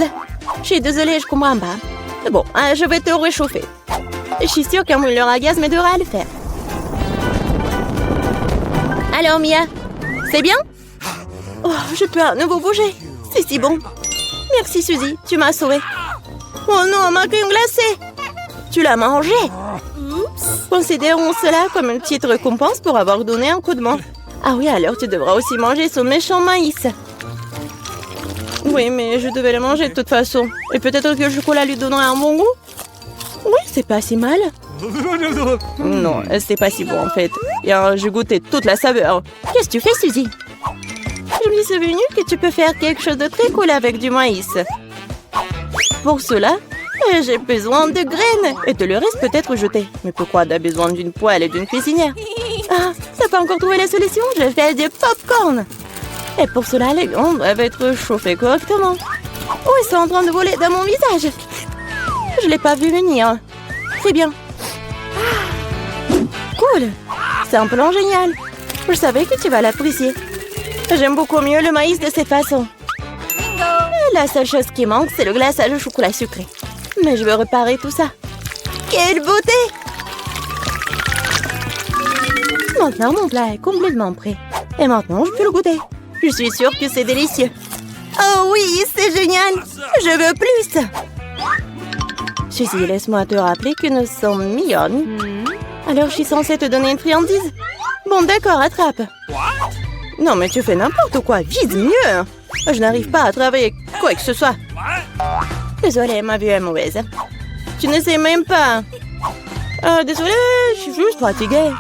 Je suis désolée, je comprends pas. Bon, je vais te réchauffer. Je suis sûre qu'un mouleur à gaz m'aidera à le faire. Alors, Mia, c'est bien? Oh, je peux à nouveau bouger. C'est si bon. Merci, Suzy, tu m'as sauvée. Oh non, ma crème glacée! Tu l'as mangée? Considérons cela comme une petite récompense pour avoir donné un coup de main. Ah oui, alors tu devras aussi manger ce méchant maïs. Oui, mais je devais le manger de toute façon. Et peut-être que le chocolat lui donnera un bon goût? Oui, c'est pas si mal. Non, c'est pas si bon en fait. Et j'ai goûté toute la saveur. Qu'est-ce que tu fais, Suzy? Je me suis souvenu que tu peux faire quelque chose de très cool avec du maïs. Pour cela, j'ai besoin de graines. Et te le reste peut-être jeté. Mais pourquoi t'as besoin d'une poêle et d'une cuisinière? Ah, t'as pas encore trouvé la solution? Je fais du popcorn. Et pour cela, les graines doivent être chauffées correctement. Oh, ils sont en train de voler dans mon visage. Je l'ai pas vu venir. C'est bien. Cool. C'est un plan génial. Je savais que tu vas l'apprécier. J'aime beaucoup mieux le maïs de cette façon. La seule chose qui manque, c'est le glaçage au chocolat sucré. Mais je veux réparer tout ça. Quelle beauté! Maintenant, mon plat est complètement prêt. Et maintenant, je peux le goûter. Je suis sûre que c'est délicieux. Oh oui, c'est génial! Je veux plus! Suzy, laisse-moi te rappeler que nous sommes mignonnes. Alors, je suis censée te donner une friandise? Bon, d'accord, attrape. Non, mais tu fais n'importe quoi. Vise mieux! Je n'arrive pas à travailler quoi que ce soit. Désolée, ma vue est mauvaise. Tu ne sais même pas. Désolée, je suis juste fatiguée.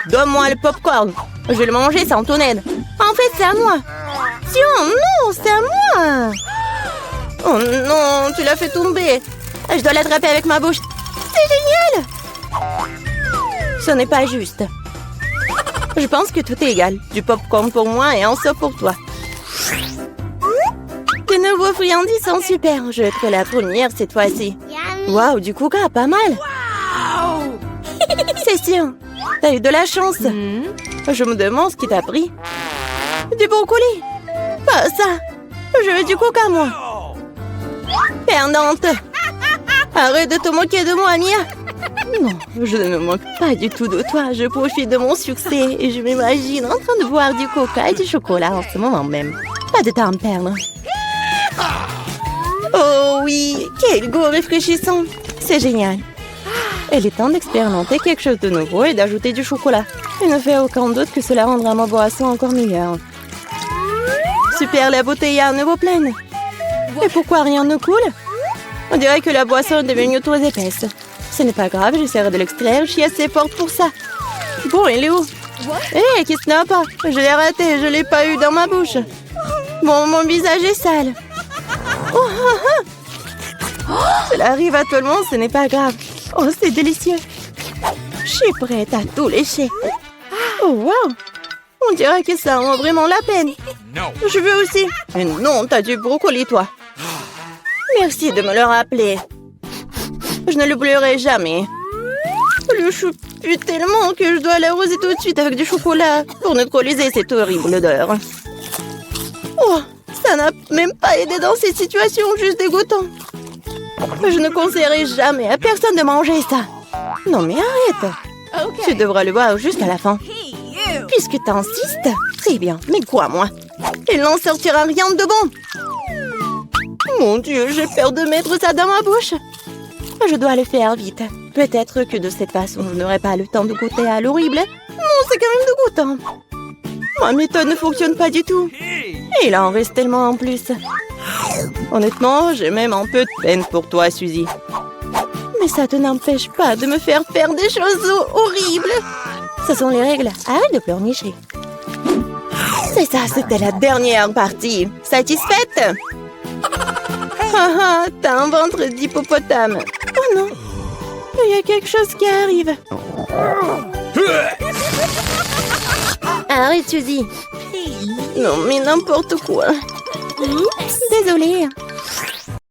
Donne-moi le popcorn. Je vais le manger sans ton aide. En fait, c'est à moi. Tiens, non, c'est à moi. Oh non, tu l'as fait tomber. Je dois l'attraper avec ma bouche. C'est génial. Ce n'est pas juste. Je pense que tout est égal. Du popcorn pour moi et un seau pour toi. Tes nouveaux friandises sont super. Je vais être la première cette fois-ci. Waouh, du coca, pas mal. C'est sûr. T'as eu de la chance. Je me demande ce qui t'a pris. Du brocoli. Pas ça. Je veux du coca, moi. Perdante. Arrête de te moquer de moi, Mia. Non, je ne me moque pas du tout de toi. Je profite de mon succès et je m'imagine en train de boire du coca et du chocolat en ce moment même. Pas de temps à perdre. Oh oui, quel goût rafraîchissant. C'est génial. Il est temps d'expérimenter quelque chose de nouveau et d'ajouter du chocolat. Il ne fait aucun doute que cela rendra ma boisson encore meilleure. Super, la bouteille est à nouveau pleine. Et pourquoi rien ne coule? On dirait que la boisson est devenue trop épaisse. Ce n'est pas grave, j'essaierai de l'extraire. Je suis assez forte pour ça. Bon, il est où? Hé, qu'est-ce qu'il n'a pas? Je l'ai raté, je l'ai pas eu dans ma bouche. Bon, mon visage est sale. Cela arrive à tout le monde, ce n'est pas grave. Oh, c'est délicieux. Je suis prête à tout lécher. Oh, wow! On dirait que ça en vaut vraiment la peine. Je veux aussi. Mais non, t'as du brocoli, toi. Merci de me le rappeler. Je ne l'oublierai jamais. Le chou pue tellement que je dois l'arroser tout de suite avec du chocolat pour neutraliser cette horrible odeur. Oh, ça n'a même pas aidé dans cette situation juste dégoûtant. Je ne conseillerais jamais à personne de manger ça. Non mais arrête. Tu devras le boire juste à la fin. Puisque t'insistes, très bien, mais quoi moi? Il n'en sortira rien de bon. Mon Dieu, j'ai peur de mettre ça dans ma bouche. Je dois le faire vite. Peut-être que de cette façon, je n'aurai pas le temps de goûter à l'horrible. Non, c'est quand même dégoûtant. Ma méthode ne fonctionne pas du tout. Et il en reste tellement en plus. Honnêtement, j'ai même un peu de peine pour toi, Suzy. Mais ça te n'empêche pas de me faire des choses horribles. Ce sont les règles. Arrête de pleurnicher. C'est ça, c'était la dernière partie. Satisfaite? Haha, t'as un ventre d'hippopotame. Oh non, il y a quelque chose qui arrive. Arrête, Suzy. Non, mais n'importe quoi. Désolée.